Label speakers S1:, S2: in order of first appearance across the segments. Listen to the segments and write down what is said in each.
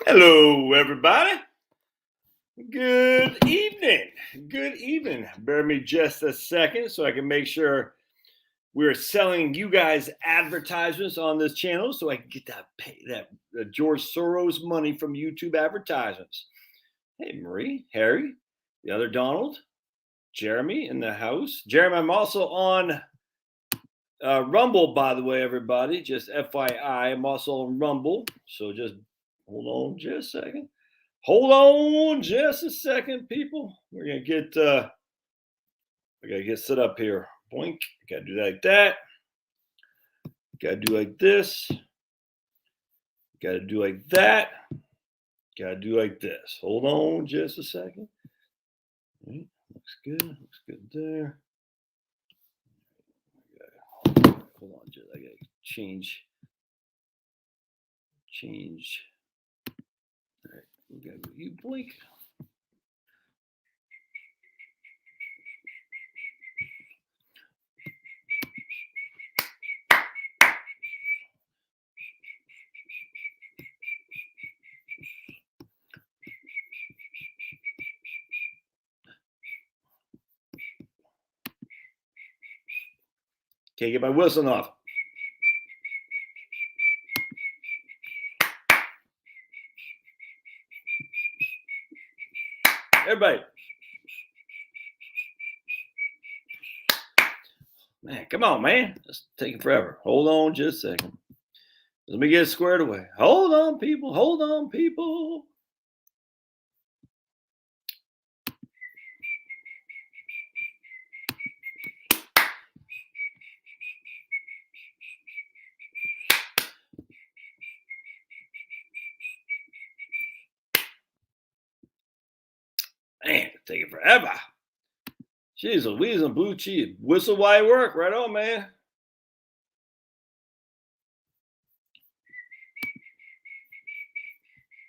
S1: Hello, everybody. Good evening. Good evening. Bear me just a second so I can make sure we're selling you guys advertisements on this channel so I can get that George Soros money from YouTube advertisements. Hey, Marie, Harry, the other Donald, Jeremy in the house. Jeremy, I'm also on Rumble, by the way, everybody. Just FYI, I'm also on Rumble. So just hold on just a second. Hold on just a second, people. We're gonna get we gotta get set up here. Boink. Gotta do like that. Gotta do like this. Gotta do like that. Gotta do like this. Hold on just a second. Right. Looks good. Looks good there. Hold on, I gotta change. All right, we gotta go. You blink. Can't get my whistling off. Everybody. Man, come on, man. It's taking forever. Hold on just a second. Let me get it squared away. Hold on, people. Hold on, people. Man, it's taking forever. Jeez Louise and blue cheese. Whistle while you work. Right on, man.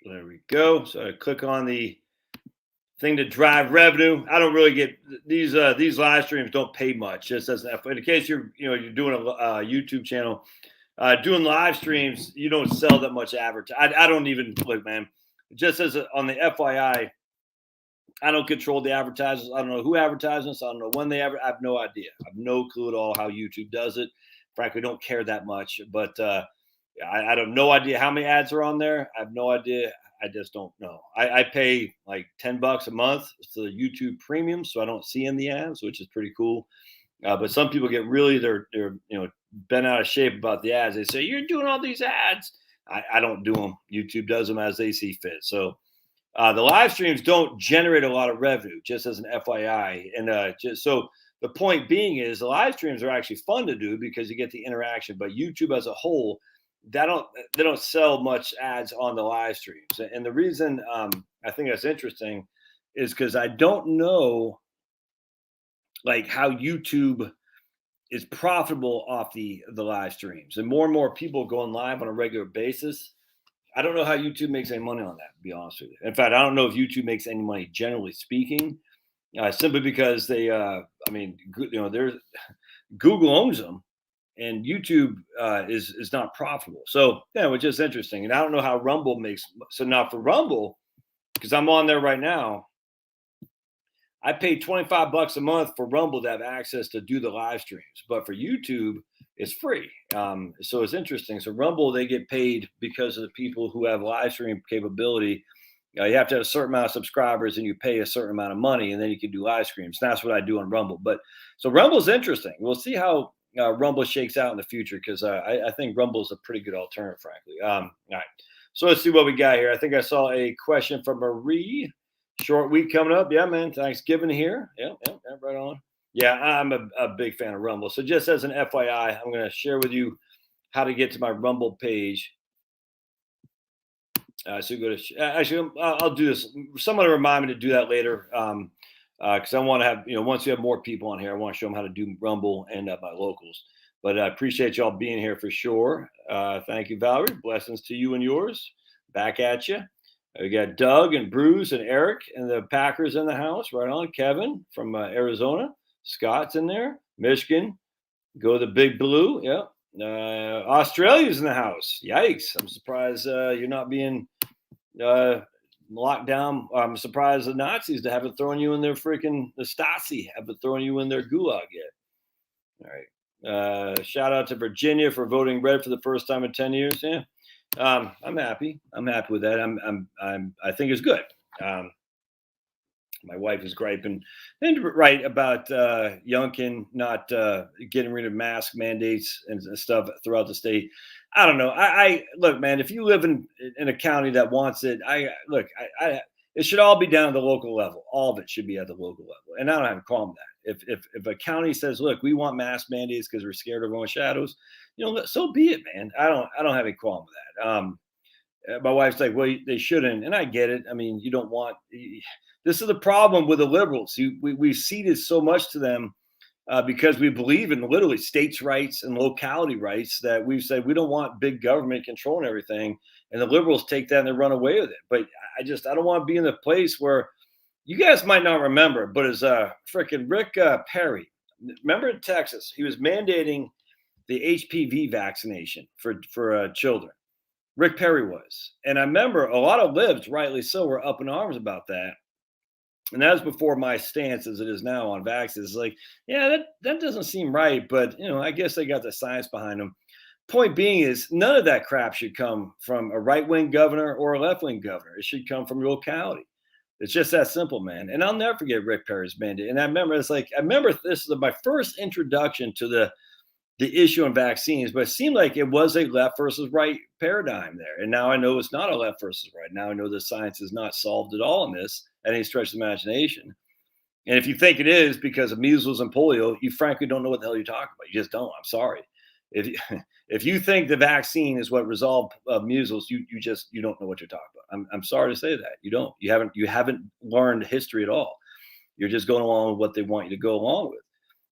S1: There we go. So I click on the thing to drive revenue. I don't really get these live streams don't pay much. Just as in case you're doing a YouTube channel, doing live streams, you don't sell that much advertising. I don't even look, man. Just as on the FYI, I don't control the advertisers. I don't know who advertises. I don't know when they I have no idea. I have no clue at all how YouTube does it. Frankly, don't care that much. But I have no idea how many ads are on there. I have no idea. I just don't know. I pay like $10 a month to the YouTube Premium, so I don't see in the ads, which is pretty cool. But some people get really they're bent out of shape about the ads. They say you're doing all these ads. I don't do them. YouTube does them as they see fit. So the live streams don't generate a lot of revenue, just as an FYI. And just so the point being is the live streams are actually fun to do because you get the interaction. But YouTube as a whole, they don't sell much ads on the live streams. And the reason I think that's interesting is because I don't know like how YouTube is profitable off the live streams, and more people going live on a regular basis. I don't know how YouTube makes any money on that, to be honest with you. In fact, I don't know if YouTube makes any money, generally speaking, simply because they, there's Google owns them, and YouTube is not profitable. So, yeah, which is interesting. And I don't know how Rumble makes. So now for Rumble, because I'm on there right now, I pay $25 a month for Rumble to have access to do the live streams, but for YouTube, it's free. So it's interesting. So Rumble, they get paid because of the people who have live stream capability. You have to have a certain amount of subscribers, and you pay a certain amount of money, and then you can do live streams. And that's what I do on Rumble. But so Rumble's interesting. We'll see how Rumble shakes out in the future because I think Rumble is a pretty good alternative, frankly. All right. So let's see what we got here. I think I saw a question from Marie. Short week coming up. Yeah, man. Thanksgiving here. Yeah, right on. Yeah, I'm a big fan of Rumble. So just as an FYI, I'm going to share with you how to get to my Rumble page. So go to actually, I'll do this. Someone remind me to do that later because I want to have once you have more people on here, I want to show them how to do Rumble and my locals. But I appreciate y'all being here for sure. Thank you, Valerie. Blessings to you and yours. Back at you. We got Doug and Bruce and Eric and the Packers in the house. Right on. Kevin from Arizona. Scott's in there. Michigan. Go the Big Blue. Yeah. Australia's in the house. Yikes. I'm surprised you're not being locked down. I'm surprised the Nazis haven't thrown you in their freaking the Stasi haven't thrown you in their gulag yet. All right. Shout out to Virginia for voting red for the first time in 10 years. Yeah. I'm happy. I'm happy with that. I think it's good. My wife is griping and right about Youngkin not getting rid of mask mandates and stuff throughout the state. I don't know. I look, man. If you live in a county that wants it, it should all be down at the local level. All of it should be at the local level, and I don't have a problem with that. If a county says, look, we want mask mandates because we're scared of our own shadows, so be it, man. I don't have any problem with that. My wife's like, well, they shouldn't, and I get it. I mean, you don't want. This is the problem with the liberals. We've ceded so much to them because we believe in literally states' rights and locality rights that we've said we don't want big government controlling everything. And the liberals take that and they run away with it. But I don't want to be in the place where you guys might not remember, but as freaking Rick Perry, remember in Texas, he was mandating the HPV vaccination for children. Rick Perry was. And I remember a lot of libs, rightly so, were up in arms about that. And that was before my stance as it is now on vaccines. It's like, yeah, that doesn't seem right, but I guess they got the science behind them. Point being is none of that crap should come from a right-wing governor or a left-wing governor. It should come from your locality. It's just that simple, man. And I'll never forget Rick Perry's mandate. And I remember this is my first introduction to the issue on vaccines, but it seemed like it was a left versus right paradigm there. And now I know it's not a left versus right. Now I know the science is not solved at all in this at any stretch of the imagination. And if you think it is because of measles and polio, you frankly don't know what the hell you're talking about. You just don't. I'm sorry. If you think the vaccine is what resolved measles, you don't know what you're talking about. I'm sorry to say that. You don't. You haven't learned history at all. You're just going along with what they want you to go along with.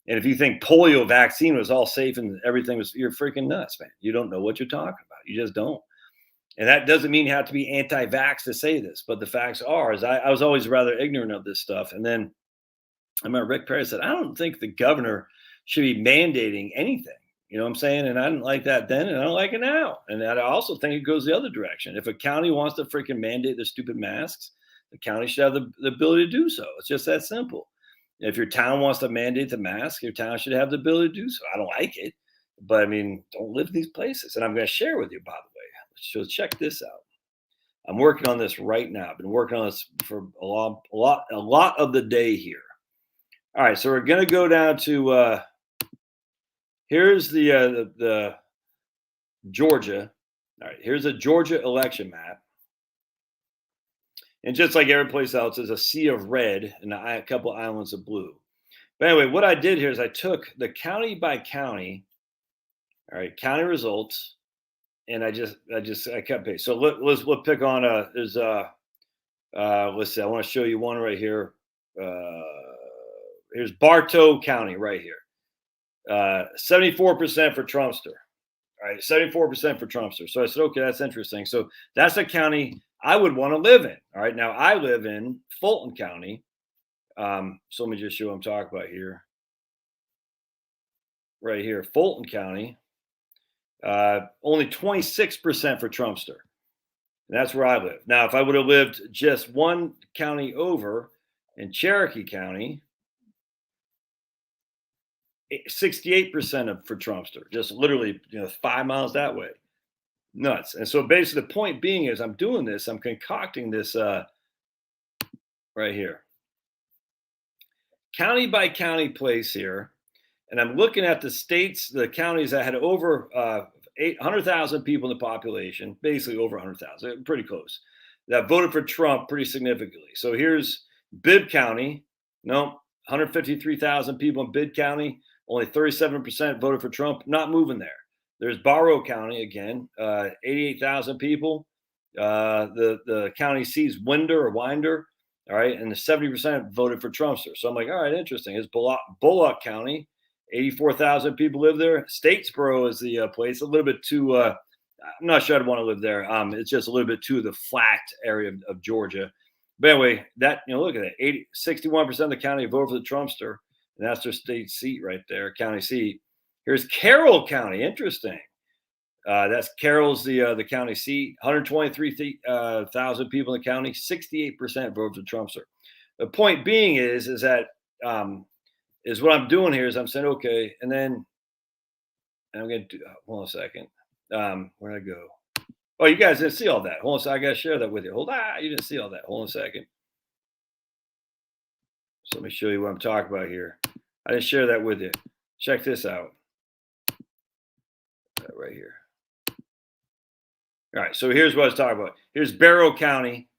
S1: And if you think polio vaccine was all safe and everything was, you're freaking nuts, man. You don't know what you're talking about. You just don't. And that doesn't mean you have to be anti-vax to say this, but the facts are, I was always rather ignorant of this stuff. And then I remember Rick Perry said, I don't think the governor should be mandating anything. You know what I'm saying? And I didn't like that then, and I don't like it now. And I also think it goes the other direction. If a county wants to freaking mandate the stupid masks, the county should have the ability to do so. It's just that simple. If your town wants to mandate the mask, your town should have the ability to do so. I don't like it, but I mean, don't live in these places. And I'm going to share with you, by the way. So check this out. I'm working on this right now. I've been working on this for a lot of the day here. All right, so we're going to go down to here's the Georgia. All right, here's a Georgia election map. And just like every place else, there's a sea of red and a couple islands of blue. But anyway, what I did here is I took the county by county, all right, county results, and I cut paste. So let's pick on let's see, I want to show you one right here. Here's Bartow County right here. 74% for Trumpster. All right, 74% for Trumpster. So I said, okay, that's interesting. So that's a county I would want to live in. All right, now I live in Fulton County. So let me just show what I'm talking about here. Right here, Fulton County. Only 26% for Trumpster. And that's where I live. Now, if I would have lived just one county over in Cherokee County, 68% for Trumpster, just literally 5 miles that way. Nuts. And so basically the point being is I'm doing this, I'm concocting this right here. County by county place here. And I'm looking at the states, the counties that had over 800,000 people in the population, basically over 100,000, pretty close, that voted for Trump pretty significantly. So here's Bibb County. 153,000 people in Bibb County. Only 37% voted for Trump. Not moving there. There's Barrow County again, 88,000 people. The county seats Winder. All right, and the 70% voted for Trumpster. So I'm like, all right, interesting. It's Bullock County, 84,000 people live there. Statesboro is the place. A little bit too. I'm not sure I'd want to live there. It's just a little bit too the flat area of Georgia. But anyway, that look at that. 61% of the county voted for the Trumpster, and that's their state seat right there, county seat. Here's Carroll County. Interesting. That's Carroll's the county seat. 123,000 people in the county. 68% voted for Trumpster. The point being is that is what I'm doing here is I'm saying okay, and then I'm going to do. Hold on a second. Where'd I go? Oh, you guys didn't see all that. Hold on a second. I got to share that with you. Hold on. You didn't see all that. Hold on a second. So let me show you what I'm talking about here. I didn't share that with you. Check this out. Right here. All right. So here's what I was talking about. Here's Barrow County.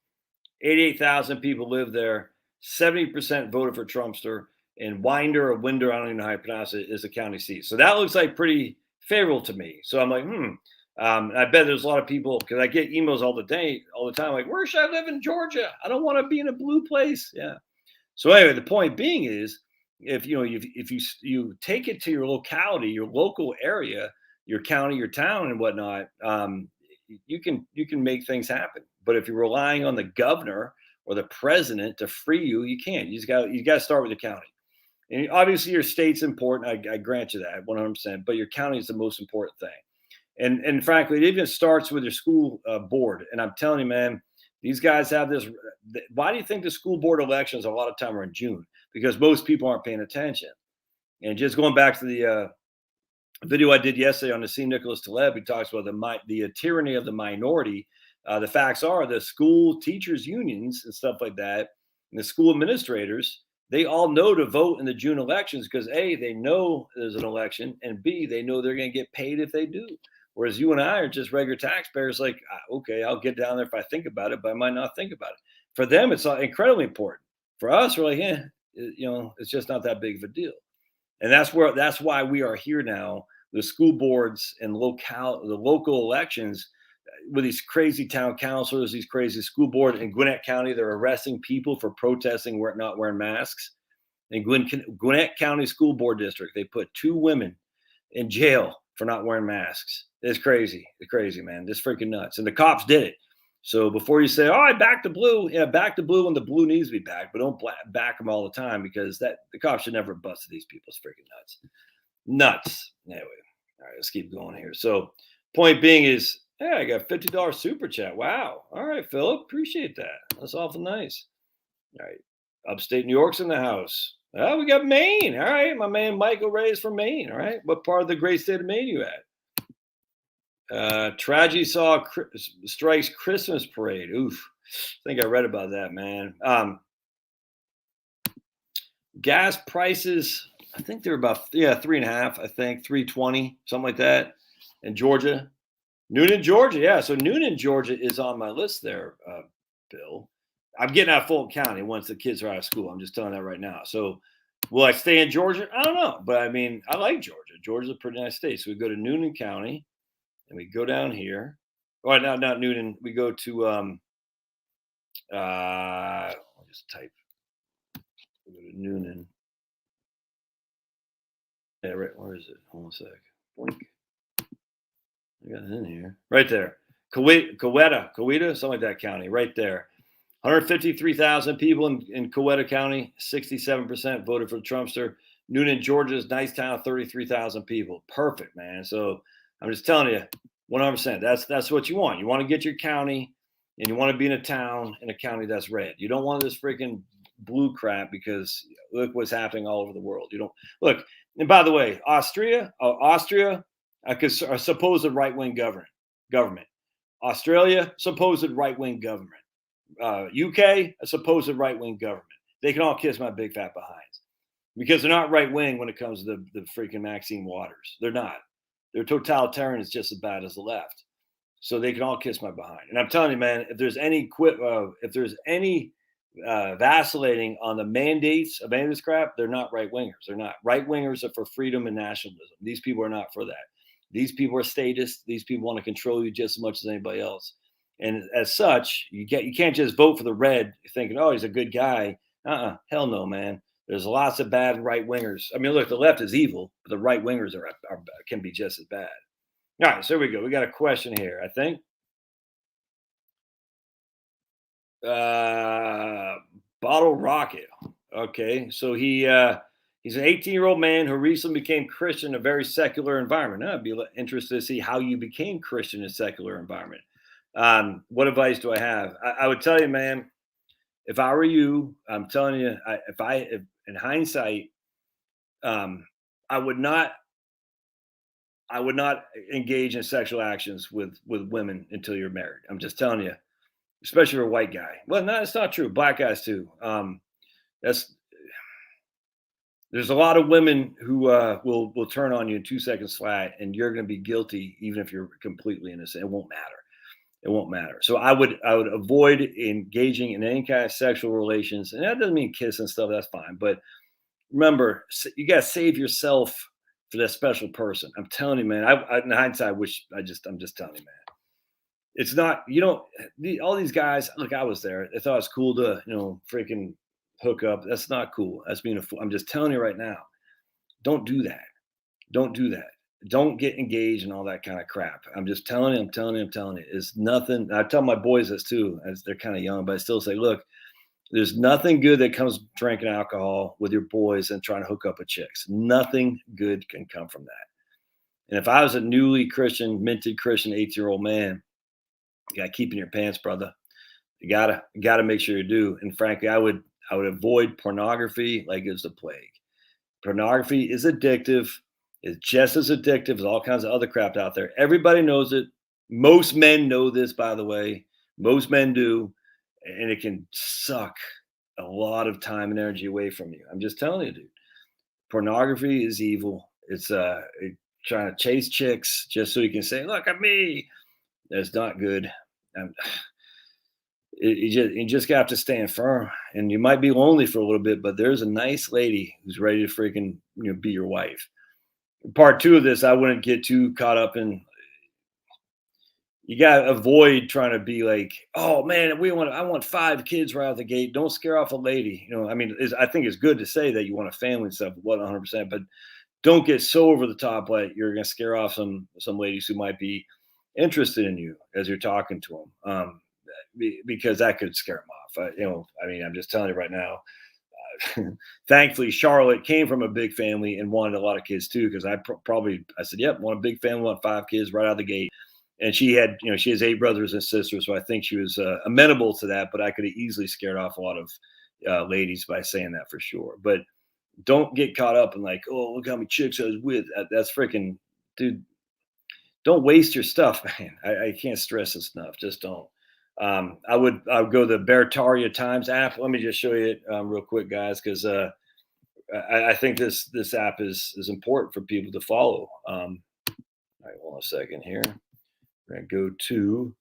S1: 88,000 people live there. 70% voted for Trumpster. And Winder or Winder, I don't even know how you pronounce it, is the county seat. So that looks like pretty favorable to me. So I'm like, I bet there's a lot of people because I get emails all the time, like, where should I live in Georgia? I don't want to be in a blue place. Yeah. So anyway, the point being is, if you take it to your locality, your local area, your county, your town, and whatnot, you can make things happen. But if you're relying on the governor or the president to free you, you can't. You got to start with the county. And obviously, your state's important. I grant you that 100%. But your county is the most important thing. And frankly, it even starts with your school board. And I'm telling you, man, these guys have this. Why do you think the school board elections a lot of time are in June? Because most people aren't paying attention. And just going back to the video I did yesterday on Nassim Nicholas Taleb, he talks about the tyranny of the minority. The facts are the school teachers unions and stuff like that, and the school administrators, they all know to vote in the June elections because A, they know there's an election, and B, they know they're going to get paid if they do. Whereas you and I are just regular taxpayers, like, okay, I'll get down there if I think about it, but I might not think about it. For them, it's incredibly important. For us, we're like, it's just not that big of a deal. And that's why we are here now. The school boards and the local elections with these crazy town councilors, these crazy school boards in Gwinnett County, they're arresting people for protesting not wearing masks. In Gwinnett County School Board District, they put 2 women in jail for not wearing masks. It's crazy. It's crazy, man. Just freaking nuts. And the cops did it. So before you say, "Oh, I back the blue," yeah, back the blue when the blue needs to be back, but don't back them all the time because the cops should never have busted these people. It's freaking nuts. Nuts. Anyway, all right, let's keep going here. So, point being is, yeah, I got $50 super chat. Wow. All right, Philip, appreciate that. That's awful nice. All right, upstate New York's in the house. Oh, we got Maine. All right, my man Michael Ray is from Maine. All right, what part of the great state of Maine you at? Tragedy strikes Christmas parade. Oof. I think I read about that, man. Gas prices, I think they're about 3.5. I think 3.20, something like that. In Georgia, Noonan, Georgia. Yeah, so Noonan, Georgia is on my list there, Bill. I'm getting out of Fulton County once the kids are out of school. I'm just telling that right now. So will I stay in Georgia? I don't know, but I mean, I like Georgia. Georgia's a pretty nice state. So we go to Noonan County. And we go down here. Oh, no, not Noonan. We go to I'll just type. We go to Noonan. Yeah, right. Where is it? Hold on a sec. Boink. I got it in here. Right there. Coweta, something like that county. Right there. 153,000 people in Coweta County. 67% voted for the Trumpster. Noonan, Georgia's nice town. 33,000 people. Perfect, man. So I'm just telling you, 100%. That's what you want. You want to get your county, and you want to be in a town in a county that's red. You don't want this freaking blue crap because look what's happening all over the world. You don't look. And by the way, Austria, a supposed right-wing government. Australia, supposed right-wing government. UK, a supposed right-wing government. They can all kiss my big fat behinds because they're not right-wing when it comes to the freaking Maxine Waters. They're not. Their totalitarian is just as bad as the left. So they can all kiss my behind. And I'm telling you, man, if there's any vacillating on the mandates of any of this crap, they're not right wingers. They're not. Right wingers are for freedom and nationalism. These people are not for that. These people are statists. These people want to control you just as much as anybody else. And as such, you can't just vote for the red thinking, oh, he's a good guy. Hell no, man. There's lots of bad right wingers. I mean, look, the left is evil, but the right wingers can be just as bad. All right, so here we go. We got a question here, I think. Bottle Rocket. Okay, so he He's an 18-year-old man who recently became Christian in a very secular environment. Now, I'd be interested to see how you became Christian in a secular environment. What advice do I have? I would tell you, man, if I were you, I'm telling you, if in hindsight, um, I would not, I would not engage in sexual actions with women until you're married. I'm just telling you, especially for a white guy. Well, no, it's not true. Black guys too. That's There's a lot of women who will turn on you in 2 seconds flat, and you're going to be guilty even if you're completely innocent. It won't matter. It won't matter. So I would avoid engaging in any kind of sexual relations, and that doesn't mean kiss and stuff. That's fine, but remember, you got to save yourself for that special person. I'm telling you, man. In hindsight, I wish I'm just telling you, man. It's not, all these guys. Look, I was there. They thought it was cool to, freaking hook up. That's not cool. That's being a fool. I'm just telling you right now. Don't do that. Don't do that. Don't get engaged in all that kind of crap. I'm just telling you. I'm telling you. I'm telling you. It's nothing. I tell my boys this too, as they're kind of young, but I still say, look, there's nothing good that comes drinking alcohol with your boys and trying to hook up with chicks. Nothing good can come from that. And if I was a newly Christian, minted Christian 8-year-old man, you got to keep in your pants, brother. You gotta make sure you do. And frankly, I would avoid pornography like it's the plague. Pornography is addictive. It's just as addictive as all kinds of other crap out there. Everybody knows it. Most men know this, by the way. Most men do. And it can suck a lot of time and energy away from you. I'm just telling you, dude. Pornography is evil. It's trying to chase chicks just so you can say, "Look at me." That's not good. Um, you just have to stand firm, and you might be lonely for a little bit, but there's a nice lady who's ready to freaking be your wife. Part two of this, I wouldn't get too caught up in. You gotta avoid trying to be like, oh man, I want 5 kids right out the gate. Don't scare off a lady. I mean, I think it's good to say that you want a family and stuff, 100%, but don't get so over the top like you're gonna scare off some ladies who might be interested in you as you're talking to them, because that could scare them off. I mean, I'm just telling you right now. Thankfully, Charlotte came from a big family and wanted a lot of kids too. Because I said, "Yep, want a big family, want 5 kids right out of the gate." And she has 8 brothers and sisters, so I think she was amenable to that. But I could have easily scared off a lot of ladies by saying that for sure. But don't get caught up in like, oh, look how many chicks I was with. That's freaking, dude. Don't waste your stuff, man. I can't stress this enough. Just don't. I would go to the Bertaria Times app. Let me just show you it real quick, guys, because I think this app is important for people to follow. All right, hold on a second here. We're gonna go to.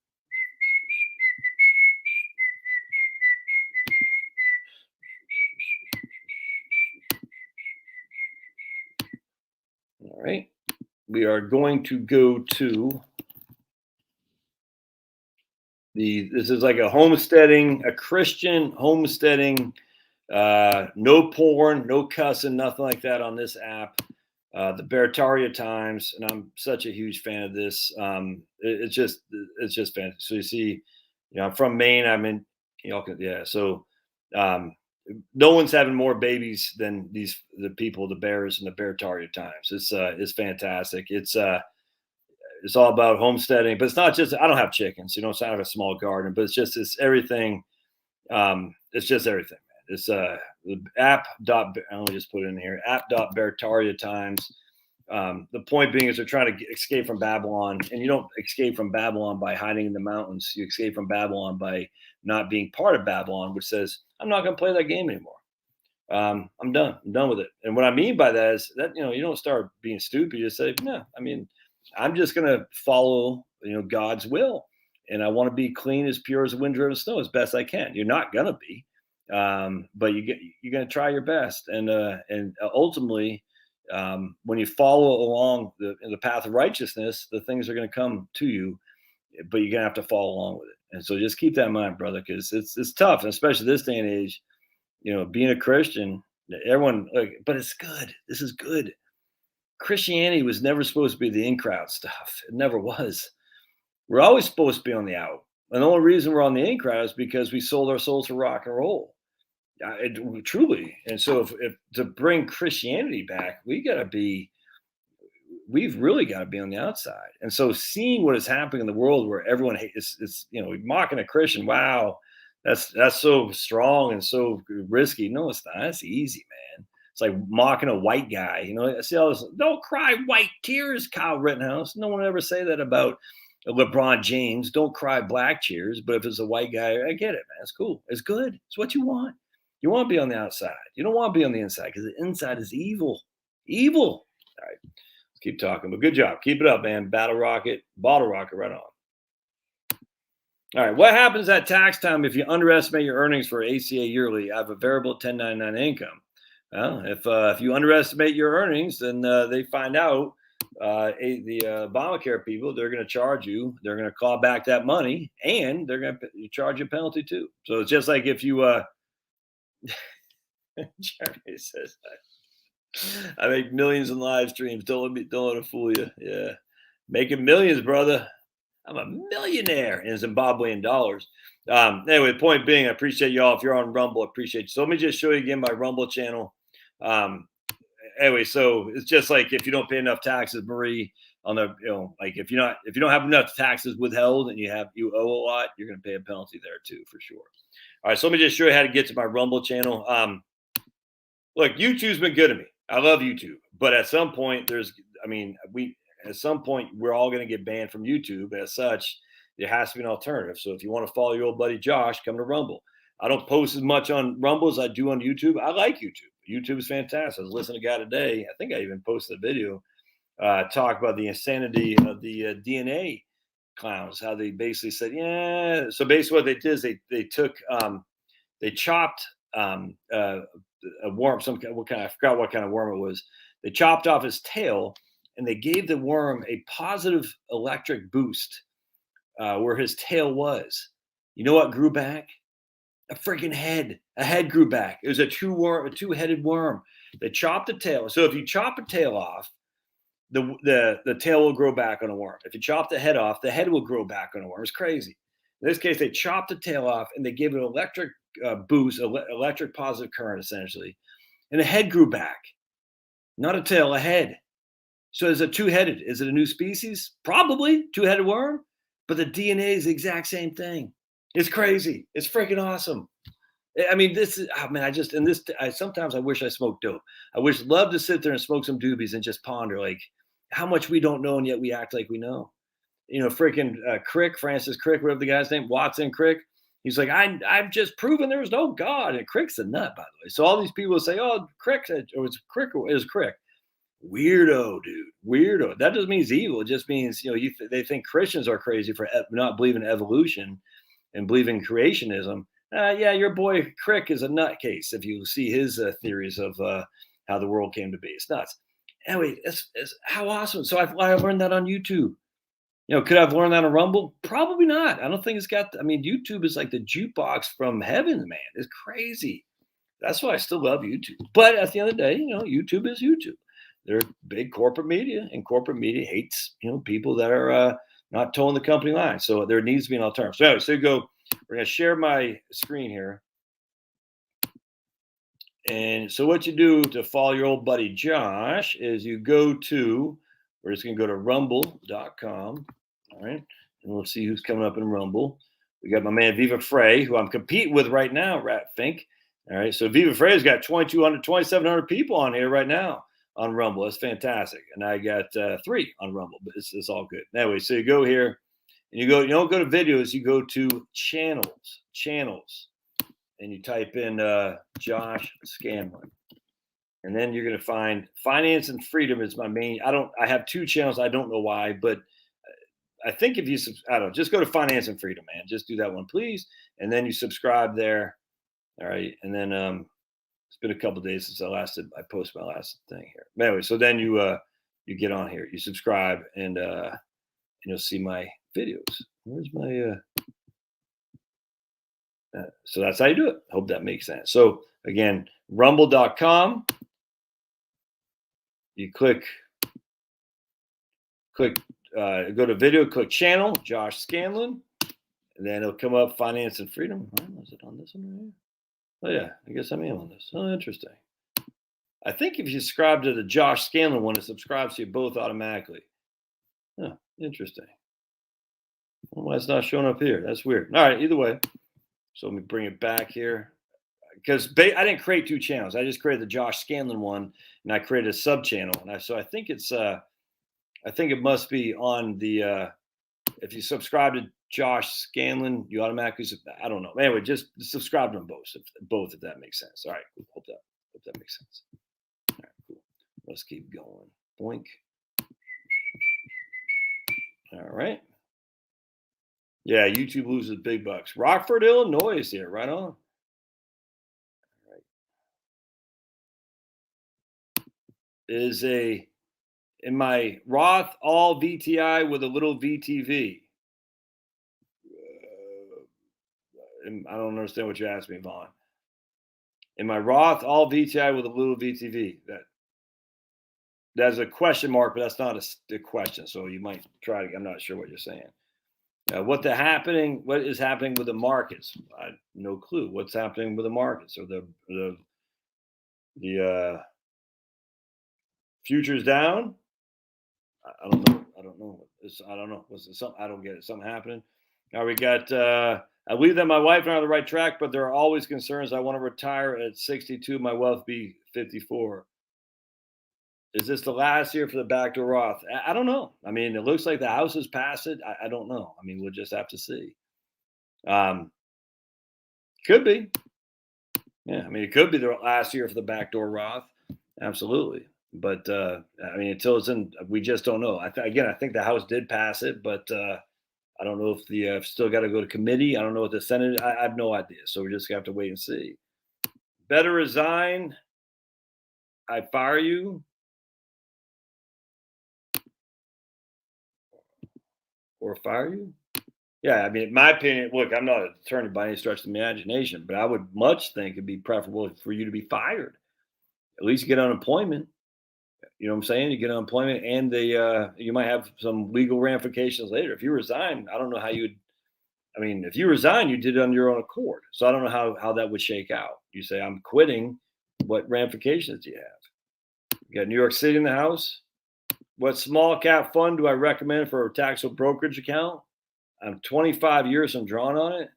S1: All right, we are going to go to this is like a Christian homesteading, no porn, no cussing, nothing like that on this app. The Bertaria Times, and I'm such a huge fan of this. It's just fantastic. So you see, I'm from Maine. I'm in, yeah. So no one's having more babies than the people, the bears, and the Bertaria Times. It's fantastic. It's all about homesteading, but it's not just. I don't have chickens, it's not a small garden, but it's everything. It's just everything, man. It's the app. Let me just put it in here. App.Bertaria Times. The point being is they're trying to escape from Babylon, and you don't escape from Babylon by hiding in the mountains. You escape from Babylon by not being part of Babylon, which says, I'm not going to play that game anymore. I'm done. I'm done with it. And what I mean by that is that, you don't start being stupid. You just say, no, I mean, I'm just going to follow, God's will. And I want to be clean, as pure as wind-driven snow as best I can. You're not going to be, but you're going to try your best. And ultimately, when you follow along the path of righteousness, the things are going to come to you, but you're going to have to follow along with it. And so just keep that in mind, brother, because it's tough, and especially this day and age, being a Christian, everyone, but it's good. This is good. Christianity was never supposed to be the in crowd stuff. It never was. We're always supposed to be on the out. And the only reason we're on the in crowd is because we sold our souls to rock and roll. Truly. And so if to bring Christianity back, we've really got to be on the outside. And so seeing what is happening in the world where everyone is mocking a Christian, wow, that's so strong and so risky. No, it's not. It's easy, man. It's like mocking a white guy. I see all this, don't cry white tears, Kyle Rittenhouse. No one ever say that about LeBron James. Don't cry black tears. But if it's a white guy, I get it, man. It's cool. It's good. It's what you want. You want to be on the outside. You don't want to be on the inside because the inside is evil. Evil. All right. Let's keep talking. But good job. Keep it up, man. Bottle rocket, right on. All right. What happens at tax time if you underestimate your earnings for ACA yearly? I have a variable 1099 income. Well, if you underestimate your earnings, then they find out the Obamacare people, they're going to charge you. They're going to call back that money, and they're going to charge you a penalty too. So it's just like if you Jeremy says, I make millions in live streams. Don't let it fool you. Yeah. Making millions, brother. I'm a millionaire in Zimbabwean dollars. Anyway, the point being, I appreciate y'all. If you're on Rumble, I appreciate you. So let me just show you again my Rumble channel. Anyway, so it's just like if you don't pay enough taxes, Marie, on the, like if you don't have enough taxes withheld and you owe a lot, you're going to pay a penalty there too, for sure. All right. So let me just show you how to get to my Rumble channel. Look, YouTube's been good to me. I love YouTube, but at some point at some point we're all going to get banned from YouTube. As such, there has to be an alternative. So if you want to follow your old buddy Josh, come to Rumble. I don't post as much on Rumble as I do on YouTube. I like YouTube. YouTube is fantastic. I was listening to a guy today. I think I even posted a video talk about the insanity of the DNA clowns. How they basically said, yeah. So basically, what they did is they took they chopped a worm. I forgot what kind of worm it was. They chopped off his tail and they gave the worm a positive electric boost where his tail was. You know what grew back? A freaking head. A head grew back. It was a two-headed worm. They chopped the tail. So if you chop a tail off, the tail will grow back on a worm. If you chop the head off, the head will grow back on a worm. It's crazy. In this case, they chopped the tail off and they gave it an electric boost, electric positive current, essentially. And the head grew back. Not a tail, a head. So is it two-headed? Is it a new species? Probably. Two-headed worm. But the DNA is the exact same thing. It's crazy. It's freaking awesome. I mean, sometimes I wish I smoked dope. I love to sit there and smoke some doobies and just ponder like how much we don't know and yet we act like we know. Freaking Crick, Francis Crick, whatever the guy's name, Watson Crick. He's like, I've just proven there's no God. And Crick's a nut, by the way. So all these people say, oh, Crick, or it's Crick, or is Crick. Weirdo, dude. Weirdo. That doesn't mean he's evil. It just means, they think Christians are crazy for not believing evolution and believing creationism. Yeah, your boy Crick is a nutcase if you see his theories of how the world came to be. It's nuts. Anyway, it's how awesome. So I learned that on YouTube. Could I have learned that on Rumble? Probably not. I don't think YouTube is like the jukebox from heaven, man. It's crazy. That's why I still love YouTube. But at the end of the day, YouTube is YouTube. They're big corporate media, and corporate media hates, people that are not towing the company line. So there needs to be an alternative. So anyway, we're going to share my screen here. And so what you do to follow your old buddy Josh is we're just going to go to rumble.com. All right. And we'll see who's coming up in Rumble. We got my man Viva Frey, who I'm competing with right now, Rat Fink. All right. So Viva Frey's got 2,700 people on here right now on Rumble. That's fantastic. And I got 3 on Rumble, but it's all good. Anyway, so you go here and you don't go to videos, you go to channels, and you type in Josh Scanlon. And then you're going to find Finance and Freedom is my main. I have 2 channels. I don't know why, but I think if you, just go to Finance and Freedom, man. Just do that one, please. And then you subscribe there. All right. And then it's been a couple of days since I posted my last thing here. But anyway, so then you get on here, you subscribe, and you'll see my videos. Where's my so that's how you do it. Hope that makes sense. So again, rumble.com. You click, go to video, click channel, Josh Scanlon, and then it'll come up Finance and Freedom. Is it on this one right here? Oh yeah, I guess I'm in on this. Oh, interesting. I think if you subscribe to the Josh Scanlon one, it subscribes to you both automatically. Huh, interesting. Why it's not showing up here? That's weird. All right, either way. So let me bring it back here because I didn't create two channels. I just created the Josh Scanlon one, and I created a sub channel. And so I think it's I think it must be on the if you subscribe to Josh Scanlon, you automatically I don't know. Anyway, just subscribe to them both if that makes sense. All right, cool. Hope that makes sense. All right, cool. Let's keep going. Blink. All right. Yeah, YouTube loses big bucks. Rockford, Illinois is here. Right on. Is a in my Roth all VTI with a little VTV. I don't understand what you asked me, Vaughn. In my Roth all VTI with a little VTV. That's a question mark, but that's not a question. So you might try to. I'm not sure what you're saying. What is happening with the markets? No clue. What's happening with the markets or the futures down? I don't know. I don't know. I don't know. Was it something? I don't get it. Something happening. Now we got. I believe that my wife and I are on the right track, but there are always concerns. I want to retire at 62. My wealth be 54. Is this the last year for the backdoor Roth? I don't know. I mean, it looks like the House has passed it. I don't know. I mean, we'll just have to see. Could be. Yeah, I mean, it could be the last year for the backdoor Roth. Absolutely. But I mean, until it's in, we just don't know. I think the House did pass it, but I don't know if the still got to go to committee. I don't know what the Senate. I have no idea. So we just have to wait and see. Better resign. I fire you. Or fire you? Yeah, I mean, in my opinion, look, I'm not an attorney by any stretch of the imagination, but I would much think it'd be preferable for you to be fired. At least you get unemployment. You know what I'm saying? You get unemployment, and you might have some legal ramifications later. If you resign, I don't know how you would. I mean, if you resign, you did it on your own accord. So I don't know how that would shake out. You say I'm quitting. What ramifications do you have? You got New York City in the house. What small cap fund do I recommend for a taxable brokerage account? I'm 25 years from drawing on it.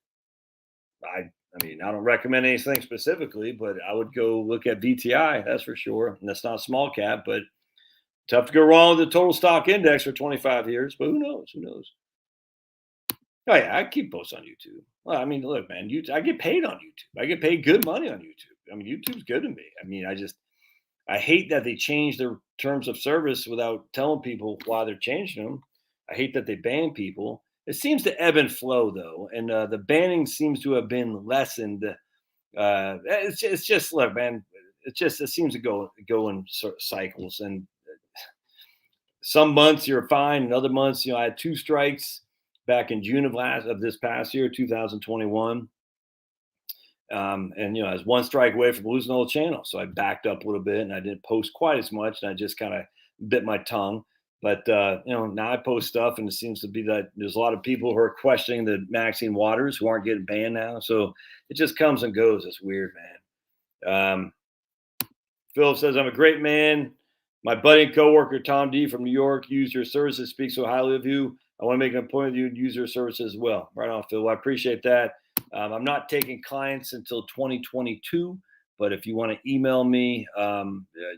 S1: I mean, I don't recommend anything specifically, but I would go look at VTI, that's for sure. And that's not small cap, but tough to go wrong with the total stock index for 25 years. But who knows? Who knows? Oh yeah, I keep posts on YouTube. Well, I mean, look, man, I get paid on YouTube. I get paid good money on YouTube. I mean, YouTube's good to me. I mean, I hate that they change their terms of service without telling people why they're changing them. I hate that they ban people. It seems to ebb and flow though, and the banning seems to have been lessened. It's just look, man. It seems to go in sort of cycles, and some months you're fine, and other months, I had 2 strikes back in June of this past year, 2021. And I was 1 strike away from losing the whole channel. So I backed up a little bit and I didn't post quite as much. And I just kind of bit my tongue. But now I post stuff, and it seems to be that there's a lot of people who are questioning the Maxine Waters who aren't getting banned now. So it just comes and goes. It's weird, man. Philip says, I'm a great man. My buddy and coworker, Tom D from New York, used your services, speaks so highly of you. I want to make an appointment with you and use your services as well. Right on, Phil. I appreciate that. I'm not taking clients until 2022, but if you want to email me,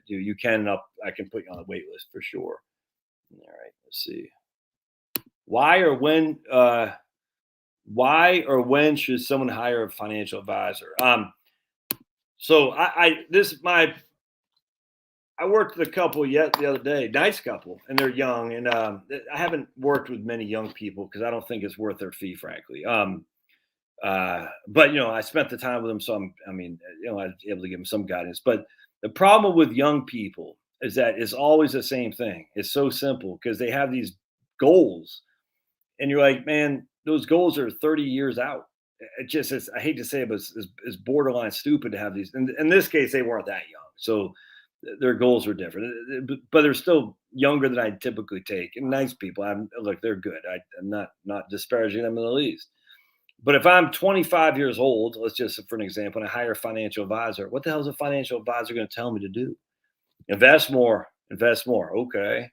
S1: you can, and I can put you on the wait list for sure. All right, let's see. Why or when should someone hire a financial advisor? So I worked with a couple the other day, nice couple, and they're young, and I haven't worked with many young people because I don't think it's worth their fee, frankly. But I spent the time with them, so I was able to give them some guidance. But the problem with young people is that it's always the same thing. It's so simple because they have these goals, and you're like, man, those goals are 30 years out. I hate to say it, but it's borderline stupid to have these. In this case, they weren't that young, so their goals were different, but they're still younger than I typically take. And nice people. Look, they're good. I'm not disparaging them in the least. But if I'm 25 years old, let's just for an example, and I hire a financial advisor, what the hell is a financial advisor going to tell me to do? Invest more, invest more. Okay.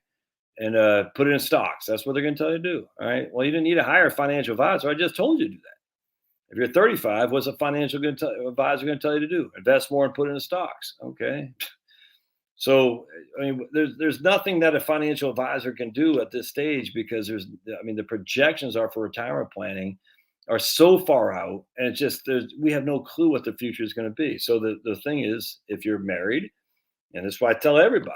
S1: And put it in stocks. That's what they're going to tell you to do. All right. Well, you didn't need to hire a financial advisor. I just told you to do that. If you're 35, what's a financial advisor going to tell you to do? Invest more and put it in stocks. Okay. So, I mean, there's nothing that a financial advisor can do at this stage because the projections are for retirement planning are so far out, and it's just we have no clue what the future is going to be. So the thing is, if you're married, and that's why I tell everybody,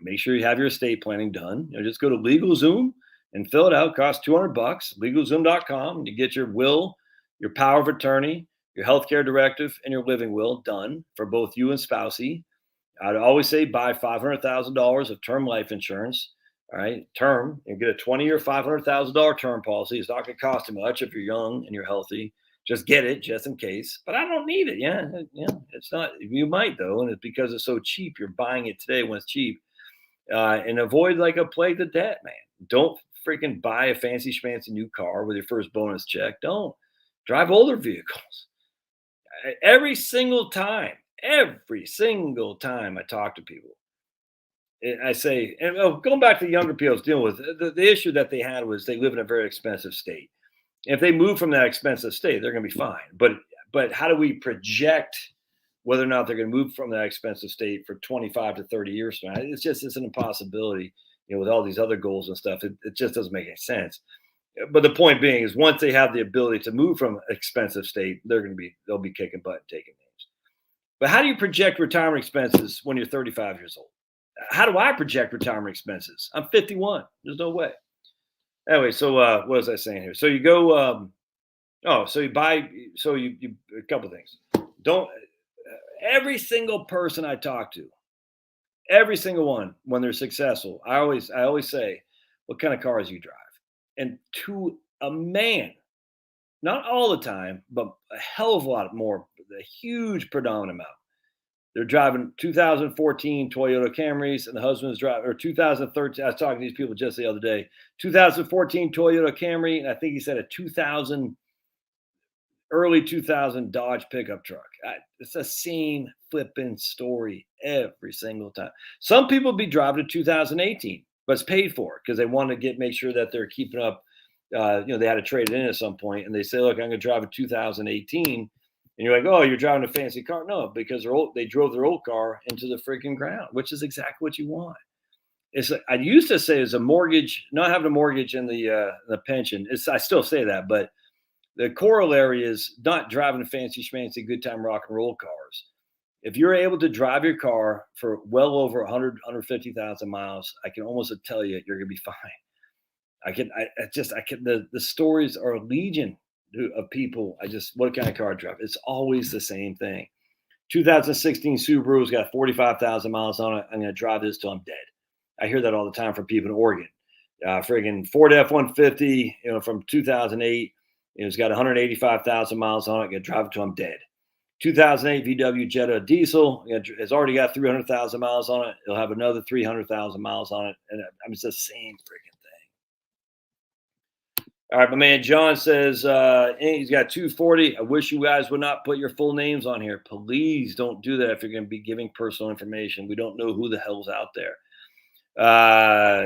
S1: make sure you have your estate planning done. Just go to LegalZoom and fill it out. It costs $200. LegalZoom.com. You get your will, your power of attorney, your healthcare directive, and your living will done for both you and spousey. I'd always say buy $500,000 of term life insurance. All right, term. You get a 20-year, $500,000 term policy. It's not going to cost you much if you're young and you're healthy. Just get it, just in case. But I don't need it. Yeah, it's not. You might though, and it's because it's so cheap. You're buying it today when it's cheap, and avoid like a plague the debt, man. Don't freaking buy a fancy schmancy new car with your first bonus check. Don't drive older vehicles. Every single time I talk to people, I say, and going back to the younger people I was dealing with, the issue that they had was they live in a very expensive state. If they move from that expensive state, they're going to be fine. But how do we project whether or not they're going to move from that expensive state for 25 to 30 years from now? It's an impossibility, with all these other goals and stuff. It just doesn't make any sense. But the point being is once they have the ability to move from an expensive state, they'll be kicking butt and taking names. But how do you project retirement expenses when you're 35 years old? How do I project retirement expenses? I'm 51. There's no way. Anyway, so what was I saying here? So you go, so you buy, so you a couple of things. Don't, every single person I talk to, every single one, when they're successful, I always say, what kind of cars you drive? And to a man, not all the time, but a hell of a lot more, a huge predominant amount. They're driving 2014 Toyota Camrys, and the husband's driving, or 2013. I was talking to these people just the other day. 2014 Toyota Camry, and I think he said a early 2000 Dodge pickup truck. It's the same flipping story every single time. Some people be driving a 2018, but it's paid for because they want to make sure that they're keeping up. They had to trade it in at some point, and they say, "Look, I'm going to drive a 2018." And you're like, "Oh, you're driving a fancy car?" No, because they drove their old car into the freaking ground, which is exactly what you want. It's I used to say it's a mortgage, not having a mortgage in the pension. I still say that, but the corollary is not driving fancy schmancy good time rock and roll cars. If you're able to drive your car for well over 100, 150,000 miles, I can almost tell you you're going to be fine. The stories are legion of people. What kind of car I drive? It's always the same thing. 2016 Subaru's got 45,000 miles on it. I'm going to drive this till I'm dead. I hear that all the time from people in Oregon. Friggin' Ford F-150, from 2008. It's got 185,000 miles on it. I'm going to drive it till I'm dead. 2008 VW Jetta diesel has already got 300,000 miles on it. It'll have another 300,000 miles on it. And it's the same freaking thing. All right, my man John says he's got 240. I wish you guys would not put your full names on here. Please don't do that if you're going to be giving personal information. We don't know who the hell's out there.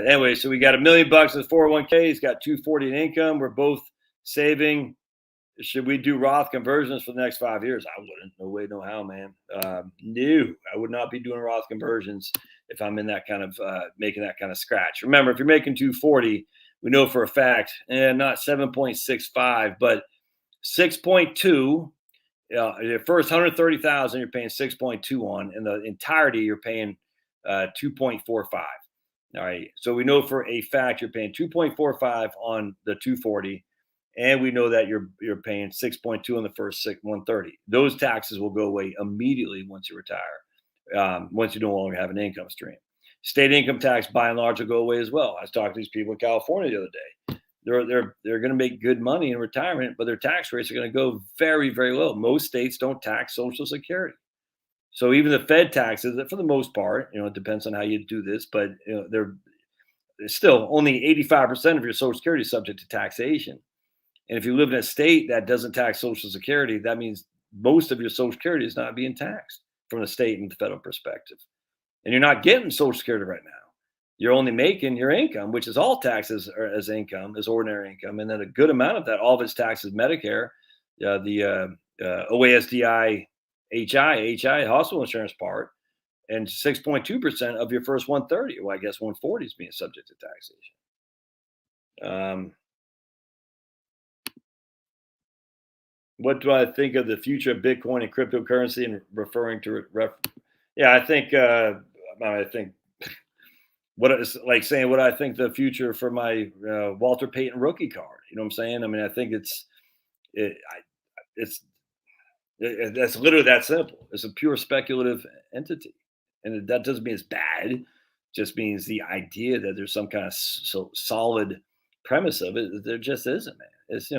S1: Anyway, so we got $1 million in 401k. He's got 240 in income. We're both saving. Should we do Roth conversions for the next 5 years? I wouldn't. No way, no how, man. No, I would not be doing Roth conversions if I'm in that kind of making that kind of scratch. Remember, if you're making 240, we know for a fact, not 7.65, but 6.2. Your first 130,000, you're paying 6.2 on, and the entirety you're paying 2.45. All right, so we know for a fact you're paying 2.45 on the 240. And we know that you're paying 6.2 on the first 130. Those taxes will go away immediately once you retire, once you no longer have an income stream. State income tax, by and large, will go away as well. I was talking to these people in California the other day. They're going to make good money in retirement, but their tax rates are going to go very, very low. Most states don't tax Social Security. So even the Fed taxes, for the most part, it depends on how you do this, but they're still only 85% of your Social Security is subject to taxation. And if you live in a state that doesn't tax Social Security, that means most of your Social Security is not being taxed from the state and the federal perspective. And you're not getting Social Security right now. You're only making your income, which is all taxes as income, as ordinary income. And then a good amount of that, all of it's taxes, Medicare, the OASDI, HI, hospital insurance part, and 6.2% of your first 130. Well, I guess 140 is being subject to taxation. What do I think of the future of Bitcoin and cryptocurrency and referring to it? I think what it's like saying what I think the future for my Walter Payton rookie card. You know what I'm saying? I mean, I think that's literally that simple. It's a pure speculative entity, and that doesn't mean it's bad. It just means the idea that there's some kind of solid premise of it. There just isn't, man. It's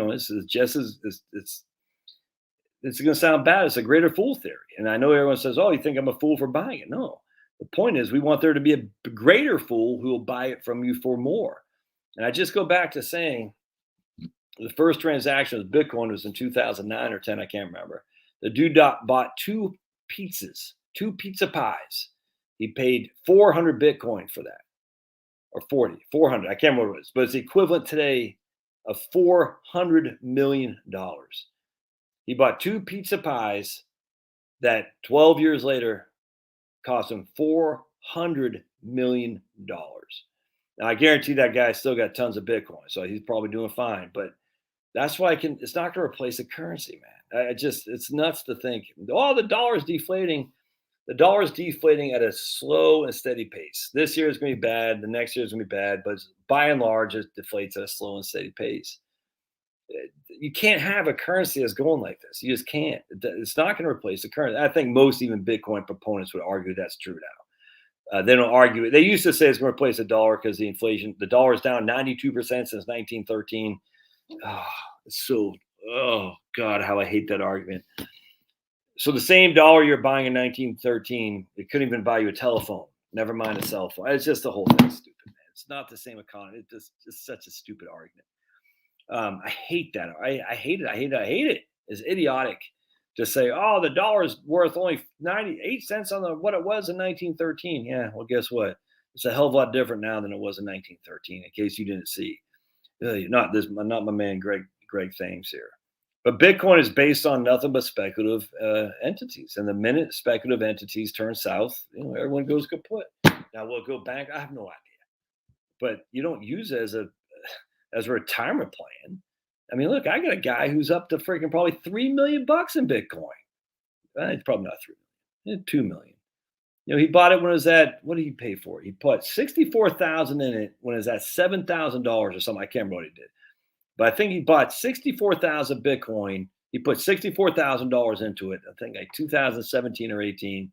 S1: it's going to sound bad. It's a greater fool theory, and I know everyone says, "Oh, you think I'm a fool for buying it?" No. The point is, we want there to be a greater fool who will buy it from you for more. And I just go back to saying the first transaction with Bitcoin was in 2009 or 10, I can't remember. The dude bought two pizza pies. He paid 400 Bitcoin for that, or 400. I can't remember what it was, but it's equivalent today of $400 million. He bought two pizza pies that 12 years later cost him $400 million. Now, I guarantee that guy still got tons of Bitcoin, so he's probably doing fine. But that's why it's not going to replace the currency, man. It's nuts to think, oh, the dollar's deflating. The dollar's deflating at a slow and steady pace. This year is going to be bad. The next year is going to be bad. But by and large, it deflates at a slow and steady pace. You can't have a currency that's going like this. You just can't. It's not going to replace the currency. I think most even Bitcoin proponents would argue that's true now. They don't argue it. They used to say it's going to replace the dollar because the inflation. The dollar is down 92% since 1913. Oh God, how I hate that argument. So the same dollar you're buying in 1913, it couldn't even buy you a telephone. Never mind a cell phone. It's just the whole thing stupid, man. It's not the same economy. It's just such a stupid argument. I hate that. I hate it. It's idiotic to say, oh, the dollar is worth only 98 cents on what it was in 1913. Yeah, well, guess what? It's a hell of a lot different now than it was in 1913, in case you didn't see. Not my man Greg Thames here. But Bitcoin is based on nothing but speculative entities. And the minute speculative entities turn south, everyone goes kaput. Now, will it go back? I have no idea. But you don't use it as a retirement plan. I mean, look, I got a guy who's up to freaking probably $3 million in Bitcoin. It's probably not 3 million, 2 million. He bought it when it was at, what did he pay for it? He put $64,000 in it when it was at $7,000 or something. I can't remember what he did. But I think he bought 64,000 Bitcoin. He put $64,000 into it. I think like 2017 or 18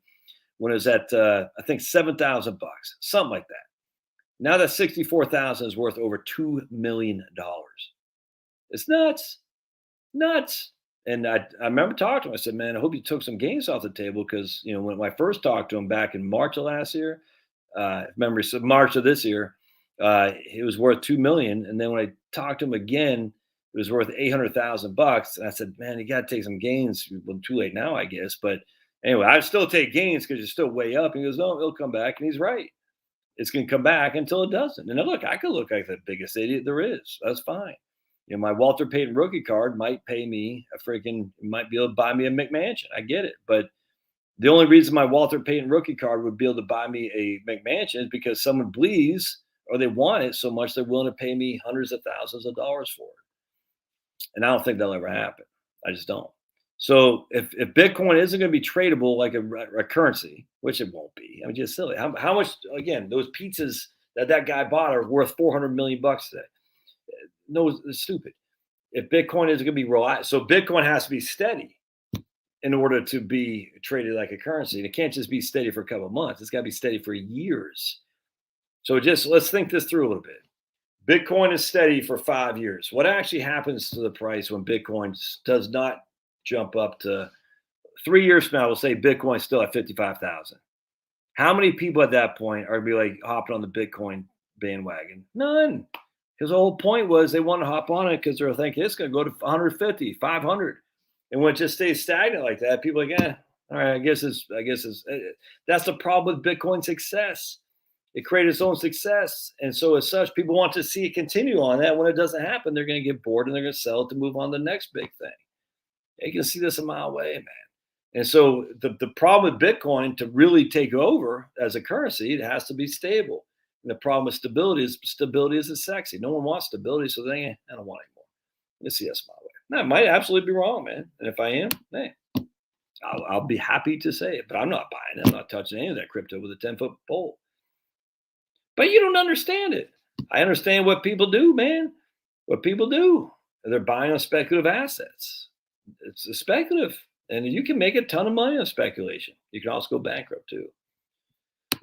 S1: when it was at, I think $7,000, something like that. Now that 64,000 is worth over $2 million. It's nuts. And I remember talking to him. I said, man, I hope you took some gains off the table because, when I first talked to him back in March of last year, March of this year, it was worth $2 million. And then when I talked to him again, it was worth $800,000. And I said, man, you got to take some gains. Well, too late now, I guess. But anyway, I still take gains because you're still way up. And he goes, no, it'll come back. And he's right. It's going to come back until it doesn't. And look, I could look like the biggest idiot there is. That's fine. My Walter Payton rookie card might pay me might be able to buy me a McMansion. I get it. But the only reason my Walter Payton rookie card would be able to buy me a McMansion is because someone believes or they want it so much they're willing to pay me hundreds of thousands of dollars for it. And I don't think that'll ever happen. I just don't. So if Bitcoin isn't going to be tradable like a currency, which it won't be, I mean, just silly. How much, again, those pizzas that guy bought are worth $400 million today. No, it's stupid. If Bitcoin isn't going to be reliable, so Bitcoin has to be steady in order to be traded like a currency. And it can't just be steady for a couple of months. It's got to be steady for years. So let's think this through a little bit. Bitcoin is steady for 5 years. What actually happens to the price when Bitcoin does not jump up to 3 years from now? We'll say Bitcoin's still at 55,000. How many people at that point are going to be like hopping on the Bitcoin bandwagon? None. Because the whole point was they want to hop on it because they're thinking it's going to go to 150, 500. And when it just stays stagnant like that, people are like, all right, I guess it's, that's the problem with Bitcoin success. It created its own success. And so as such, people want to see it continue on that. When it doesn't happen, they're going to get bored and they're going to sell it to move on to the next big thing. You can see this a mile away, man. And so the problem with Bitcoin, to really take over as a currency, it has to be stable. And the problem with stability isn't sexy. No one wants stability, so I don't want it anymore. Let's see that's my way. Now, I might absolutely be wrong, man. And if I am, hey, I'll be happy to say it. But I'm not buying it. I'm not touching any of that crypto with a 10-foot pole. But you don't understand it. I understand what people do, man. What people do. They're buying on speculative assets. It's a speculative. And you can make a ton of money on speculation. You can also go bankrupt too.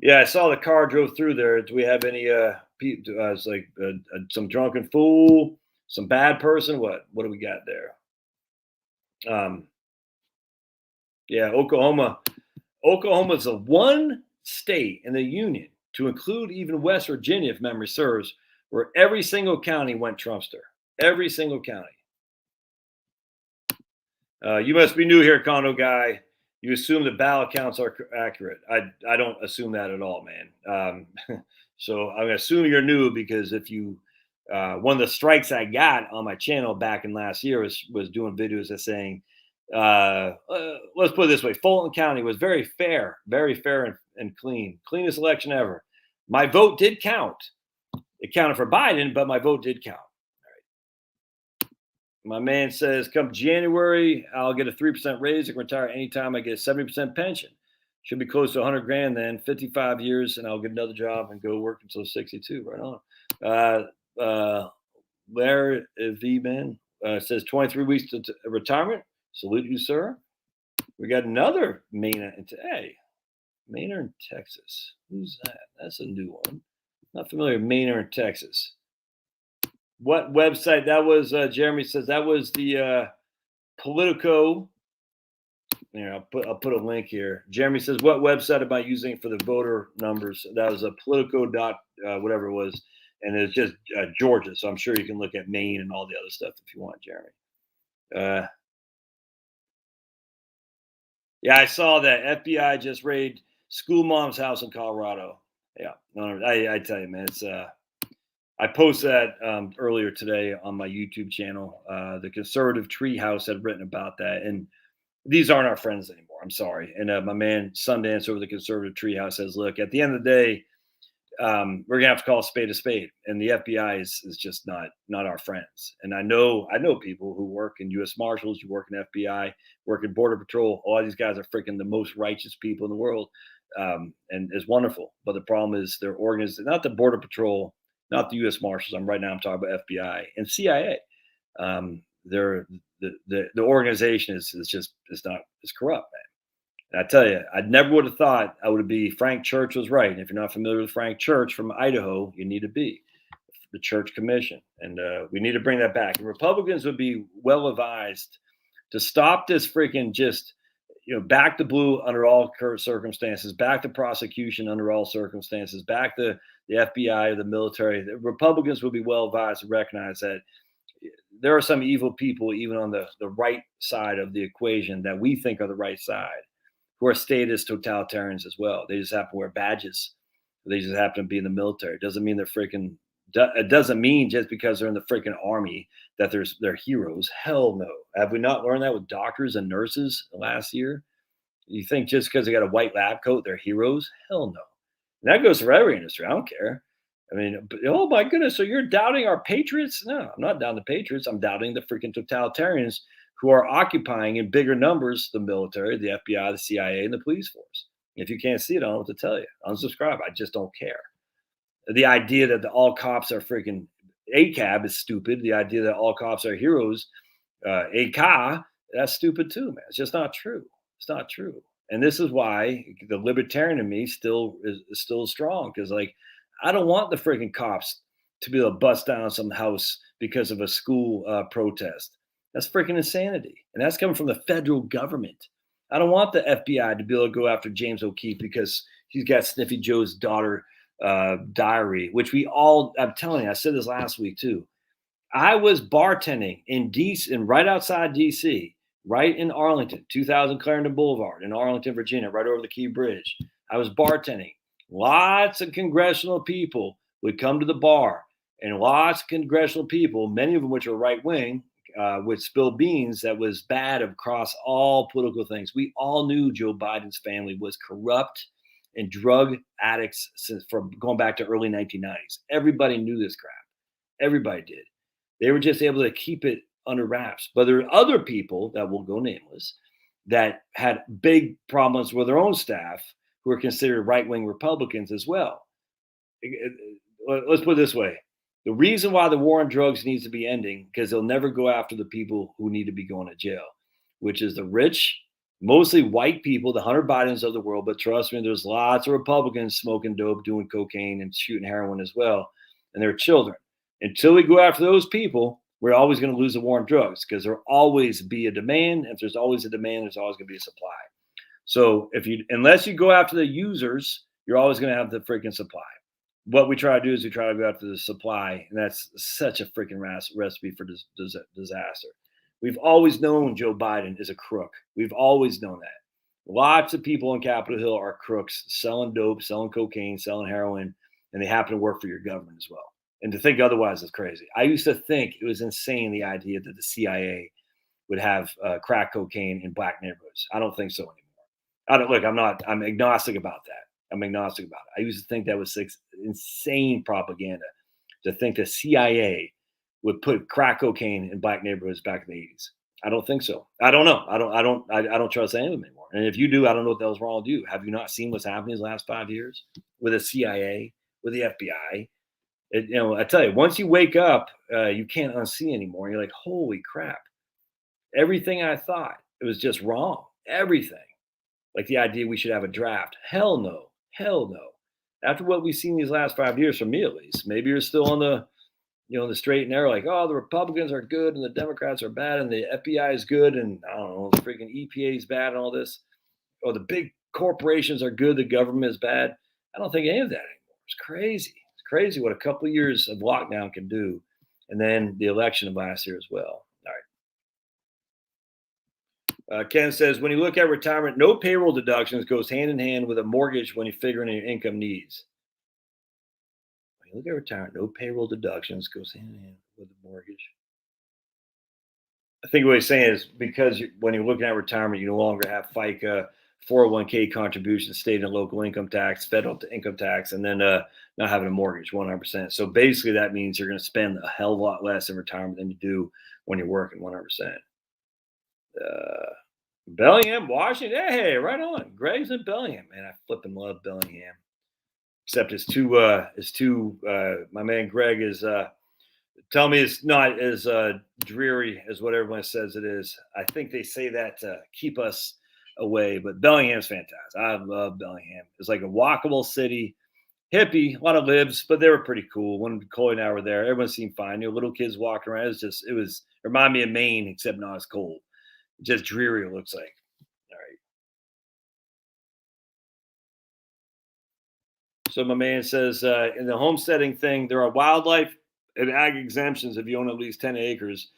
S1: Yeah, I saw the car drove through there. Do we have any people? It's like some drunken fool, some bad person. What do we got there? Yeah, Oklahoma. Oklahoma's the one state in the union, to include even West Virginia, if memory serves, where every single county went Trumpster. Every single county. You must be new here, Condo Guy. You assume the ballot counts are accurate. I don't assume that at all, man. So I'm going to assume you're new, because if you one of the strikes I got on my channel back in last year was doing videos of saying, let's put it this way, Fulton County was very fair and clean. Cleanest election ever. My vote did count. It counted for Biden, but my vote did count. My man says, come January, I'll get a 3% raise. I can retire anytime. I get a 70% pension. Should be close to 100 grand then. 55 years, and I'll get another job and go work until 62. Right on. Larry V. Man says 23 weeks to retirement. Salute you, sir. We got another Maynard. Hey, Maynard, Texas. Who's that? That's a new one. Not familiar with Maynard, Texas. What website that was? Jeremy says that was the Politico. Here, I'll put a link here. Jeremy says, what website am I using for the voter numbers? That was a Politico whatever it was, and it's just Georgia. So I'm sure you can look at Maine and all the other stuff if you want, Jeremy. Yeah, I saw that FBI just raided school mom's house in Colorado. Yeah, I tell you, man, it's I posted that earlier today on my YouTube channel. The conservative treehouse had written about that, and these aren't our friends anymore. I'm sorry. And my man Sundance over the conservative treehouse says, look, at the end of the day, we're gonna have to call a spade, and the FBI is just not our friends. And I know people who work in U.S. Marshals, who work in FBI, work in Border Patrol. All these guys are freaking the most righteous people in the world, and it's wonderful. But the problem is their organization, not the Border Patrol, not the U.S. Marshals. Right now I'm talking about FBI and CIA. The organization is corrupt, man. And I tell you, I never would have thought I would be Frank Church was right. And if you're not familiar with Frank Church from Idaho, you need to be the Church Commission, and we need to bring that back. And Republicans would be well advised to stop this freaking just, back the blue under all circumstances, back the prosecution under all circumstances, back the FBI or the military. The Republicans would be well advised to recognize that there are some evil people, even on the right side of the equation, that we think are the right side, who are statist totalitarians as well. They just happen to wear badges. They just happen to be in the military. It doesn't mean they're freaking. It doesn't mean just because they're in the freaking army that they're heroes. Hell no. Have we not learned that with doctors and nurses last year? You think just because they got a white lab coat, they're heroes? Hell no. And that goes for every industry. I don't care. I mean, oh my goodness. So you're doubting our patriots? No, I'm not doubting the patriots. I'm doubting the freaking totalitarians who are occupying in bigger numbers the military, the FBI, the CIA, and the police force. If you can't see it, I don't know what to tell you. Unsubscribe. I just don't care. The idea that all cops are freaking ACAB is stupid. The idea that all cops are heroes, ACA, that's stupid too, man. It's just not true. It's not true. And this is why the libertarian in me still is still strong, because I don't want the freaking cops to be able to bust down some house because of a school protest. That's freaking insanity. And that's coming from the federal government. I don't want the FBI to be able to go after James O'Keefe because he's got Sniffy Joe's daughter diary, which we all, I'm telling you, I said this last week too. I was bartending in DC, and right outside DC, right in Arlington, 2000 Clarendon Boulevard in Arlington, Virginia, right over the Key Bridge. I was bartending. Lots of congressional people would come to the bar, and lots of congressional people, many of them which are right wing, would spill beans that was bad across all political things. We all knew Joe Biden's family was corrupt and drug addicts since from going back to early 1990s. Everybody knew this crap. Everybody did. They were just able to keep it under wraps. But there are other people that will go nameless that had big problems with their own staff who are considered right-wing Republicans as well. Let's put it this way. The reason why the war on drugs needs to be ending, because they'll never go after the people who need to be going to jail, which is the rich, mostly white people, the Hunter Bidens of the world. But trust me, there's lots of Republicans smoking dope, doing cocaine, and shooting heroin as well, and their children. Until we go after those people, we're always going to lose the war on drugs, because there'll always be a demand. If there's always a demand, there's always going to be a supply. So unless you go after the users, you're always going to have the freaking supply. What we try to do is we try to go after the supply, and that's such a freaking recipe for disaster. We've always known Joe Biden is a crook. We've always known that. Lots of people on Capitol Hill are crooks, selling dope, selling cocaine, selling heroin, and they happen to work for your government as well. And to think otherwise is crazy. I used to think it was insane, the idea that the CIA would have crack cocaine in black neighborhoods. I don't think so anymore. I'm agnostic about that. I used to think that was insane propaganda, to think the CIA would put crack cocaine in black neighborhoods back in the 80s. I don't think so. I don't know. I don't trust any of them anymore. And if you do, I don't know what the hell's wrong with you. Have you not seen what's happening these last 5 years with the CIA, with the FBI? I tell you, once you wake up, you can't unsee anymore. You're like, holy crap. Everything I thought, it was just wrong. Everything. Like the idea we should have a draft. Hell no. After what we've seen these last 5 years, from me at least, maybe you're still on the straight and narrow, like, oh, the Republicans are good and the Democrats are bad and the FBI is good and I don't know, the freaking EPA is bad and all this. Or the big corporations are good, the government is bad. I don't think any of that anymore. It's crazy. It's crazy what a couple of years of lockdown can do. And then the election of last year as well. All right. Ken says, when you look at retirement, no payroll deductions goes hand in hand with a mortgage when you're figuring your income needs. When you look at retirement, no payroll deductions goes hand in hand with the mortgage. I think what he's saying is because when you're looking at retirement, you no longer have FICA, 401k contributions, state and local income tax, federal income tax, and then not having a mortgage, 100%. So basically that means you're going to spend a hell of a lot less in retirement than you do when you're working 100%. Bellingham, Washington. Hey, right on. Greg's in Bellingham, man. I flipping love Bellingham. Except it's too. My man Greg is tell me it's not as dreary as what everyone says it is. I think they say that to keep us away, but Bellingham's fantastic. I love Bellingham. It's like a walkable city, hippie, a lot of libs, but they were pretty cool. When Chloe and I were there, everyone seemed fine. Little kids walking around. It was remind me of Maine, except not as cold. Just dreary, it looks like. All right. So my man says, in the homesteading thing, there are wildlife and ag exemptions if you own at least 10 acres.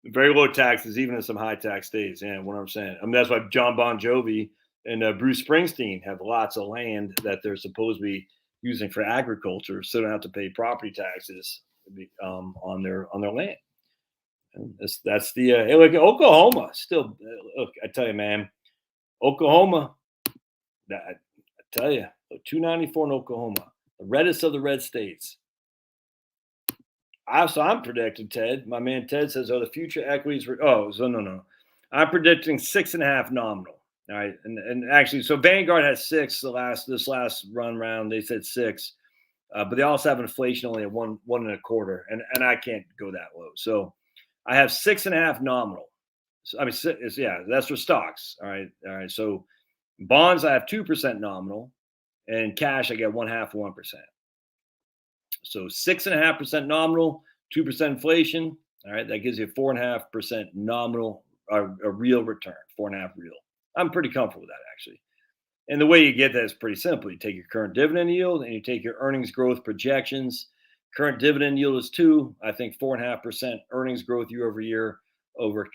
S1: Very low taxes, even in some high tax states. Yeah, 100%. I mean, that's why John Bon Jovi and Bruce Springsteen have lots of land that they're supposed to be using for agriculture, so they don't have to pay property taxes on their land. That's the look, Oklahoma still. Look, I tell you, man, Oklahoma. I tell you, 294 in Oklahoma, the reddest of the red states. I'm predicting, Ted. My man Ted says, the future equities were. No. I'm predicting 6.5 nominal. All right, and actually, so Vanguard has 6. This last run round, they said 6, but they also have inflation only at 1.25, and I can't go that low. So I have 6.5 nominal. So, I mean, that's for stocks. All right. So bonds, I have 2% nominal, and cash, I get 1/2 1%. So 6.5% nominal, 2% inflation. All right, that gives you 4.5% nominal, a real return, 4.5 real. I'm pretty comfortable with that, actually. And the way you get that is pretty simple. You take your current dividend yield and you take your earnings growth projections. Current dividend yield is 2. I think 4.5% earnings growth year over year over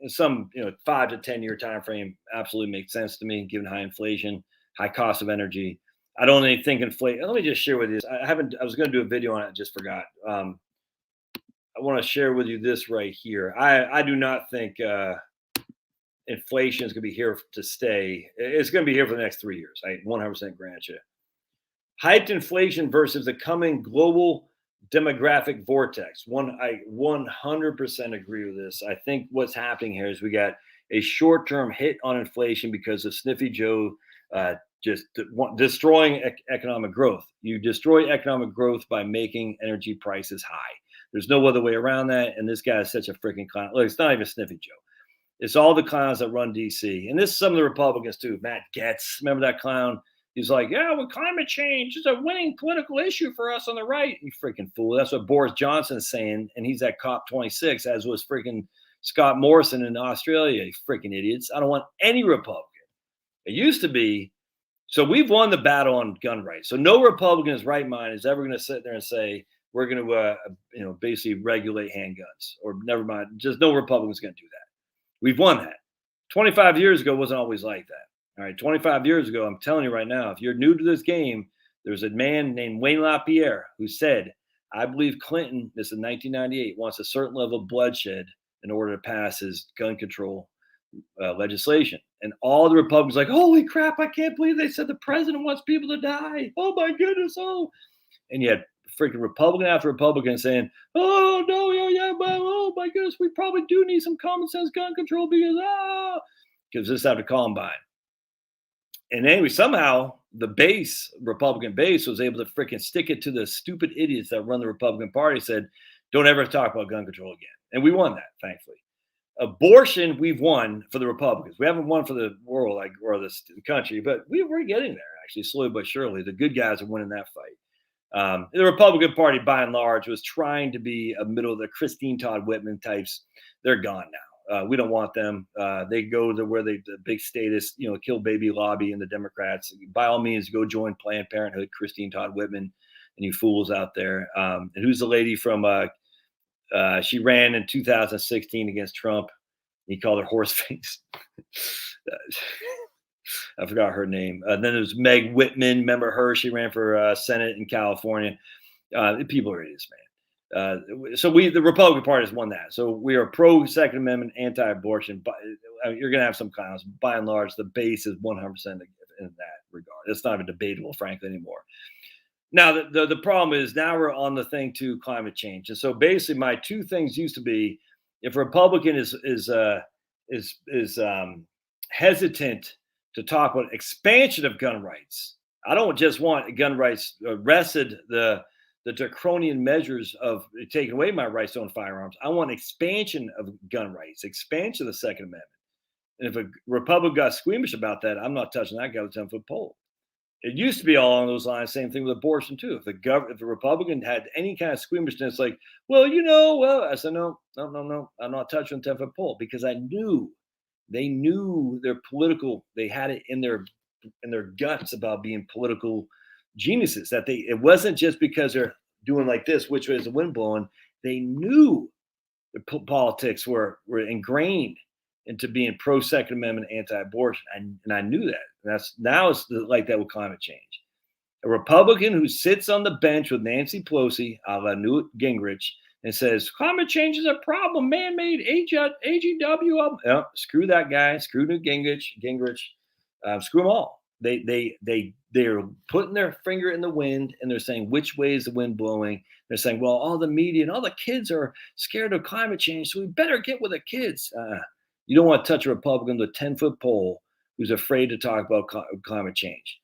S1: some 5 to 10 year time frame absolutely makes sense to me given high inflation, high cost of energy. I don't even think inflation. Let me just share with you. I was going to do a video on it. Just forgot. I want to share with you this right here. I do not think inflation is going to be here to stay. It's going to be here for the next 3 years. I 100% grant you. Hyped inflation versus the coming global demographic vortex. I 100% agree with this. I think what's happening here is we got a short-term hit on inflation because of Sniffy Joe just destroying economic growth. You destroy economic growth by making energy prices high. There's no other way around that. And this guy is such a freaking clown. Look, it's not even Sniffy Joe. It's all the clowns that run DC. And this is some of the Republicans too. Matt Gaetz, remember that clown? He's like, yeah, well, climate change is a winning political issue for us on the right. You freaking fool. That's what Boris Johnson is saying. And he's at COP26, as was freaking Scott Morrison in Australia. You freaking idiots. I don't want any Republican. It used to be. So we've won the battle on gun rights. So no Republican in his right mind is ever going to sit there and say, we're going to, basically regulate handguns, or never mind. Just no Republican's going to do that. We've won that. 25 years ago wasn't always like that. All right, 25 years ago, I'm telling you right now, if you're new to this game, there's a man named Wayne LaPierre who said, I believe Clinton, this is 1998, wants a certain level of bloodshed in order to pass his gun control legislation. And all the Republicans like, holy crap, I can't believe they said the president wants people to die. Oh, my goodness. Oh, and yet freaking Republican after Republican saying, oh, no, yeah, but oh, my goodness, we probably do need some common sense gun control because this after Columbine. And anyway, somehow the Republican base was able to freaking stick it to the stupid idiots that run the Republican Party, said, don't ever talk about gun control again. And we won that, thankfully. Abortion, we've won for the Republicans. We haven't won for the world or the country, but we're getting there, actually, slowly but surely. The good guys are winning that fight. The Republican Party, by and large, was trying to be a middle of the Christine Todd Whitman types. They're gone now. We don't want them. They go to where the big status, kill baby lobby and the Democrats. By all means, go join Planned Parenthood, Christine Todd Whitman, and you fools out there. And who's the lady from? She ran in 2016 against Trump. He called her horseface. I forgot her name. Then there was Meg Whitman. Remember her? She ran for Senate in California. People are idiots, man. So the Republican Party has won that. So we are pro Second Amendment, anti-abortion. But you're going to have some clowns. By and large, the base is 100% in that regard. It's not even debatable, frankly, anymore. Now, the problem is now we're on the thing to climate change. And so basically my two things used to be, if a Republican is hesitant to talk about expansion of gun rights, I don't just want gun rights arrested the draconian measures of taking away my rights to own firearms. I want expansion of gun rights, expansion of the Second Amendment. And if a Republican got squeamish about that, I'm not touching that guy with a 10-foot pole. It used to be all along those lines. Same thing with abortion too. If the Republican had any kind of squeamishness, like, I said, no, I'm not touching the 10-foot pole, because I knew they knew their political. They had it in their guts about being political geniuses. That it wasn't just because they're doing like this, which way is the wind blowing. They knew the politics were ingrained into being pro Second Amendment, anti-abortion, and I knew that. Now it's like that with climate change. A Republican who sits on the bench with Nancy Pelosi, a la Newt Gingrich, and says climate change is a problem, man-made AGW. Screw that guy. Screw Newt Gingrich. Screw them all. They're putting their finger in the wind, and they're saying, which way is the wind blowing? They're saying, well, all the media and all the kids are scared of climate change, so we better get with the kids. You don't want to touch a Republican with a 10-foot pole who's afraid to talk about climate change.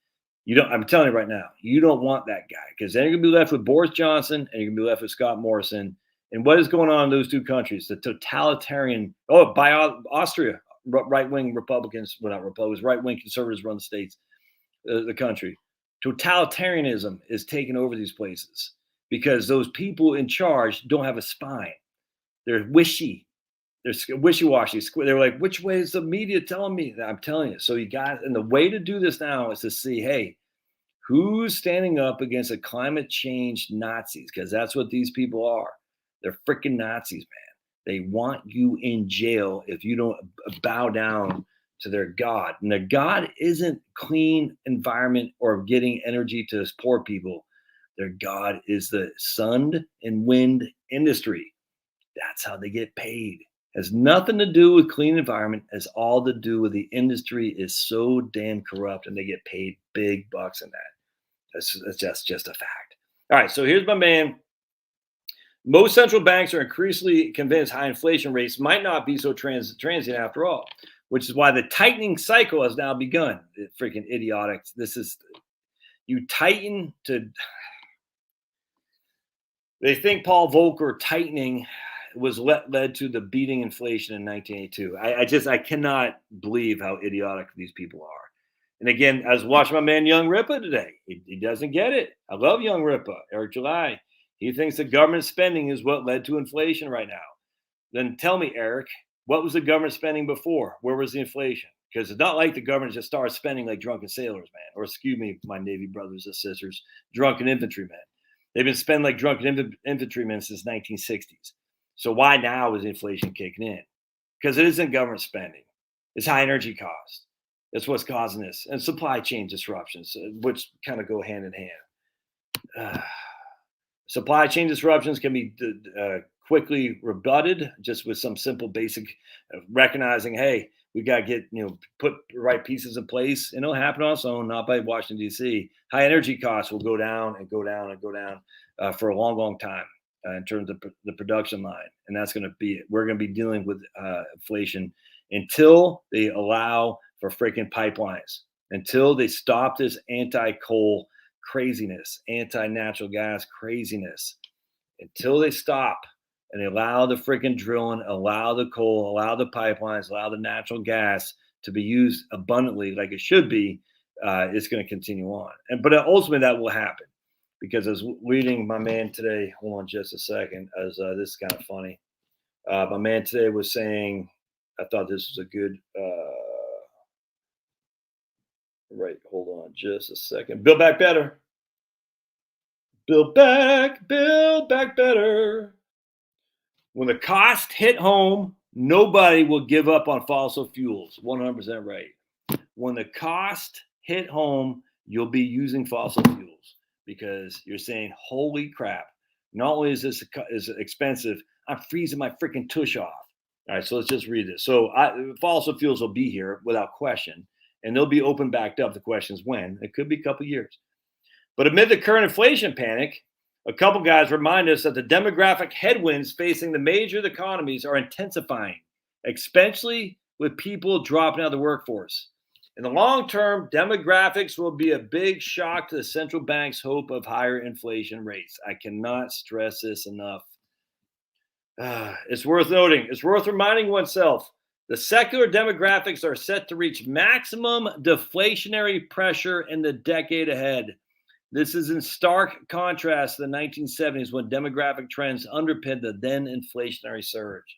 S1: I'm telling you right now, you don't want that guy, because then you're going to be left with Boris Johnson and you're going to be left with Scott Morrison. And what is going on in those two countries? The totalitarian, by Austria, right-wing Republicans, well, not Republicans, right-wing conservatives run the states, the country. Totalitarianism is taking over these places because those people in charge don't have a spine. They're wishy. They're wishy-washy. They're like, which way is the media telling me? I'm telling you. So you got, and the way to do this now is to see, hey, who's standing up against the climate change Nazis? Because that's what these people are. They're freaking Nazis, man. They want you in jail if you don't bow down to their God. And their God isn't clean environment or getting energy to poor people. Their God is the sun and wind industry. That's how they get paid. Has nothing to do with clean environment. Has all to do with the industry is so damn corrupt, and they get paid big bucks in that. That's just a fact. All right, so here's my man. Most central banks are increasingly convinced high inflation rates might not be so transient after all, which is why the tightening cycle has now begun. Freaking idiotic. This is, you tighten to, they think Paul Volcker tightening was led to the beating inflation in 1982. I cannot believe how idiotic these people are. And again, I was watching my man Young Ripa today. He doesn't get it. I love Young Ripa, Eric July. He thinks the government spending is what led to inflation right now. Then tell me, Eric, what was the government spending before? Where was the inflation? Because it's not like the government just started spending like drunken sailors, man. Or excuse me, my Navy brothers and sisters, drunken infantrymen. They've been spending like drunken infantrymen since 1960s. So why now is inflation kicking in? Because it isn't government spending. It's high energy costs. That's what's causing this. And supply chain disruptions, which kind of go hand in hand. Supply chain disruptions can be quickly rebutted just with some simple basic recognizing, hey, we got to get, put the right pieces in place. And it'll happen on its own, not by Washington, D.C. High energy costs will go down and go down and go down for a long, long time. In terms of the production line. And that's going to be, we're going to be dealing with inflation until they allow for freaking pipelines, until they stop this anti-coal craziness, anti-natural gas craziness, until they stop and they allow the freaking drilling, allow the coal, allow the pipelines, allow the natural gas to be used abundantly like it should be, it's going to continue on. But ultimately that will happen. Because I was reading my man today, hold on just a second, as this is kind of funny. My man today was saying, I thought this was a good, right, hold on just a second. Build back better. Build back better. When the cost hit home, nobody will give up on fossil fuels. 100% right. When the cost hit home, you'll be using fossil fuels. Because you're saying, holy crap, not only is this is expensive, I'm freezing my freaking tush off. All right, so let's just read this. So fossil fuels will be here without question, and they'll be open backed up. The question is when. It could be a couple of years. But amid the current inflation panic, a couple guys remind us that the demographic headwinds facing the major economies are intensifying, especially with people dropping out of the workforce. In the long term, demographics will be a big shock to the central bank's hope of higher inflation rates. I cannot stress this enough. It's worth noting. It's worth reminding oneself. The secular demographics are set to reach maximum deflationary pressure in the decade ahead. This is in stark contrast to the 1970s when demographic trends underpinned the then inflationary surge.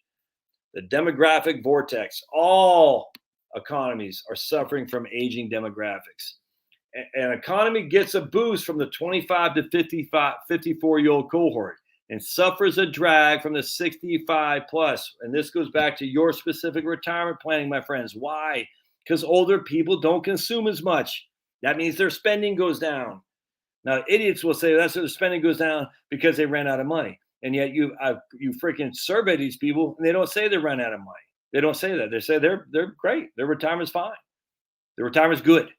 S1: The demographic vortex, all economies are suffering from aging demographics. An economy gets a boost from the 25 to 54-year-old cohort and suffers a drag from the 65 plus. And this goes back to your specific retirement planning, my friends. Why? Because older people don't consume as much. That means their spending goes down. Now, idiots will say that's their spending goes down because they ran out of money. And yet you freaking survey these people and they don't say they ran out of money. They don't say that. They say they're great. Their retirement's fine. Their retirement's good.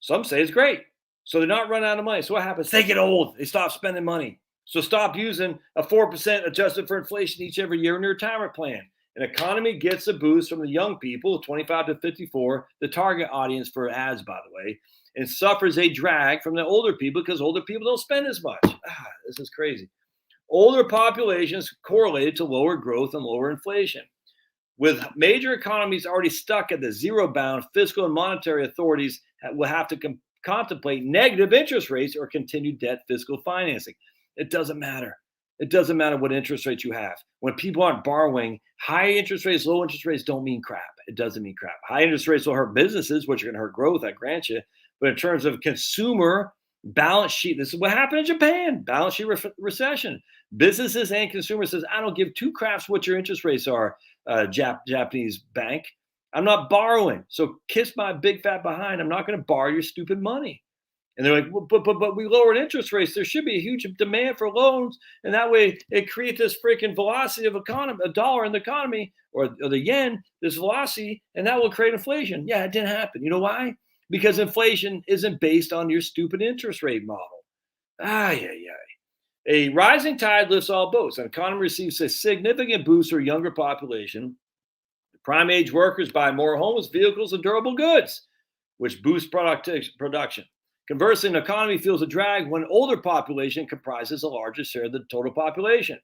S1: Some say it's great. So they're not running out of money. So what happens? They get old. They stop spending money. So stop using a 4% adjusted for inflation each every year in your retirement plan. An economy gets a boost from the young people, 25 to 54, the target audience for ads, by the way, and suffers a drag from the older people because older people don't spend as much. This is crazy. Older populations correlated to lower growth and lower inflation. With major economies already stuck at the zero-bound, fiscal and monetary authorities will have to contemplate negative interest rates or continued debt fiscal financing. It doesn't matter. It doesn't matter what interest rates you have. When people aren't borrowing, high interest rates, low interest rates don't mean crap. It doesn't mean crap. High interest rates will hurt businesses, which are going to hurt growth, I grant you. But in terms of consumer balance sheet, this is what happened in Japan, balance sheet recession. Businesses and consumers says, I don't give two craps what your interest rates are, Japanese bank. I'm not borrowing. So kiss my big fat behind. I'm not going to borrow your stupid money. And they're like, well, but we lowered interest rates. There should be a huge demand for loans. And that way it creates this freaking velocity of economy, a dollar in the economy or the yen, this velocity, and that will create inflation. Yeah, it didn't happen. You know why? Because inflation isn't based on your stupid interest rate model. Yeah. A rising tide lifts all boats. An economy receives a significant boost for a younger population. Prime age workers buy more homes, vehicles, and durable goods, which boosts production. Conversely, an economy feels a drag when older population comprises a larger share of the total population,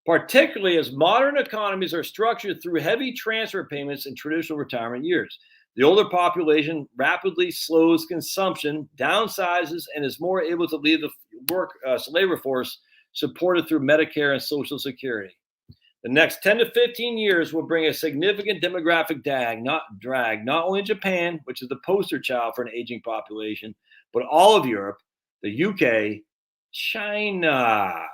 S1: particularly as modern economies are structured through heavy transfer payments in traditional retirement years. The older population rapidly slows consumption, downsizes, and is more able to leave the labor force supported through Medicare and Social Security. The next 10 to 15 years will bring a significant demographic drag, not only in Japan, which is the poster child for an aging population, but all of Europe, the UK, China,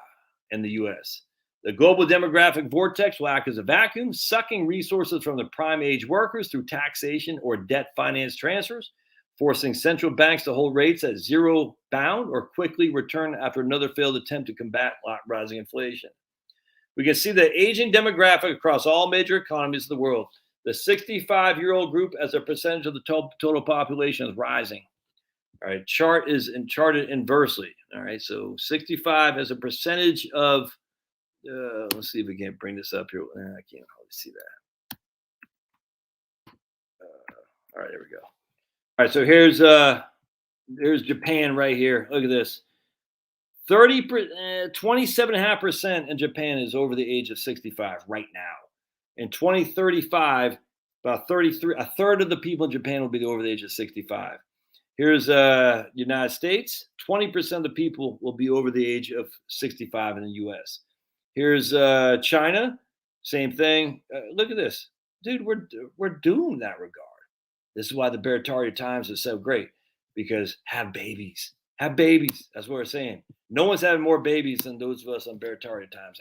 S1: and the US. The global demographic vortex will act as a vacuum, sucking resources from the prime age workers through taxation or debt finance transfers, forcing central banks to hold rates at zero bound or quickly return after another failed attempt to combat rising inflation. We can see the aging demographic across all major economies of the world. The 65-year-old group as a percentage of the total population is rising. All right, charted inversely. All right, so 65 as a percentage of, let's see if we can bring this up here. I can't hardly see that. All right, there we go. All right, so here's Japan right here. Look at this. 27.5% in Japan is over the age of 65 right now. In 2035, about a third of the people in Japan will be over the age of 65. Here's United States, 20% of the people will be over the age of 65 in the US. Here's China, same thing. Look at this. Dude, we're doomed in that regard. This is why the Beartaria Times is so great, because have babies. Have babies. That's what we're saying. No one's having more babies than those of us on Beartaria Times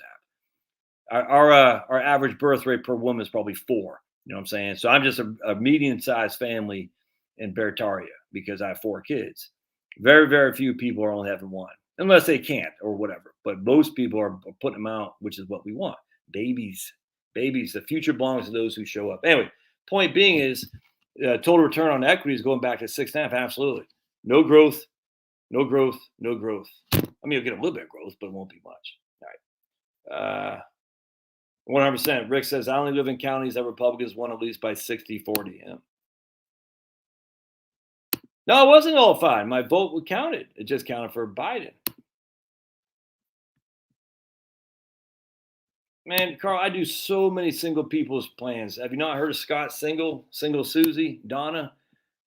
S1: have. Our average birth rate per woman is probably 4. You know what I'm saying? So I'm just a medium-sized family in Beartaria because I have 4 kids. Very, very few people are only having 1, unless they can't or whatever. But most people are putting them out, which is what we want. Babies. The future belongs to those who show up. Anyway, point being is total return on equity is going back to 6.5. Absolutely. No growth. I mean, you'll get a little bit of growth, but it won't be much. All right. 100%. Rick says, I only live in counties that Republicans won at least by 60-40. Yeah. No, it wasn't all fine. My vote counted. It just counted for Biden. Man, Carl, I do so many single people's plans. Have you not heard of Scott Single Susie, Donna?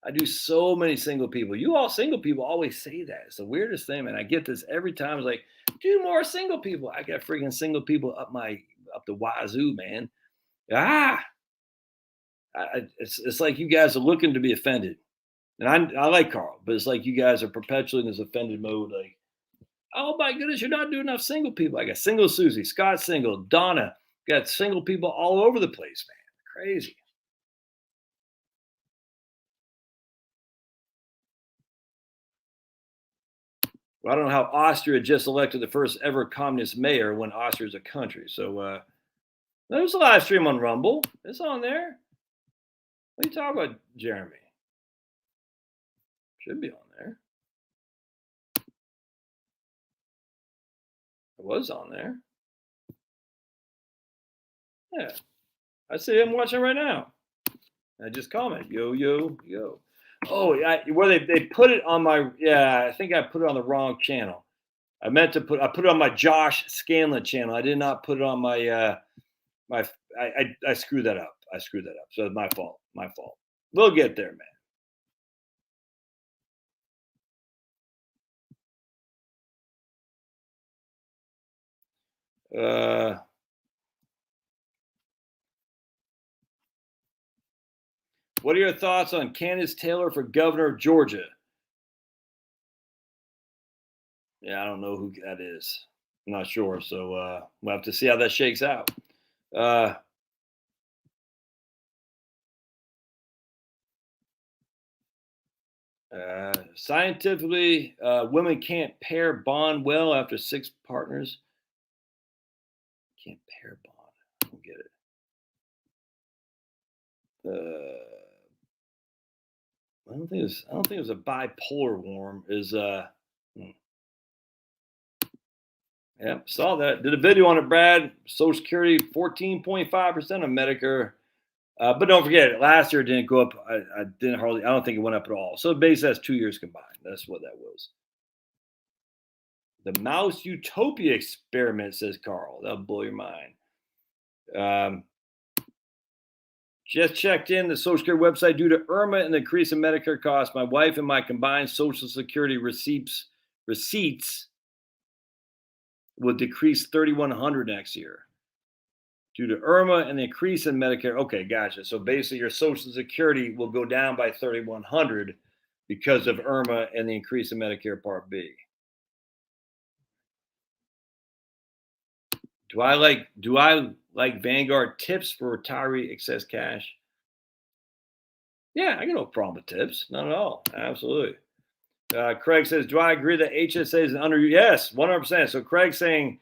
S1: I do so many single people. You all single people always say that. It's the weirdest thing, man. I get this every time. It's like, do more single people. I got freaking single people up the wazoo, man. It's like you guys are looking to be offended. And I like Carl, but it's like you guys are perpetually in this offended mode. Like, oh my goodness, you're not doing enough single people. I got single Susie, Scott Single, Donna. Got single people all over the place, man. Crazy. I don't know how Austria just elected the first ever communist mayor when Austria is a country. So there's a live stream on Rumble. It's on there. What are you talking about, Jeremy? Should be on there. It was on there. Yeah. I see I'm watching right now. I just comment. Yo. Oh, yeah. Where they put it on my, I think I put it on the wrong channel. I put it on my Josh Scanlon channel. I did not put it on my I screwed that up. So it's my fault. We'll get there, man. What are your thoughts on Candace Taylor for governor of Georgia? Yeah, I don't know who that is. I'm not sure. So we'll have to see how that shakes out. Uh, Scientifically, women can't pair bond well after 6 partners. Can't pair bond. I don't get it. I don't think it was a bipolar worm. Yeah, saw that. Did a video on it, Brad. Social Security, 14.5% of Medicare. But don't forget, last year it didn't go up. I don't think it went up at all. So basically, that's 2 years combined. That's what that was. The Mouse Utopia experiment, says Carl. That'll blow your mind. Just checked in the Social Security website. Due to Irma and the increase in Medicare costs, my wife and my combined Social Security receipts will decrease $3,100 next year. Due to Irma and the increase in Medicare. Okay, gotcha. So basically, your Social Security will go down by $3,100 because of Irma and the increase in Medicare Part B. Do I like Vanguard tips for retiree excess cash? Yeah, I got no problem with tips. Not at all. Absolutely. Craig says, do I agree that HSA is an yes, 100%. So Craig's saying,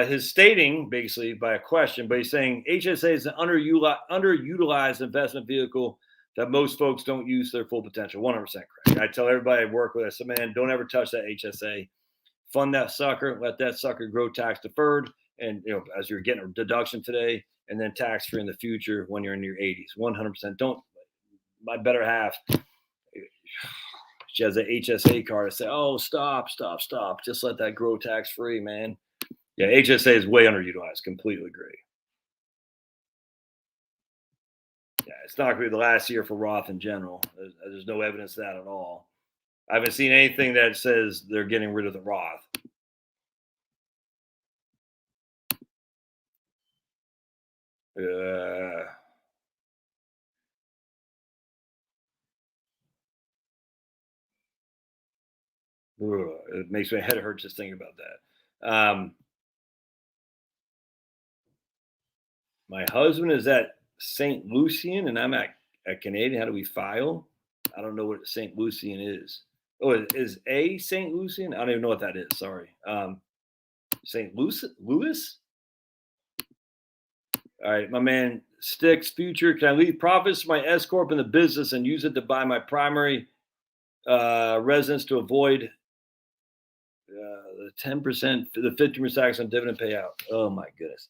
S1: his stating basically by a question, but he's saying HSA is an underutilized investment vehicle that most folks don't use their full potential. 100%, Craig. I tell everybody I work with, I said, man, don't ever touch that HSA. Fund that sucker. Let that sucker grow tax deferred. And as you're getting a deduction today, and then tax free in the future when you're in your 80s. 100%. Don't. My better half, she has an HSA card. I say, oh, stop. Just let that grow tax free, man. Yeah, HSA is way underutilized. Completely agree. Yeah, it's not going to be the last year for Roth in general. There's no evidence of that at all. I haven't seen anything that says they're getting rid of the Roth. It makes my head hurt just thinking about that. My husband is at St. Lucian and I'm at Canadian. How do we file? I don't know what St. Lucian is. Oh, it is a St. Lucian? I don't even know what that is. Sorry. St. Louis? All right, my man Sticks Future. Can I leave profits to my S Corp in the business and use it to buy my primary residence to avoid the 10%, the 50% tax on dividend payout? Oh my goodness.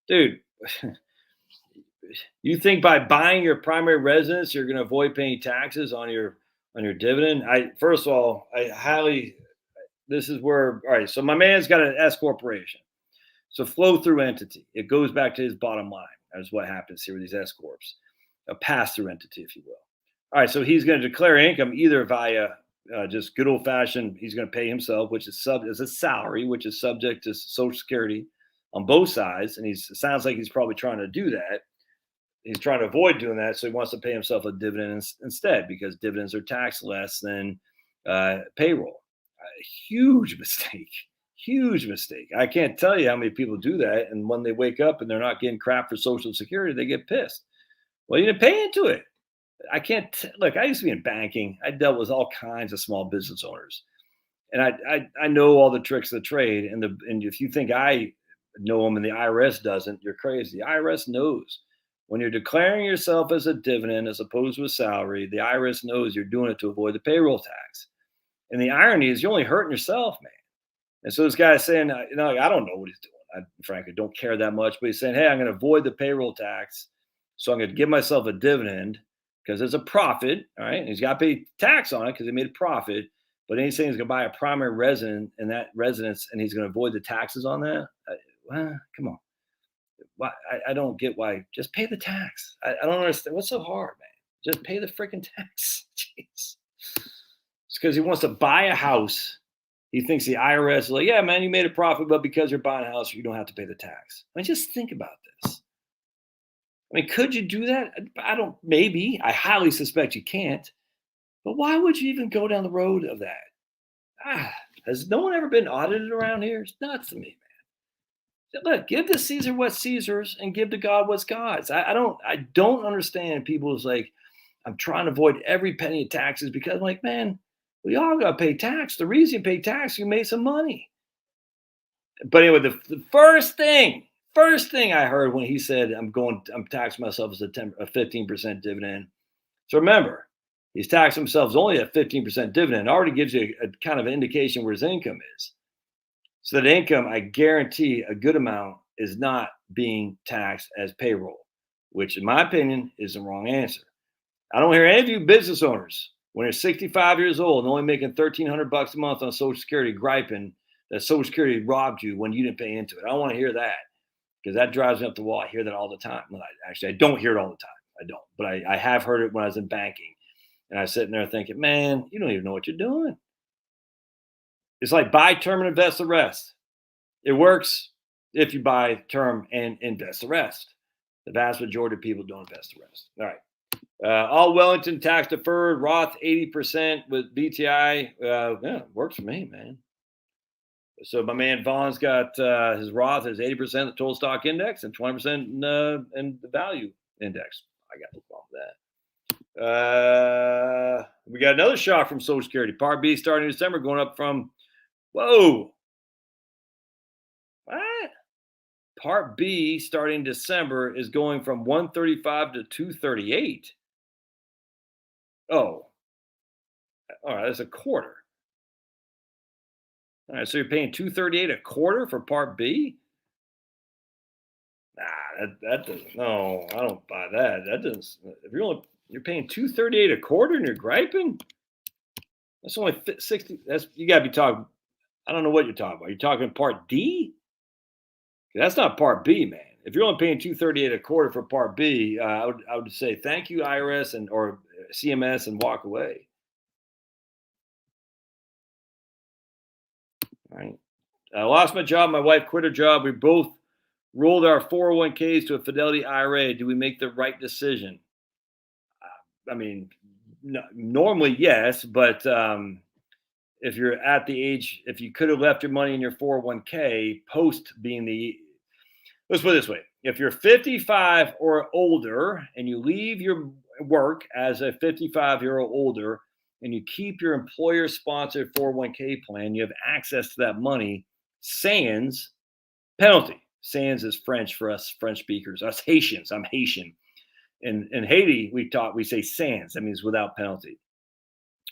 S1: Dude, you think by buying your primary residence you're going to avoid paying taxes on your dividend? First of all, this is where, all right, so my man's got an S corporation. So flow through entity. It goes back to his bottom line. That's what happens here with these S corps. A pass through entity, if you will. All right, so he's going to declare income either via just good old fashioned, he's going to pay himself, which is as a salary, which is subject to Social Security on both sides. And it sounds like he's probably trying to do that. He's trying to avoid doing that. So he wants to pay himself a dividend instead, because dividends are taxed less than payroll. Huge mistake. Huge mistake. I can't tell you how many people do that. And when they wake up and they're not getting crap for Social Security, they get pissed. Well, you didn't pay into it. I can't look. I used to be in banking. I dealt with all kinds of small business owners, and I know all the tricks of the trade. And if you think I know them and the IRS doesn't, you're crazy. The IRS knows when you're declaring yourself as a dividend as opposed to a salary. The IRS knows you're doing it to avoid the payroll tax. And the irony is, you're only hurting yourself, man. And so this guy is saying, I don't know what he's doing. I frankly don't care that much, but he's saying, hey, I'm going to avoid the payroll tax. So I'm going to give myself a dividend because it's a profit. All right. And he's got to pay tax on it because he made a profit. But then he's saying he's going to buy a primary residence in that residence and he's going to avoid the taxes on that. Come on. Why? I don't get why. Just pay the tax. I don't understand. What's so hard, man? Just pay the freaking tax. Jeez. It's because he wants to buy a house He thinks the IRS is like, yeah, man, you made a profit, but because you're buying a house, you don't have to pay the tax. I mean, just think about this. I mean, could you do that? I don't, maybe. I highly suspect you can't. But why would you even go down the road of that? Ah, has no one ever been audited around here? It's nuts to me, man. Look, give to Caesar what's Caesar's and give to God what's God's. I don't understand people's like, I'm trying to avoid every penny of taxes because I'm like, man, we all gotta pay tax. The reason you pay tax, you made some money. But anyway, the first thing I heard when he said I'm taxing myself as a 15% dividend. So remember, he's taxed himself only at 15% dividend. It already gives you a kind of an indication where his income is. So that income, I guarantee a good amount is not being taxed as payroll, which in my opinion is the wrong answer. I don't hear any of you business owners when you're 65 years old and only making $1,300 a month on Social Security griping that Social Security robbed you when you didn't pay into it. I don't want to hear that because that drives me up the wall. I hear that all the time. Well, I don't hear it all the time. I don't, but I have heard it when I was in banking, and I was sitting there thinking, man, you don't even know what you're doing. It's like buy term and invest the rest. It works if you buy term and invest the rest. The vast majority of people don't invest the rest. All right. All Wellington tax deferred, Roth 80% with BTI. Yeah, works for me, man. So my man Vaughn's got his Roth is 80% of the total stock index and 20% in the value index. I got no problem with that. We got another shock from Social Security. Part B starting in December, going up from whoa. What? Part B starting December is going from 135 to 238. Oh, all right, that's a quarter. All right, so you're paying 238 a quarter for Part B? Nah, that doesn't. No, I don't buy that. That doesn't. If you're paying 238 a quarter and you're griping, that's only 60. That's you got to be talking. I don't know what you're talking about. You're talking Part D? That's not Part B, man. If you're only paying 238 a quarter for Part B, I would say thank you IRS and or CMS and walk away. All right. I lost my job. My wife quit her job. We both rolled our 401ks to a Fidelity IRA. Do we make the right decision? I mean, no, normally yes, but if you're at the age, if you could have left your money in your 401k post being let's put it this way: if you're 55 or older and you leave your work as a 55-year-old older and you keep your employer-sponsored 401k plan, you have access to that money. Sans penalty. Sans is French for us French speakers. Us Haitians. I'm Haitian. In Haiti, we say sans. That means without penalty.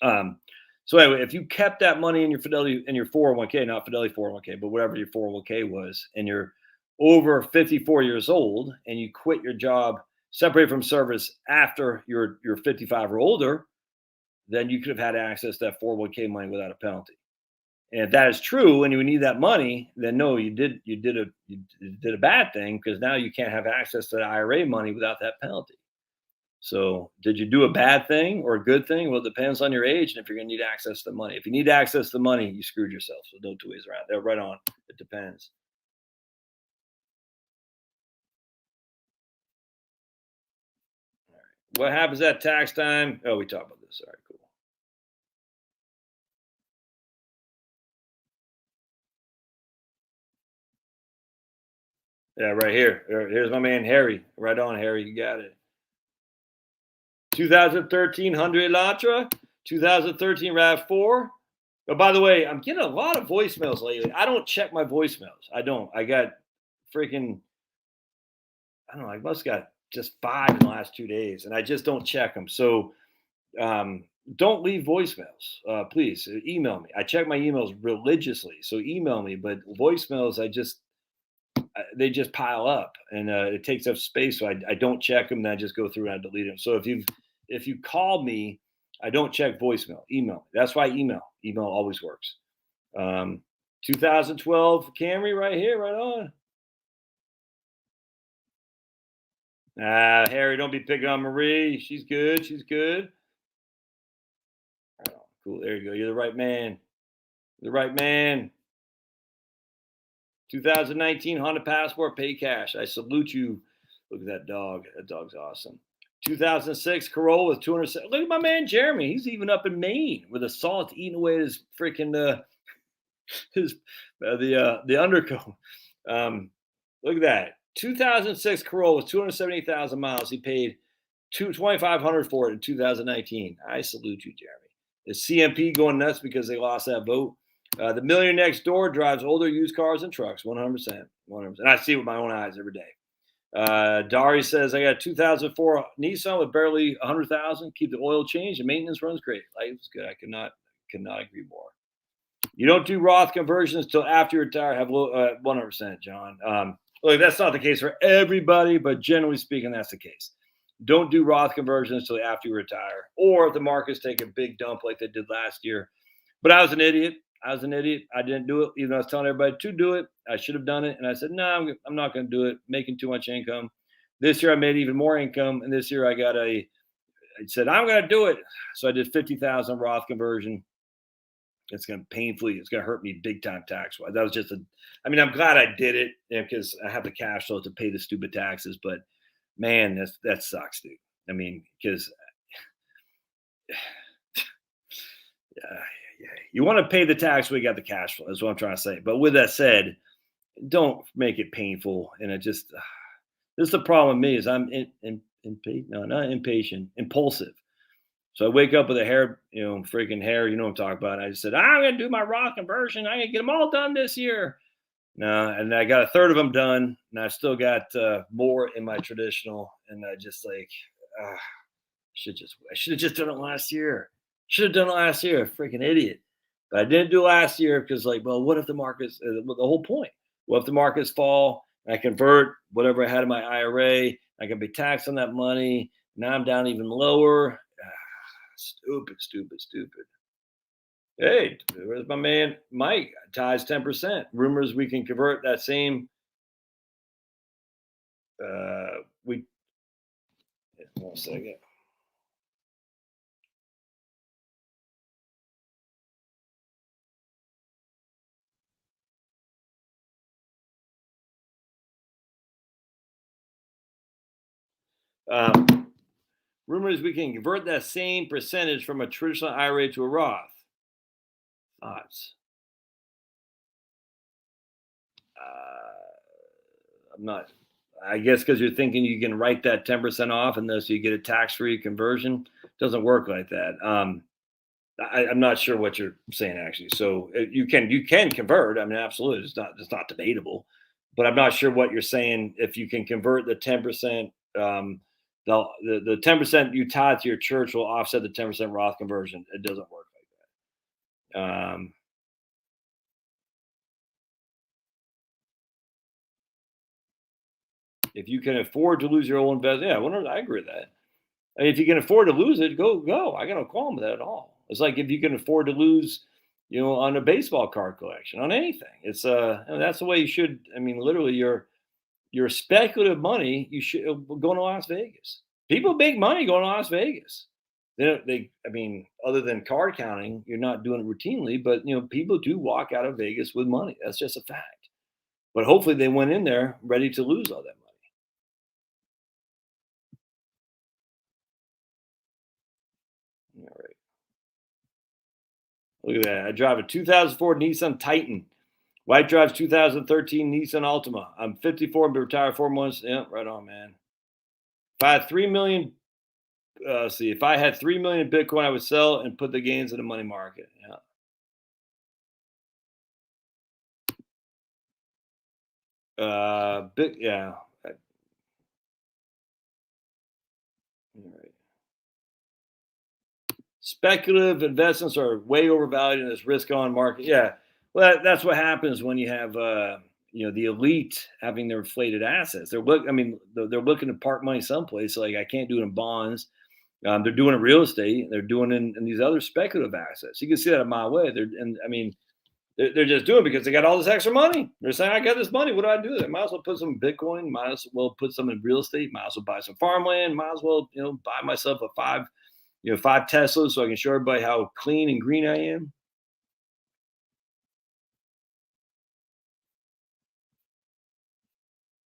S1: So anyway, if you kept that money in your Fidelity in your 401k, not Fidelity 401k, but whatever your 401k was, and you're over 54 years old and you quit your job, separated from service after you're 55 or older, then you could have had access to that 401k money without a penalty. And if that is true, and you need that money, then no, you did a bad thing because now you can't have access to the IRA money without that penalty. So, did you do a bad thing or a good thing? Well, it depends on your age and if you're going to need access to the money. If you need access to the money, you screwed yourself. So, no two ways around. They're right on. It depends. All right. What happens at tax time? Oh, we talked about this. All right, cool. Yeah, right here. Here's my man Harry. Right on, Harry. You got it. 2013 Hyundai Elantra, 2013 RAV4. Oh, by the way, I'm getting a lot of voicemails lately. I don't check my voicemails. I don't. I got freaking, I don't know, I must got just 5 in the last 2 days, and I just don't check them. So don't leave voicemails. Please email me. I check my emails religiously. So email me, but voicemails, they just pile up and it takes up space. So I don't check them. Then I just go through and I delete them. So if you call me, I don't check voicemail. Email me. That's why email always works. 2012 Camry right here, right on. Harry, don't be picking on Marie. She's good. She's good. Right on. Cool. There you go. You're the right man. The right man. 2019 Honda Passport, pay cash. I salute you. Look at that dog. That dog's awesome. 2006 Corolla with 200. Look at my man Jeremy. He's even up in Maine with a salt eating away his freaking his the undercoat. Look at that. 2006 Corolla with 278,000 miles. He paid 2,500 for it in 2019. I salute you, Jeremy. The CMP going nuts because they lost that vote. The millionaire next door drives older used cars and trucks. 100%. 100%. I see it with my own eyes every day. Dari says, I got a 2004 Nissan with barely 100,000. Keep the oil changed and maintenance runs great. Life's good. I could not agree more. You don't do Roth conversions until after you retire. Have 100%, John. Look, that's not the case for everybody, but generally speaking, that's the case. Don't do Roth conversions until after you retire, or if the markets take a big dump like they did last year. But I was an idiot. I didn't do it, even though I was telling everybody to do it. I should have done it. And I said, no, I'm not going to do it. Making too much income. This year I made even more income. And this year I said, I'm going to do it. So I did 50,000 Roth conversion. It's going to hurt me big time tax wise. That was I'm glad I did it because I have the cash flow to pay the stupid taxes. But man, that sucks, dude. Because you want to pay the tax when you got the cash flow. That's what I'm trying to say. But with that said, don't make it painful. And this is the problem with me is I'm not impatient, impulsive. So I wake up with a freaking hair, you know what I'm talking about. I just said, I'm going to do my Roth conversion. I'm going to get them all done this year. No, and I got a third of them done. And I've still got more in my traditional. And I just I should have just done it last year. Should have done it last year. Freaking idiot. But I didn't do it last year because what if the markets, the whole point, what if the markets fall and I convert whatever I had in my IRA, I can be taxed on that money. Now I'm down even lower. Stupid. Hey, where's my man Mike? Ties 10%. Rumors we can convert that same. One second. Rumors we can convert that same percentage from a traditional IRA to a Roth. Thoughts? I'm not. I guess because you're thinking you can write that 10% off and so you get a tax-free conversion. Doesn't work like that. I'm not sure what you're saying actually. So you can convert. Absolutely. It's not debatable. But I'm not sure what you're saying. If you can convert the 10%, the 10% you tithe to your church will offset the 10% Roth conversion. It doesn't work like that. If you can afford to lose your own investment, I agree with that. If you can afford to lose it, go. I got no qualm with that at all. It's like if you can afford to lose, on a baseball card collection, on anything. It's that's the way you should. Literally, your speculative money, you should go to Las Vegas. People make money going to Las Vegas. Other than card counting, you're not doing it routinely, but people do walk out of Vegas with money. That's just a fact. But hopefully, they went in there ready to lose all that money. All right. Look at that. I drive a 2004 Nissan Titan. Wife drives 2013 Nissan Altima. I'm 54 and been retired 4 months. Yeah, right on, man. If I had 3 million, if I had 3 million Bitcoin, I would sell and put the gains in the money market. Yeah. Yeah. All right. Speculative investments are way overvalued in this risk-on market. Yeah, well, that's what happens when you have the elite having their inflated assets. They're looking to park money someplace. So I can't do it in bonds. They're doing it in real estate. They're doing it in these other speculative assets. You can see that a mile away. They're just doing it because they got all this extra money. They're saying, I got this money. What do I do with it? Might as well put some in Bitcoin. Might as well put some in real estate. Might as well buy some farmland. Might as well, buy myself a 5 Teslas so I can show everybody how clean and green I am.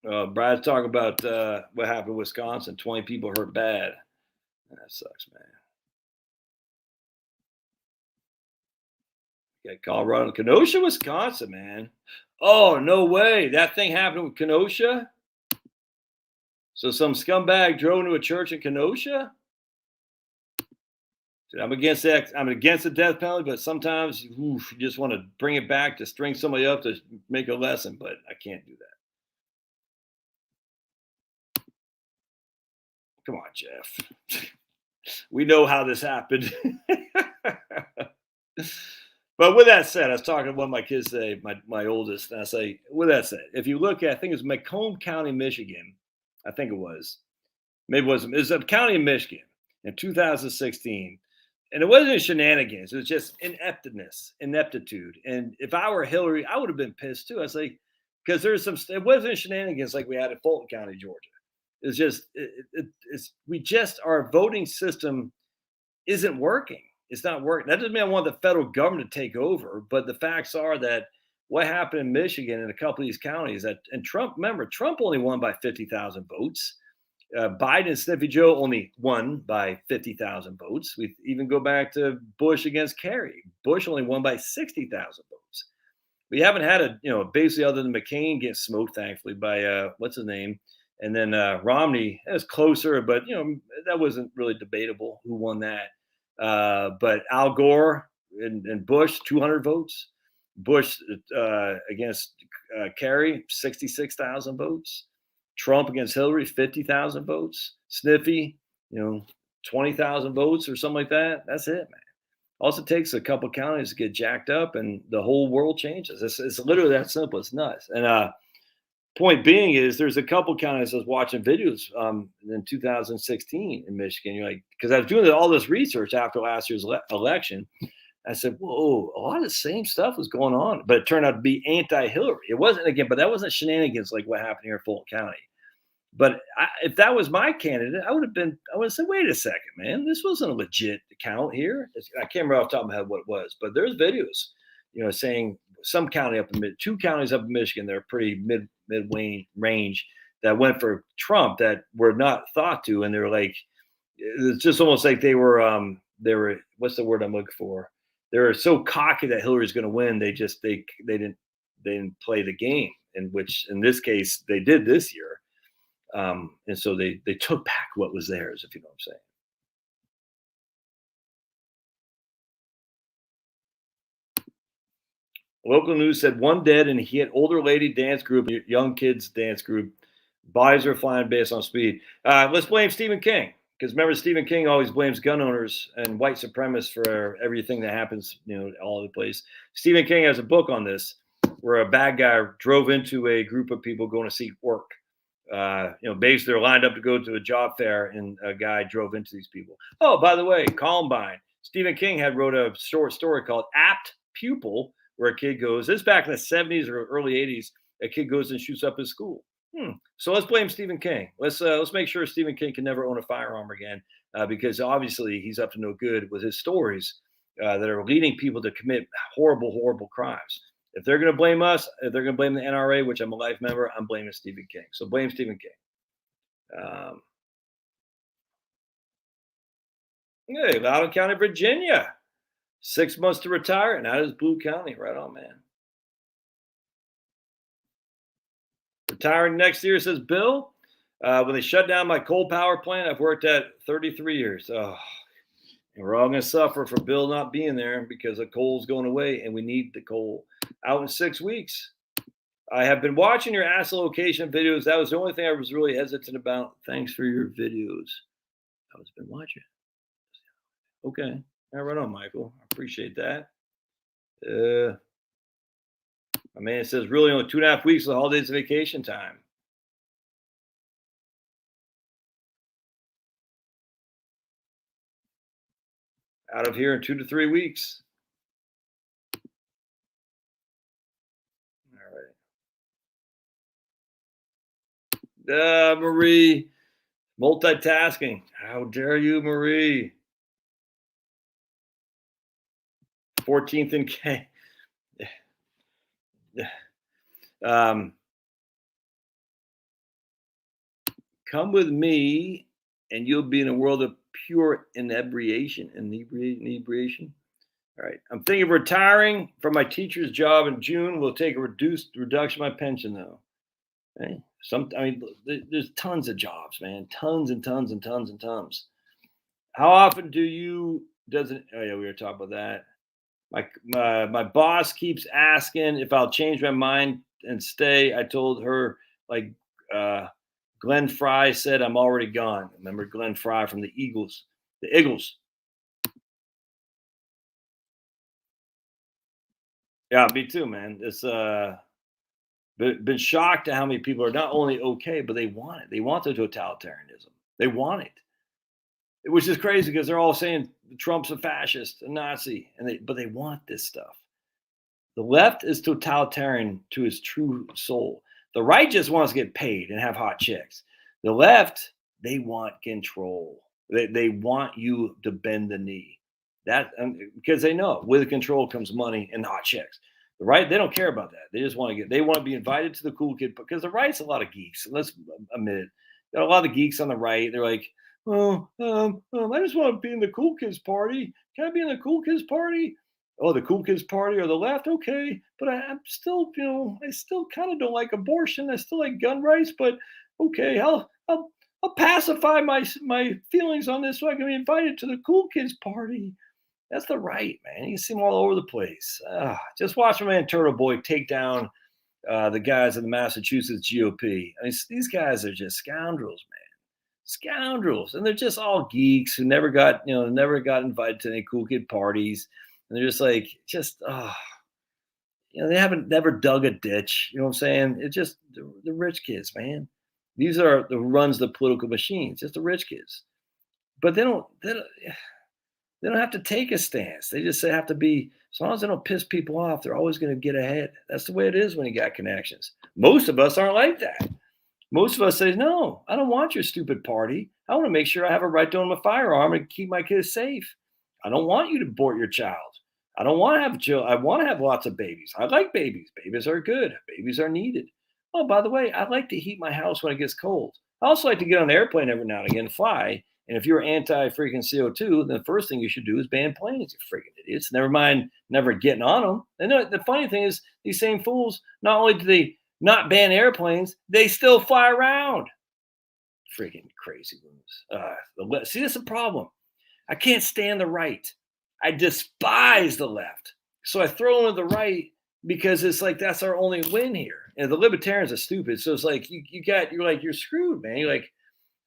S1: Brad's talking about what happened in Wisconsin. 20 people hurt bad. That sucks, man. Yeah, Colorado, Kenosha, Wisconsin, man. Oh, no way. That thing happened with Kenosha? So some scumbag drove into a church in Kenosha? Dude, I'm against that. I'm against the death penalty, but sometimes you just want to bring it back to string somebody up to make a lesson, but I can't do that. Come on, Jeff. We know how this happened. But with that said, I was talking to one of my kids today, my oldest, and I say, with that said, if you look at, I think it was Macomb County, Michigan, I think it was, maybe it was a county in Michigan in 2016. And it wasn't shenanigans, it was just ineptitude. And if I were Hillary, I would have been pissed too. I was like, because there's some, it wasn't shenanigans like we had in Fulton County, Georgia. It's just, it's, we just, our voting system isn't working. It's not working. That doesn't mean I want the federal government to take over, but the facts are that what happened in Michigan and a couple of these counties that, and Trump, remember, Trump only won by 50,000 votes. Biden and Sniffy Joe only won by 50,000 votes. We even go back to Bush against Kerry. Bush only won by 60,000 votes. We haven't had a, basically other than McCain getting smoked, thankfully, by what's his name? And then Romney, that was closer, but, that wasn't really debatable who won that. But Al Gore and Bush, 200 votes. Bush against Kerry, 66,000 votes. Trump against Hillary, 50,000 votes. Sniffy, 20,000 votes or something like that. That's it, man. Also takes a couple counties to get jacked up and the whole world changes. It's literally that simple. It's nuts. And point being is there's a couple counties I was watching videos in 2016 in Michigan. You're like, because I was doing all this research after last year's election. I said, whoa, a lot of the same stuff was going on, but it turned out to be anti-Hillary. It wasn't, again, but that wasn't shenanigans like what happened here in Fulton County. But if that was my candidate, I would have said, wait a second, man, this wasn't a legit account here. I can't remember off the top of my head what it was, but there's videos, saying some county two counties up in Michigan, they're pretty mid range that went for Trump that were not thought to. And they were like, it's just almost like they were, what's the word I'm looking for? They were so cocky that Hillary's going to win. They didn't play the game, in which in this case they did this year. And so they took back what was theirs, if you know what I'm saying. Local news said one dead and he had older lady dance group, young kids dance group. Bodies are flying based on speed. Let's blame Stephen King, because remember Stephen King always blames gun owners and white supremacists for everything that happens, all over the place. Stephen King has a book on this where a bad guy drove into a group of people going to seek work. Basically they're lined up to go to a job fair, and a guy drove into these people. Oh, by the way, Columbine. Stephen King had wrote a short story called Apt Pupil, where a kid goes, this is back in the 70s or early 80s, a kid goes and shoots up his school. So let's blame Stephen King. Let's make sure Stephen King can never own a firearm again, because obviously he's up to no good with his stories that are leading people to commit horrible, horrible crimes. If they're going to blame us, if they're going to blame the NRA, which I'm a life member, I'm blaming Stephen King. So blame Stephen King. Hey, Loudoun County, Virginia. 6 months to retire, and that is Blue County. Right on, man. Retiring next year, says Bill. When they shut down my coal power plant, I've worked at 33 years. Oh, and we're all going to suffer for Bill not being there because the coal's going away, and we need the coal out in 6 weeks. I have been watching your asset location videos. That was the only thing I was really hesitant about. Thanks for your videos. I was been watching. Okay. All right on, Michael. I appreciate that. My man says really only 2.5 weeks of the holidays of vacation time. Out of here in 2 to 3 weeks. All right. Marie, multitasking. How dare you, Marie? 14th and K. Come with me, and you'll be in a world of pure inebriation. Inebriation. All right. I'm thinking of retiring from my teacher's job in June. We'll take a reduction of my pension though. Okay. I mean, there's tons of jobs, man. Tons and tons and tons and tons. How often do you doesn't? Oh yeah, we were talking about that. My boss keeps asking if I'll change my mind and stay. I told her like Glenn Fry said, I'm already gone. Remember Glenn Fry from the Eagles, the Eagles. Yeah, me too, man. It's been shocked at how many people are not only okay, but they want it. They want the totalitarianism. They want it, which is crazy because they're all saying Trump's a fascist, a Nazi, but they want this stuff. The left is totalitarian to its true soul. The right just wants to get paid and have hot chicks. The left, they want control. They want you to bend the knee. Because they know with control comes money and hot chicks. The right, they don't care about that. They just want to they want to be invited to the cool kid because the right's a lot of geeks. Let's admit it. There are a lot of geeks on the right. They're like, I just want to be in the cool kids party. Can I be in the cool kids party? Oh, the cool kids party or the left, okay, but I'm still, I still kind of don't like abortion. I still like gun rights, but okay, I'll pacify my feelings on this so I can be invited to the cool kids party. That's the right, man. You see them all over the place. Just watch my man Turtle Boy take down the guys in the Massachusetts GOP. I mean, these guys are just scoundrels, man. Scoundrels, and they're just all geeks who never got invited to any cool kid parties. And they're just like, they haven't never dug a ditch. You know what I'm saying? It's just the rich kids, man. These are the runs the political machines, just the rich kids. But they don't have to take a stance. They just have to be, as long as they don't piss people off, they're always going to get ahead. That's the way it is when you got connections. Most of us aren't like that. Most of us say, no, I don't want your stupid party. I want to make sure I have a right to own a firearm and keep my kids safe. I don't want you to abort your child. I don't want to have children. I want to have lots of babies. I like babies. Babies are good. Babies are needed. Oh, by the way, I like to heat my house when it gets cold. I also like to get on an airplane every now and again and fly. And if you're anti-freaking CO2, then the first thing you should do is ban planes, you freaking idiots. Never mind never getting on them. And the funny thing is, these same fools, not only do they not ban airplanes, they still fly around. Freaking crazy ones. See, that's a problem. I can't stand the right. I despise the left. So I throw in the right because it's like that's our only win here. And the libertarians are stupid. So it's like you're screwed, man. You're like,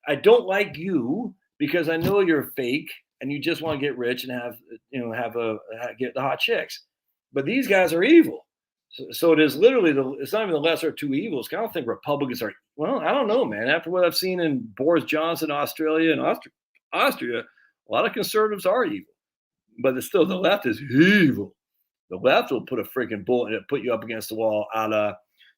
S1: I don't like you because I know you're fake and you just want to get rich and get the hot chicks. But these guys are evil. So it is literally it's not even the lesser of two evils. I don't think Republicans are. Well, I don't know, man. After what I've seen in Boris Johnson, Australia, and Austria, a lot of conservatives are evil. But it's still the left is evil. The left will put a freaking bullet and put you up against the wall a la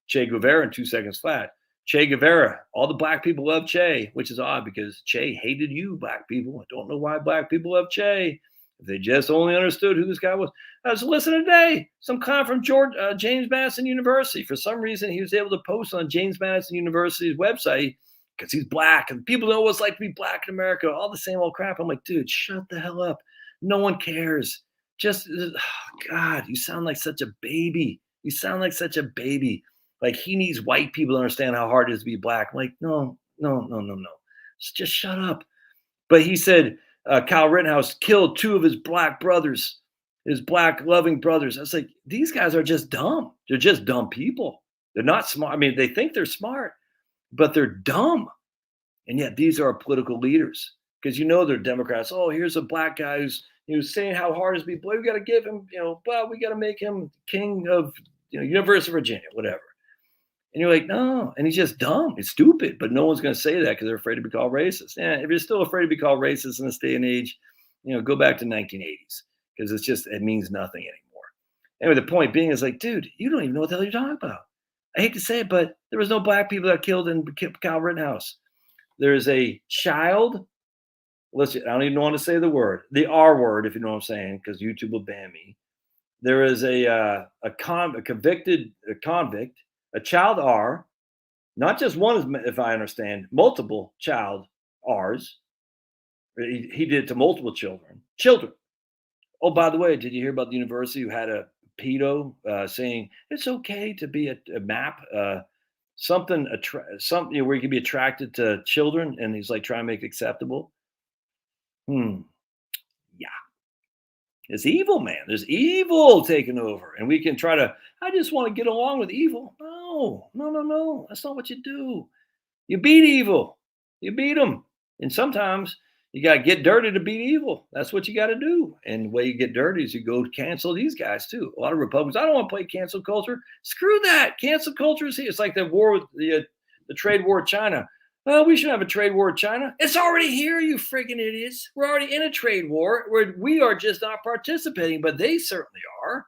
S1: Che Guevara in 2 seconds flat. Che Guevara, all the black people love Che, which is odd because Che hated you, black people. I don't know why black people love Che. If they just only understood who this guy was. I was listening today, some clown from James Madison University. For some reason, he was able to post on James Madison University's website because he's black. And people know what it's like to be black in America. All the same old crap. I'm like, dude, shut the hell up. No one cares. God, you sound like such a baby. You sound like such a baby. Like he needs white people to understand how hard it is to be black. I'm like, no. Just shut up. But he said Kyle Rittenhouse killed 2 of his black brothers, his black loving brothers. I was like, these guys are just dumb. They're just dumb people. They're not smart. I mean, they think they're smart, but they're dumb. And yet these are our political leaders because they're Democrats. Oh, here's a black guy who's saying how hard it is to be black. We got to give him, but we got to make him king of University of Virginia, whatever. And you're like, no. And he's just dumb. It's stupid. But no one's going to say that because they're afraid to be called racist. Yeah, if you're still afraid to be called racist in this day and age, go back to 1980s because it means nothing anymore. Anyway, the point being is like, dude, you don't even know what the hell you're talking about. I hate to say it, but there was no black people that killed in Kyle Rittenhouse. There's a child. Listen, I don't even want to say the R word, if you know what I'm saying, because YouTube will ban me. There is a convict, a child R, Not just one, if I understand, multiple child R's. He did it to multiple children. Children. Oh, by the way, did you hear about the university who had a pedo saying it's okay to be a map, something where you can be attracted to children, and he's like trying to make it acceptable. Hmm. Yeah, it's evil, man. There's evil taking over, and we can try to. I just want to get along with evil. No, no, no, no. That's not what you do. You beat evil. You beat them. And sometimes you got to get dirty to beat evil. That's what you got to do. And the way you get dirty is you go cancel these guys too. A lot of Republicans, I don't want to play cancel culture. Screw that. Cancel culture is here. It's like the war with the trade war with China. Oh, we should have a trade war with China. It's already here, you freaking idiots. We're already in a trade war where we are just not participating, but they certainly are.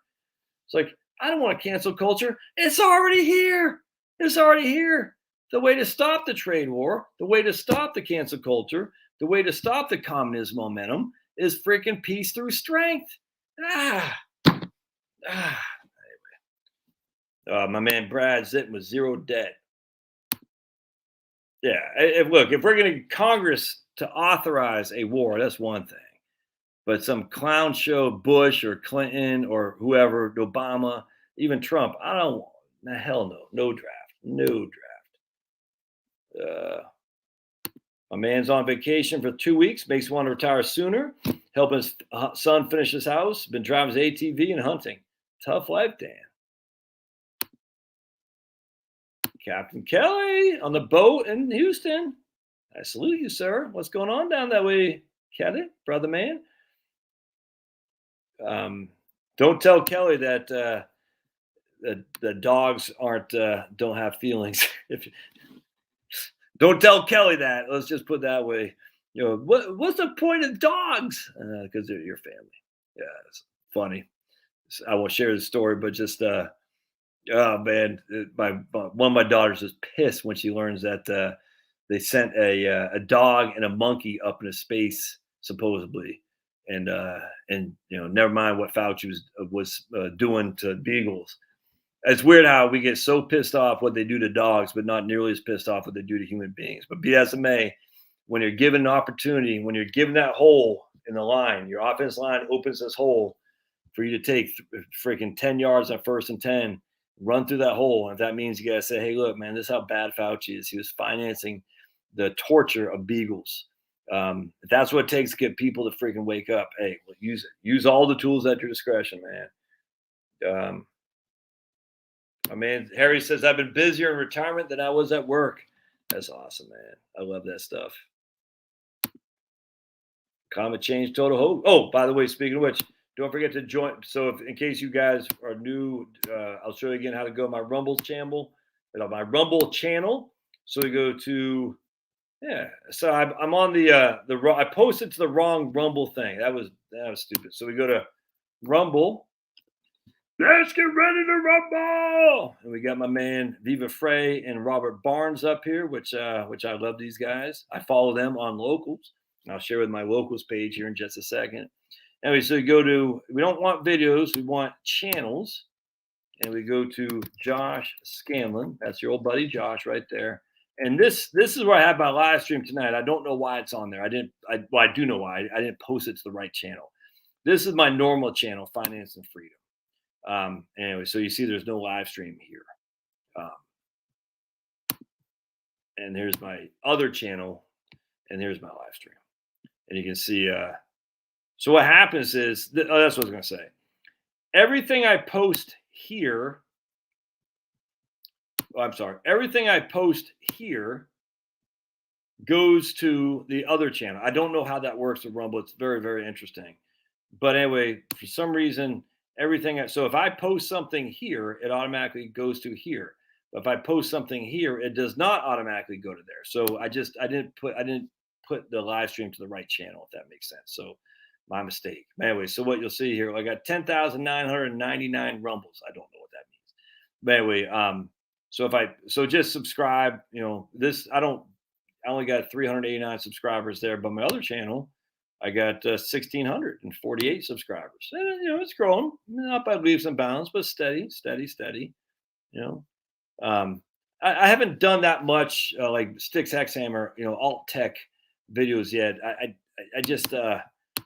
S1: It's like, I don't want to cancel culture. It's already here. It's already here. The way to stop the trade war, the way to stop the cancel culture, the way to stop the communist momentum is freaking peace through strength. Anyway. My man Brad Zitton was zero debt. Yeah, look, if we're going to Congress to authorize a war, that's one thing. But some clown show, Bush or Clinton or whoever, Obama, even Trump, I don't. Hell no, no draft, no draft. My man's on vacation for 2 weeks, makes want to retire sooner, help his son finish his house, been driving his ATV and hunting. Tough life, Dan. Captain Kelly on the boat in Houston. I salute you, sir. What's going on down that way, Kelly, brother man? Don't tell Kelly that the dogs don't have feelings. Don't tell Kelly that. Let's just put it that way. You know, what's the point of dogs? Because they're your family. Yeah, it's funny. I won't share the story, but just oh man, one of my daughters is pissed when she learns that they sent a dog and a monkey up into space supposedly, and you know, never mind what Fauci was doing to beagles. It's weird how we get so pissed off what they do to dogs, but not nearly as pissed off what they do to human beings. But be that as it may, when you're given an opportunity, when you're given that hole in the line, your offense line opens this hole for you to take freaking 10 yards on 1st and 10, run through that hole. And if that means you got to say, hey, look, man, this is how bad Fauci is. He was financing the torture of beagles. If that's what it takes to get people to freaking wake up, hey, well, use it. Use all the tools at your discretion, man. My man Harry says, I've been busier in retirement than I was at work. That's awesome, man. I love that stuff. Climate change, total hope. Oh, by the way, speaking of which, don't forget to join. So in case you guys are new, I'll show you again how to go to my Rumble channel. So we go to, yeah. So I'm on I posted to the wrong Rumble thing. That was stupid. So we go to Rumble. Let's get ready to rumble. And we got my man Viva Frey and Robert Barnes up here, which I love these guys. I follow them on Locals. And I'll share with my Locals page here in just a second. Anyway, so we don't want videos, we want channels. And we go to Josh Scanlon. That's your old buddy Josh right there. And this is where I have my live stream tonight. I don't know why it's on there. I do know why. I didn't post it to the right channel. This is my normal channel, Finance and Freedom. Anyway, so you see there's no live stream here. And here's my other channel, and here's my live stream. And you can see, so what happens is, that's what I was going to say. Everything I post here, everything I post here goes to the other channel. I don't know how that works with Rumble. It's very, very interesting. But anyway, for some reason, so if I post something here, it automatically goes to here. But if I post something here, it does not automatically go to there. So I didn't put the live stream to the right channel, if that makes sense. So my mistake. Anyway, so what you'll see here, I got 10,999 rumbles. I don't know what that means. But anyway, so just subscribe, you know, I only got 389 subscribers there, but my other channel, I got 1,648 subscribers. And, you know, it's growing, not by leaps and bounds, but steady. You know, I haven't done that much like Sticks Hexhammer, alt tech videos yet. I just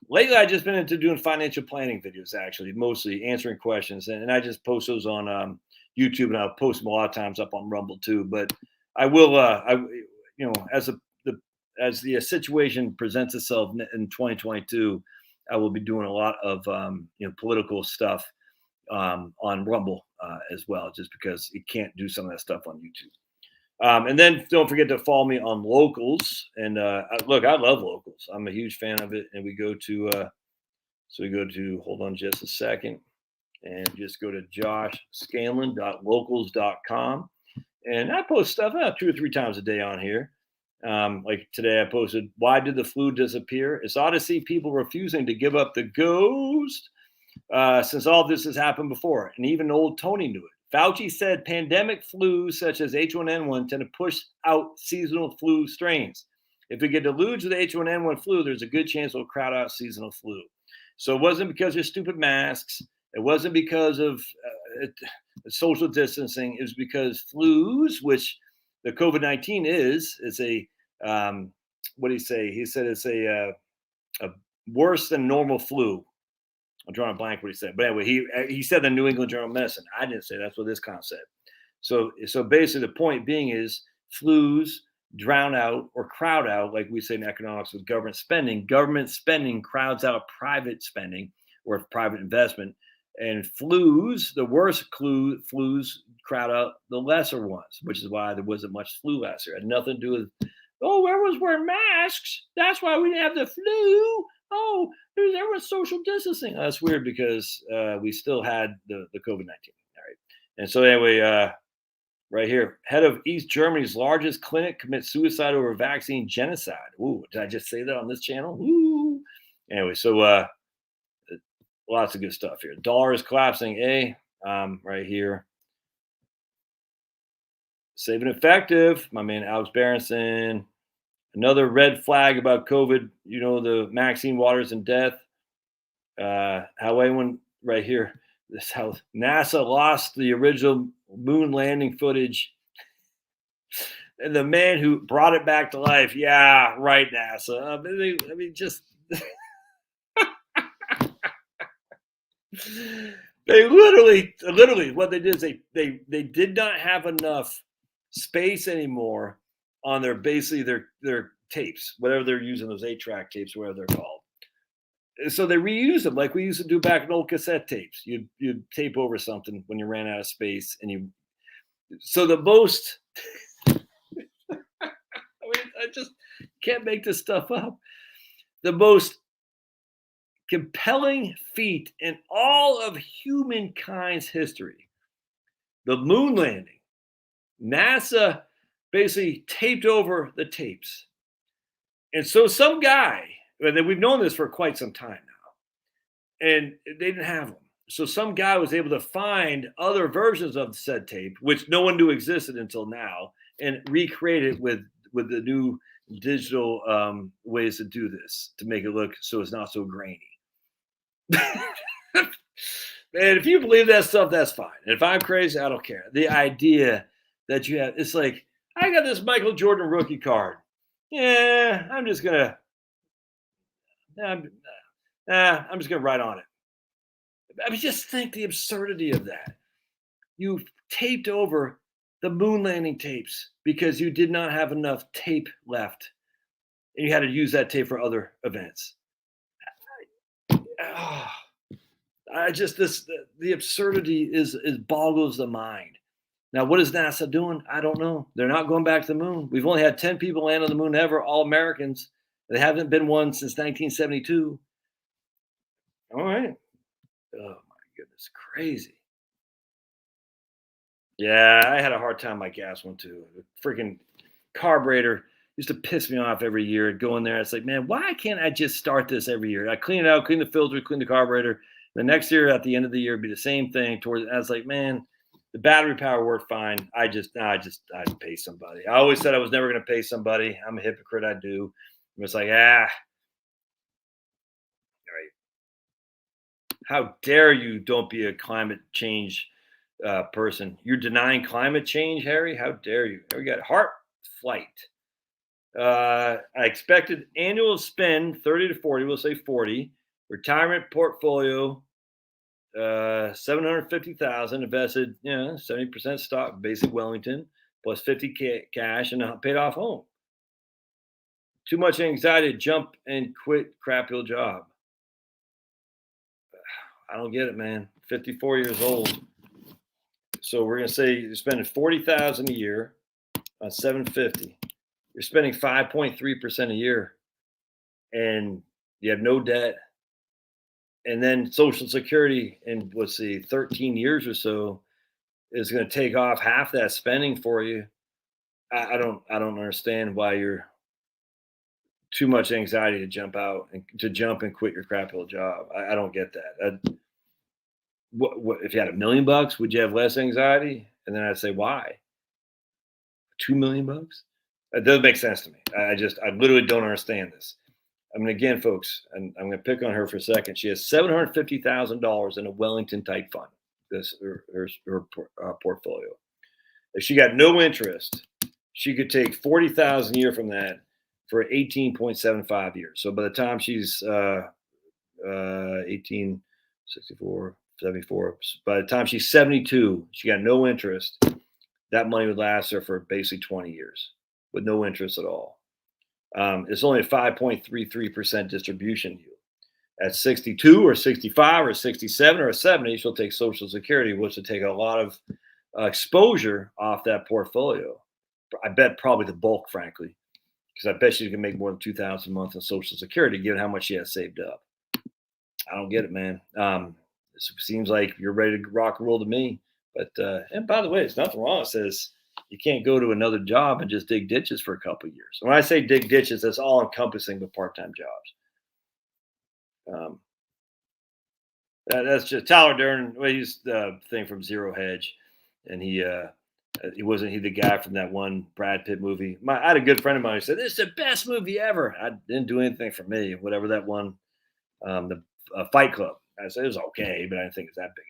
S1: lately I just been into doing financial planning videos, actually, mostly answering questions, and I just post those on YouTube, and I'll post them a lot of times up on Rumble too. But I will, as the situation presents itself in 2022, I will be doing a lot of political stuff on Rumble as well, just because you can't do some of that stuff on YouTube. And then don't forget to follow me on Locals. And look, I love Locals. I'm a huge fan of it. And we go to, hold on just a second, and just go to joshscanlon.locals.com. And I post stuff 2 or 3 times a day on here. Like today, I posted, "Why did the flu disappear? It's odd to see people refusing to give up the ghost. Since all this has happened before, and even old Tony knew it. Fauci said pandemic flus such as H1N1 tend to push out seasonal flu strains. If we get deluged with H1N1 flu, there's a good chance it'll crowd out seasonal flu. So it wasn't because of stupid masks. It wasn't because of social distancing. It was because flus, which the COVID-19 is a what did he say? He said it's a worse than normal flu. I'm drawing a blank what he said, but anyway, he said the New England Journal of Medicine. I didn't say that's what this concept. So basically, the point being is flus drown out or crowd out, like we say in economics with government spending. Government spending crowds out private spending or private investment, and flus, the worst flus, crowd out the lesser ones, which is why there wasn't much flu last year. It had nothing to do with everyone's wearing masks. That's why we didn't have the flu. Oh, everyone's social distancing. That's weird because we still had the COVID-19. All right. And so anyway, right here, head of East Germany's largest clinic commits suicide over vaccine genocide. Ooh, did I just say that on this channel? Ooh. Anyway, so lots of good stuff here. Dollar is collapsing. Right here. Safe and effective. My man Alex Berenson. Another red flag about COVID, the Maxine Waters and death. How anyone right here, this how NASA lost the original moon landing footage. And the man who brought it back to life, yeah, right, NASA. Just they literally what they did is they did not have enough space anymore on their tapes, whatever they're using, those 8-track tapes, whatever they're called. So they reuse them like we used to do back in old cassette tapes. You'd tape over something when you ran out of space, so the most I just can't make this stuff up. The most compelling feat in all of humankind's history, the moon landing. NASA basically taped over the tapes. And so some guy, and we've known this for quite some time now, and they didn't have them. So some guy was able to find other versions of the said tape, which no one knew existed until now, and recreate it with the new digital ways to do this to make it look so it's not so grainy. Man, if you believe that stuff, that's fine. And if I'm crazy, I don't care. The idea that you have, it's like, I got this Michael Jordan rookie card. Yeah, I'm just gonna write on it. Just think the absurdity of that. You taped over the moon landing tapes because you did not have enough tape left, and you had to use that tape for other events. The absurdity is boggles the mind. Now, what is NASA doing? I don't know. They're not going back to the moon. We've only had 10 people land on the moon ever, all Americans. There haven't been one since 1972. All right. Oh my goodness, crazy. Yeah, I had a hard time with my gas one too. The freaking carburetor used to piss me off every year. I'd go in there. It's like, man, why can't I just start this every year? I clean it out, clean the filter, clean the carburetor. The next year, at the end of the year, it'd be the same thing. I was like, man, the battery power worked fine. I'd pay somebody. I always said I was never going to pay somebody. I'm a hypocrite. I do. It was like, all right. How dare you don't be a climate change person. You're denying climate change, Harry? How dare you? We got heart flight. I expected annual spend 30 to 40, we'll say 40. Retirement portfolio, 750,000 invested, 70% stock, basic Wellington, plus 50 cash and paid off home. Too much anxiety to jump and quit crappy old job. I don't get it, man. 54 years old. So we're gonna say you're spending 40,000 a year on 750. You're spending 5.3% a year, and you have no debt. And then Social Security in 13 years or so is going to take off half that spending for you. I don't understand why you're too much anxiety to jump out and to jump and quit your crappy old job. I don't get that. What if you had $1 million? Would you have less anxiety? And then I'd say why? $2 million? It doesn't make sense to me. I literally don't understand this. I mean, again, folks, and I'm going to pick on her for a second. She has $750,000 in a Wellington type fund. This her portfolio. If she got no interest, she could take 40,000 a year from that for 18.75 years. So by the time she's 18, 64, 74, by the time she's 72, she got no interest. That money would last her for basically 20 years with no interest at all. It's only a 5.33% distribution yield. At 62 or 65 or 67 or 70, she'll take Social Security, which will take a lot of exposure off that portfolio. I bet probably the bulk, frankly, because I bet she's gonna make more than $2,000 a month in Social Security, given how much she has saved up. I don't get it, man. It seems like you're ready to rock and roll to me. But and by the way, there's nothing wrong. It says you can't go to another job and just dig ditches for a couple of years. When I say dig ditches, that's all encompassing the part-time jobs. That's just Tyler Durden. Well, he's the thing from Zero Hedge, and he wasn't he the guy from that one Brad Pitt movie. I had a good friend of mine who said this is the best movie ever. I didn't do anything for me. Whatever that one, the Fight Club. I said it was okay, but I didn't think it was that big a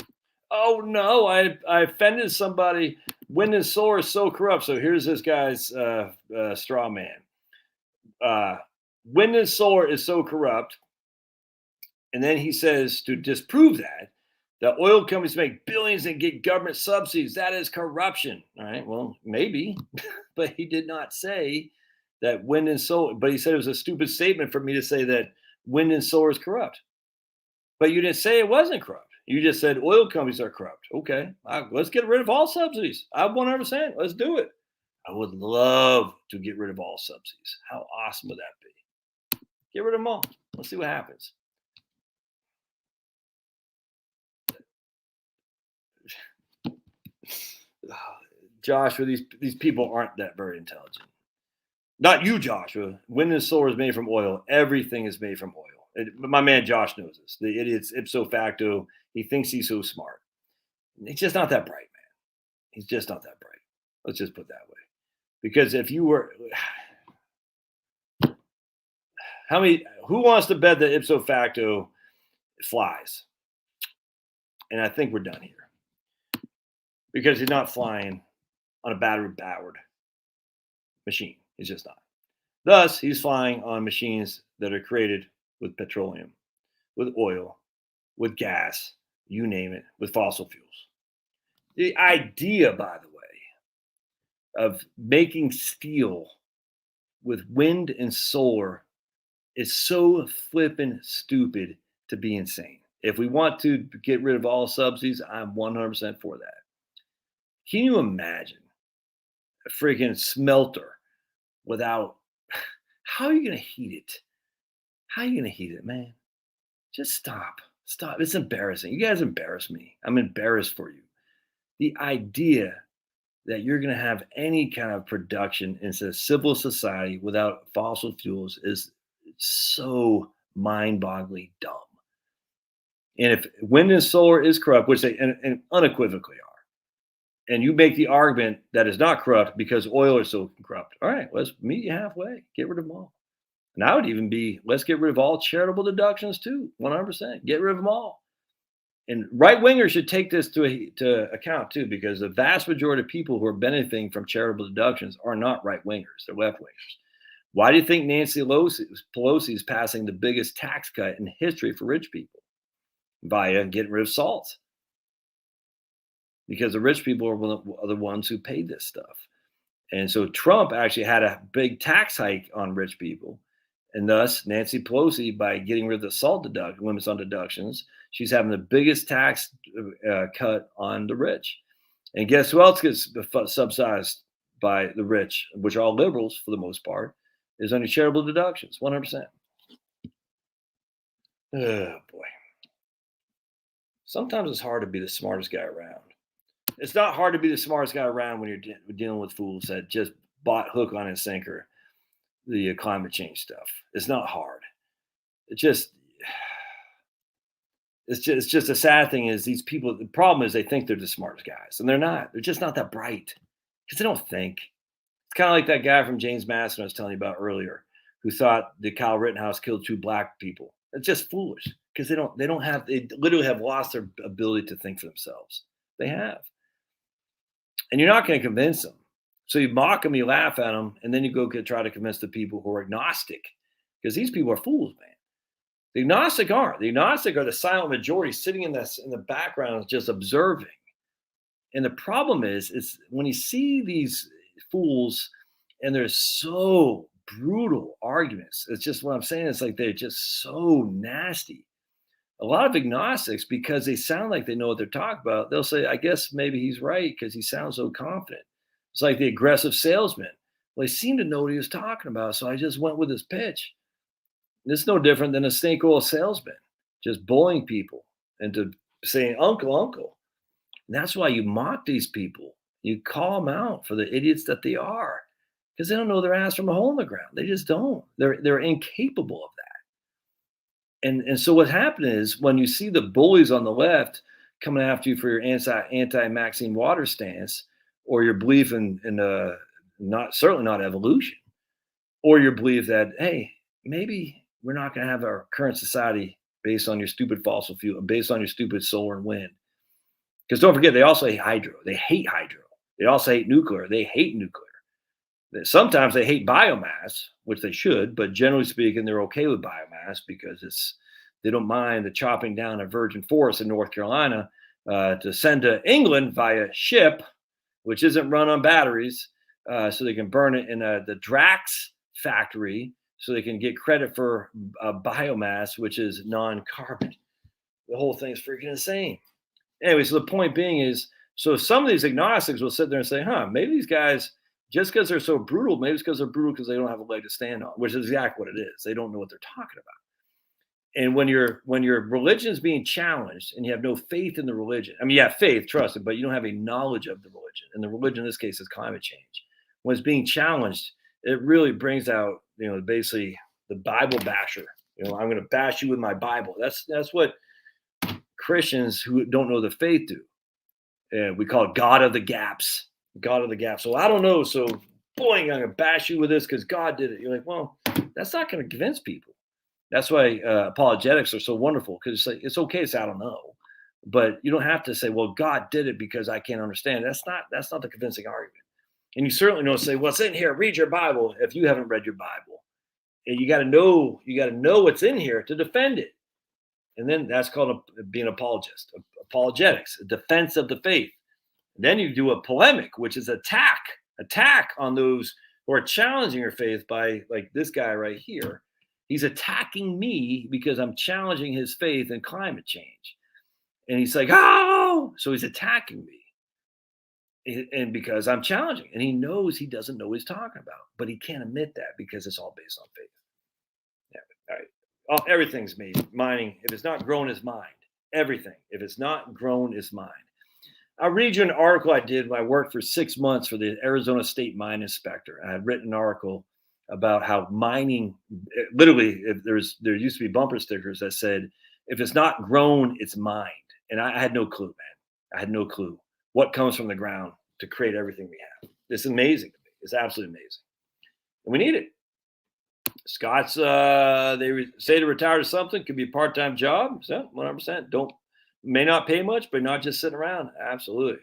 S1: deal. Oh no, I offended somebody. Wind and solar is so corrupt. So here's this guy's straw man. Wind and solar is so corrupt. And then he says to disprove that oil companies make billions and get government subsidies. That is corruption. All right. Well, maybe, but he did not say that wind and solar, but he said it was a stupid statement for me to say that wind and solar is corrupt. But you didn't say it wasn't corrupt. You just said oil companies are corrupt. Okay. Let's get rid of all subsidies. I 100%. Let's do it. I would love to get rid of all subsidies. How awesome would that be? Get rid of them all. Let's see what happens. Joshua, these people aren't that very intelligent. Not you, Joshua. Wind and solar is made from oil. Everything is made from oil. My man Josh knows this. The idiot's ipso facto. He thinks he's so smart. He's just not that bright, man. He's just not that bright. Let's just put it that way. Because if you were, who wants to bet that ipso facto flies? And I think we're done here. Because he's not flying on a battery-powered machine. He's just not. Thus, he's flying on machines that are created with petroleum, with oil, with gas, you name it, with fossil fuels. The idea, by the way, of making steel with wind and solar is so flippin' stupid to be insane. If we want to get rid of all subsidies, I'm 100% for that. Can you imagine a freaking smelter without, how are you going to heat it? How are you going to heat it, man? Just stop. Stop. It's embarrassing. You guys embarrass me. I'm embarrassed for you. The idea that you're going to have any kind of production in a civil society without fossil fuels is so mind-bogglingly dumb. And if wind and solar is corrupt, which they and unequivocally are, and you make the argument that it's not corrupt because oil is so corrupt, all right, let's meet you halfway. Get rid of them all. And I would even let's get rid of all charitable deductions too, 100%. Get rid of them all. And right wingers should take this to account too, because the vast majority of people who are benefiting from charitable deductions are not right wingers; they're left wingers. Why do you think Nancy Pelosi is passing the biggest tax cut in history for rich people via getting rid of SALT? Because the rich people are the ones who pay this stuff. And so Trump actually had a big tax hike on rich people. And thus, Nancy Pelosi, by getting rid of the SALT limits on deductions, she's having the biggest tax cut on the rich. And guess who else gets subsidized by the rich, which are all liberals for the most part, is under charitable deductions, 100%. Oh, boy. Sometimes it's hard to be the smartest guy around. It's not hard to be the smartest guy around when you're dealing with fools that just bought hook, line, and sinker the climate change stuff. It's not hard. It's just a sad thing is these people. The problem is they think they're the smartest guys, and they're not. They're just not that bright because they don't think. It's kind of like that guy from James Madison I was telling you about earlier, who thought that Kyle Rittenhouse killed 2 black people. It's just foolish because they literally have lost their ability to think for themselves. They have. And you're not going to convince them. So you mock them, you laugh at them, and then you go try to convince the people who are agnostic, because these people are fools, man. The agnostic aren't. The agnostic are the silent majority sitting in the background just observing. And the problem is when you see these fools and they're so brutal arguments, it's just what I'm saying. It's like they're just so nasty. A lot of agnostics, because they sound like they know what they're talking about, they'll say, I guess maybe he's right because he sounds so confident. It's like the aggressive salesman. Well, he seemed to know what he was talking about, so I just went with his pitch. It's no different than a snake oil salesman, just bullying people into saying, uncle, uncle. And that's why you mock these people. You call them out for the idiots that they are, because they don't know their ass from a hole in the ground. They just don't. They're incapable of that. And so what happened is when you see the bullies on the left coming after you for your anti-Maxine Waters stance, or your belief in certainly not evolution, or your belief that, hey, maybe we're not going to have our current society based on your stupid fossil fuel, based on your stupid solar and wind. Because don't forget, they also hate hydro. They hate hydro. They also hate nuclear. They hate nuclear. Sometimes they hate biomass, which they should, but generally speaking, they're okay with biomass because they don't mind the chopping down of virgin forest in North Carolina to send to England via ship, which isn't run on batteries, so they can burn it in the Drax factory, so they can get credit for biomass, which is non-carbon. The whole thing is freaking insane. Anyway, so the point being is, so some of these agnostics will sit there and say, maybe these guys, just because they're so brutal, maybe it's because they're brutal because they don't have a leg to stand on, which is exactly what it is. They don't know what they're talking about. And when your religion is being challenged and you have no faith in the religion, I mean, you have faith, trust it, but you don't have a knowledge of the religion. And the religion in this case is climate change. When it's being challenged, it really brings out, basically the Bible basher. I'm going to bash you with my Bible. That's what Christians who don't know the faith do. We call it God of the gaps. God of the gaps. So I don't know. So boing, I'm going to bash you with this because God did it. You're like, well, that's not going to convince people. That's why apologetics are so wonderful, because it's okay to say I don't know, but you don't have to say, well, God did it because I can't understand. That's not the convincing argument. And you certainly don't say, well, it's in here. Read your Bible if you haven't read your Bible. And you got to know what's in here to defend it. And then that's called being an apologist. Apologetics, a defense of the faith. And then you do a polemic, which is attack on those who are challenging your faith by, like this guy right here. He's attacking me because I'm challenging his faith in climate change. And he's like, oh, so he's attacking me. And because I'm challenging, and he knows he doesn't know what he's talking about, but he can't admit that because it's all based on faith. Yeah, all right. Everything's made. Mining, if it's not grown, is mined. Everything, if it's not grown, is mined. I'll read you an article I did when I worked for 6 months for the Arizona State Mine Inspector. I had written an article about how mining, literally, there used to be bumper stickers that said, if it's not grown, it's mined. And I had no clue, man. I had no clue what comes from the ground to create everything we have. It's amazing to me. It's absolutely amazing. And we need it. Scots, they say to retire to something, could be a part-time job. So 100%. May not pay much, but not just sitting around. Absolutely.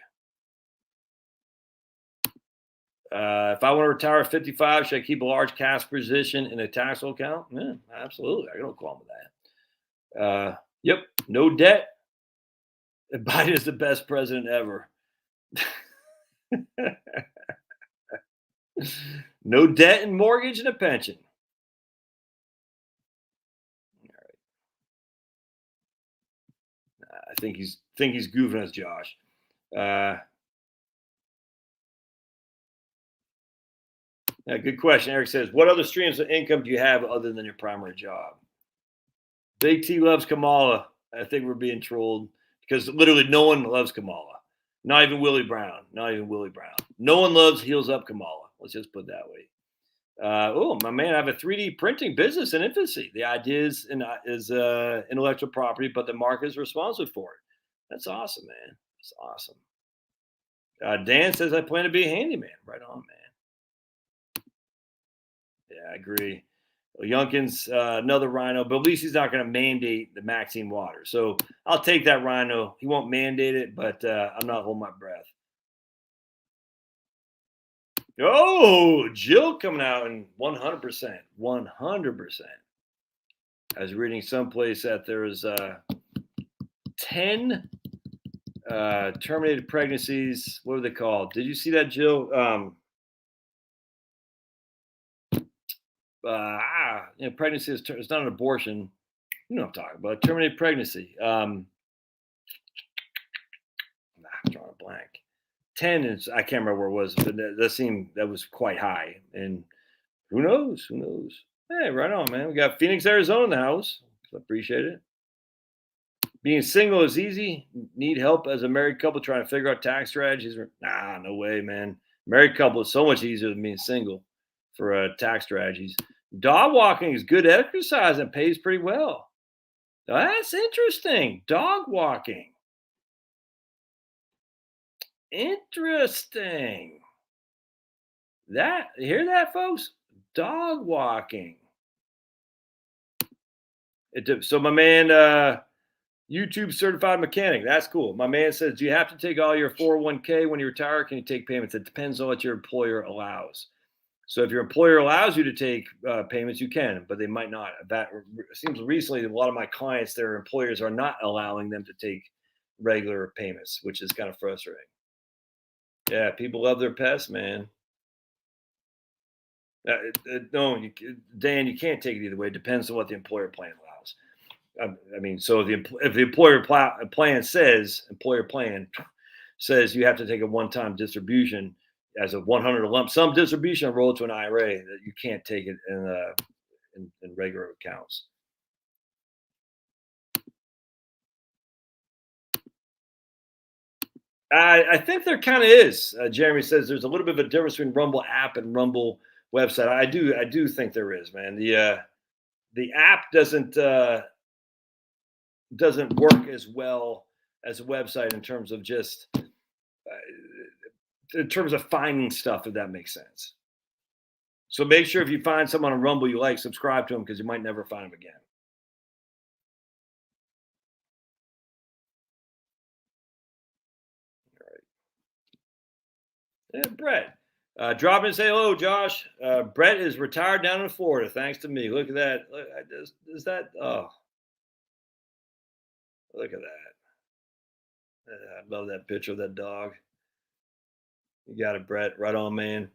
S1: If I want to retire at 55, should I keep a large cash position in a taxable account? Yeah, absolutely. I got no problem with that. Yep. No debt. Biden is the best president ever. No debt and mortgage and a pension. I think he's goofing us, Josh. Yeah, good question. Eric says, "What other streams of income do you have other than your primary job?" Big T loves Kamala. I think we're being trolled because literally no one loves Kamala. Not even Willie Brown. Not even Willie Brown. No one loves Heels Up Kamala. Let's just put it that way. Oh, my man, I have a 3D printing business in infancy. The idea is intellectual property, but the market is responsible for it. That's awesome, man. That's awesome. Dan says, I plan to be a handyman. Right on, man. Yeah, I agree. Youngkin's another rhino, but at least he's not going to mandate the Maxine water. So I'll take that rhino. He won't mandate it, but I'm not holding my breath. Oh, Jill coming out in 100%. 100%. I was reading someplace that there was 10 terminated pregnancies. What were they called? Did you see that, Jill? Pregnancy is it's not an abortion. You know what I'm talking about. Terminated pregnancy. I'm drawing a blank. 10 is, I can't remember where it was, but that was quite high. And who knows? Who knows? Hey, right on, man. We got Phoenix, Arizona in the house. Appreciate it. Being single is easy. Need help as a married couple trying to figure out tax strategies? Nah, no way, man. Married couple is so much easier than being single for tax strategies. Dog walking is good exercise and pays pretty well. That's interesting. Dog walking. Interesting. Hear that, folks? Dog walking. So my man, YouTube certified mechanic. That's cool. My man says, do you have to take all your 401k when you retire? Or can you take payments? It depends on what your employer allows. So if your employer allows you to take payments, you can, but they might not. That seems recently a lot of my clients, their employers are not allowing them to take regular payments, which is kind of frustrating. Yeah, people love their pets, man. No, Dan, you can't take it either way. It depends on what the employer plan allows. I mean, so if the employer plan says you have to take a one-time distribution as a 100 lump sum distribution and roll it to an IRA, that you can't take it in regular accounts. I think there kind of is. Jeremy says there's a little bit of a difference between Rumble app and Rumble website. I do think there is, man. The app doesn't work as well as a website in terms of just in terms of finding stuff, if that makes sense. So make sure if you find someone on Rumble you like, subscribe to them because you might never find them again. All right. Yeah, Brett. Drop in and say hello, Josh. Brett is retired down in Florida, thanks to me. Look at that. Look, is that? Oh, look at that. I love that picture of that dog. You got it, Brett. Right on, man.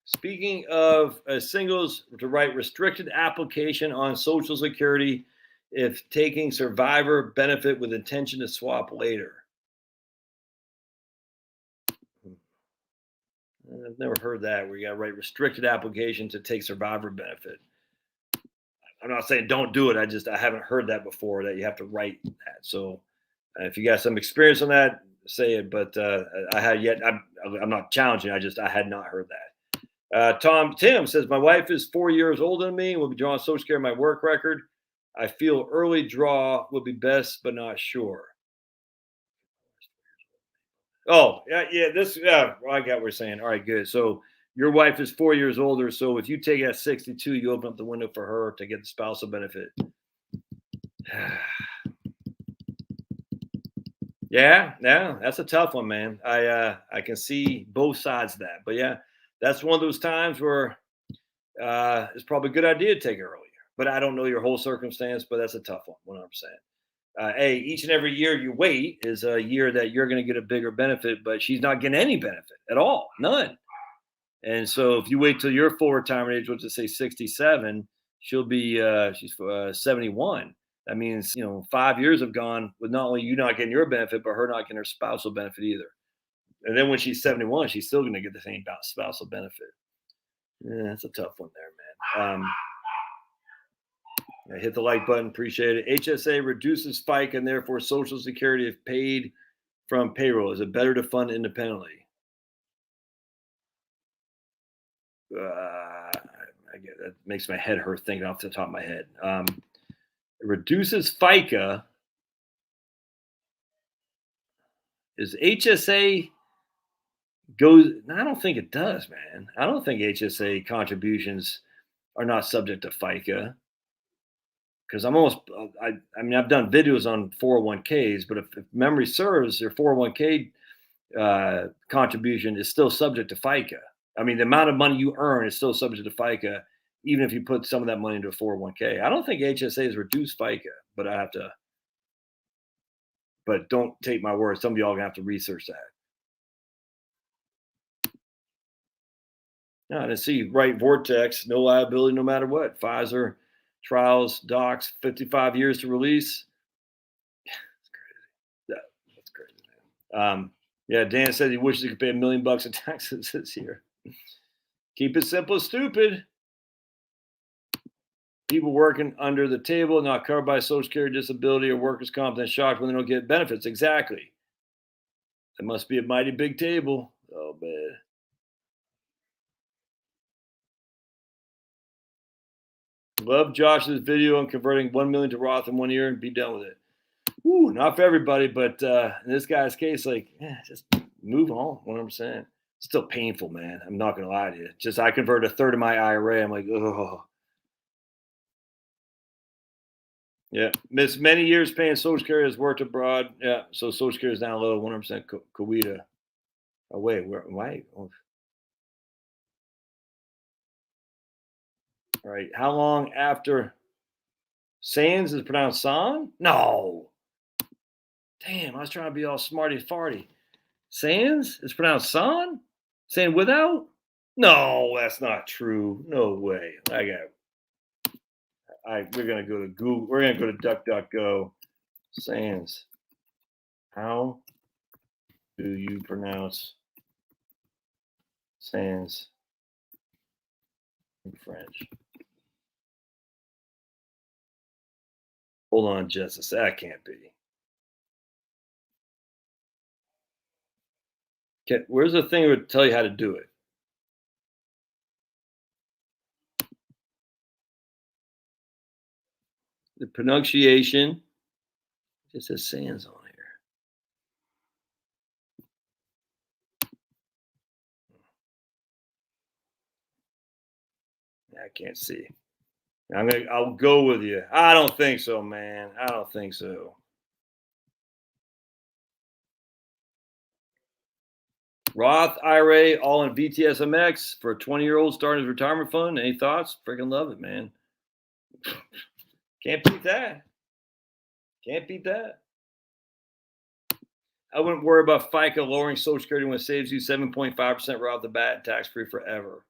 S1: Speaking of singles, to write restricted application on Social Security if taking survivor benefit with intention to swap later. I've never heard that where you got to write restricted application to take survivor benefit. I'm not saying don't do it. I haven't heard that before, that you have to write that. So if you got some experience on that, say it. But I had yet. I'm not challenging. I had not heard that. Tim says, my wife is 4 years older than me and will be drawing Social Security on my work record. I feel early draw would be best, but not sure. Oh, yeah. Well, I got what we're saying. All right, good. So your wife is 4 years older. So if you take it at 62, you open up the window for her to get the spousal benefit. Yeah, that's a tough one, man. I can see both sides of that, but yeah, that's one of those times where it's probably a good idea to take it earlier. But I don't know your whole circumstance, but that's a tough one, 100%. Hey, each and every year you wait is a year that you're going to get a bigger benefit, but she's not getting any benefit at all, none. And so if you wait till your full retirement age, which is say 67, she's 71. That means 5 years have gone with not only you not getting your benefit, but her not getting her spousal benefit either. And then when she's 71, she's still going to get the same spousal benefit. Yeah, that's a tough one there, man. Hit the like button, appreciate it. HSA reduces FICA and therefore Social Security if paid from payroll. Is it better to fund independently? I get that makes my head hurt thinking off the top of my head. It reduces FICA. Is HSA goes? I don't think it does, man. I don't think HSA contributions are not subject to FICA because I mean, I've done videos on 401ks, but if memory serves, their 401k contribution is still subject to FICA. I mean, the amount of money you earn is still subject to FICA, even if you put some of that money into a 401k. I don't think HSA has reduced FICA, but I have to. But don't take my word. Some of y'all are gonna have to research that. No, I didn't see right vortex, no liability, no matter what. Pfizer trials, docs, 55 years to release. That's crazy, man. Yeah, Dan said he wishes he could pay $1 million in taxes this year. Keep it simple, stupid. People working under the table, not covered by Social Security, disability, or workers' comp, then shocked when they don't get benefits. Exactly. It must be a mighty big table. Oh, man. Love Josh's video on converting 1 million to Roth in 1 year and be done with it. Ooh, not for everybody, but in this guy's case, just move on. 100%. Still painful, man. I'm not gonna lie to you. Just I converted a third of my IRA. I'm like, oh, yeah. Missed many years paying Social Security, has worked abroad. Yeah, so Social Security is down low, 100% Kuwaita. Oh wait, why? Oh, all right. How long after Sands is pronounced San? No. Damn, I was trying to be all smarty farty. Sans is pronounced San? Saying without? No, that's not true. No way. We're gonna go to Google. We're gonna go to DuckDuckGo. Sans. How do you pronounce sans in French? Hold on just a sec. That can't be. Where's the thing that would tell you how to do it? The pronunciation. It says sans on here. I can't see. I'll go with you. I don't think so, man. I don't think so. Roth IRA, all in VTSMX for a 20-year-old starting his retirement fund. Any thoughts? Freaking love it, man. Can't beat that. Can't beat that. I wouldn't worry about FICA lowering Social Security when it saves you 7.5% right off the bat, tax free forever.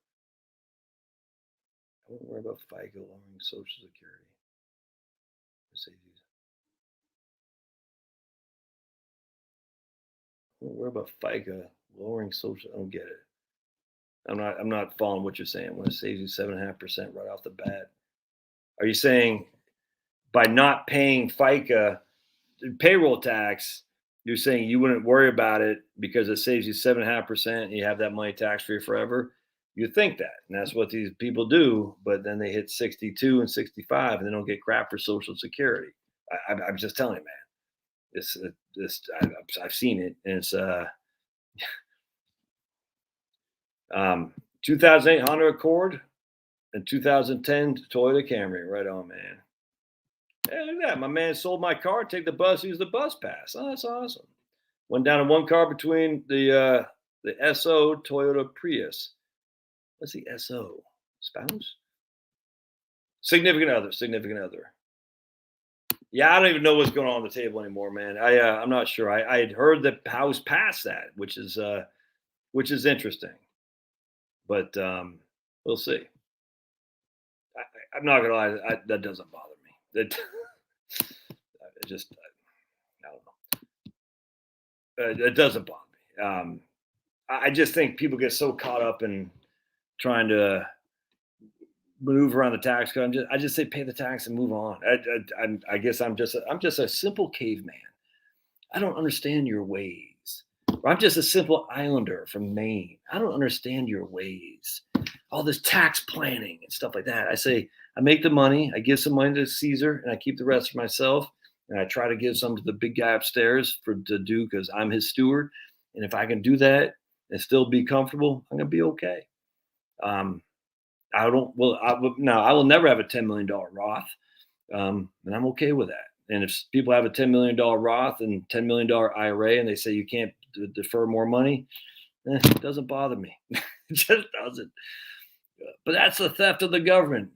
S1: I wouldn't worry about FICA lowering Social Security. I wouldn't worry about FICA lowering Social. I don't get it. I'm not following what you're saying. When it saves you 7.5% right off the bat, are you saying by not paying FICA payroll tax, you're saying you wouldn't worry about it because it saves you 7.5% and you have that money tax free forever? You think that, and that's what these people do, but then they hit 62 and 65 and they don't get crap for Social Security. I'm just telling you, man. I've seen it, and it's 2008 Honda Accord and 2010 Toyota Camry. Right on, man. Hey, look at that. My man sold my car, take the bus, use the bus pass. Oh, that's awesome. Went down in one car between the SO Toyota Prius. What's the SO? Spouse? Significant other, significant other. Yeah, I don't even know what's going on the table anymore, man. I'm not sure. I had heard that House passed that, which is interesting, but we'll see. I'm not gonna lie, that doesn't bother me. That it just I don't know. It doesn't bother me. I just think people get so caught up in trying to maneuver around the tax code. I just say pay the tax and move on. I guess I'm just a simple caveman. I don't understand your ways. Or I'm just a simple islander from Maine. I don't understand your ways. All this tax planning and stuff like that. I say, I make the money, I give some money to Caesar, and I keep the rest for myself. And I try to give some to the big guy upstairs to do because I'm his steward. And if I can do that and still be comfortable, I'm gonna be okay. Um, I don't. Well, I will never have a $10 million Roth, and I'm okay with that. And if people have a $10 million Roth and $10 million IRA, and they say you can't defer more money, it doesn't bother me. It just doesn't. But that's the theft of the government.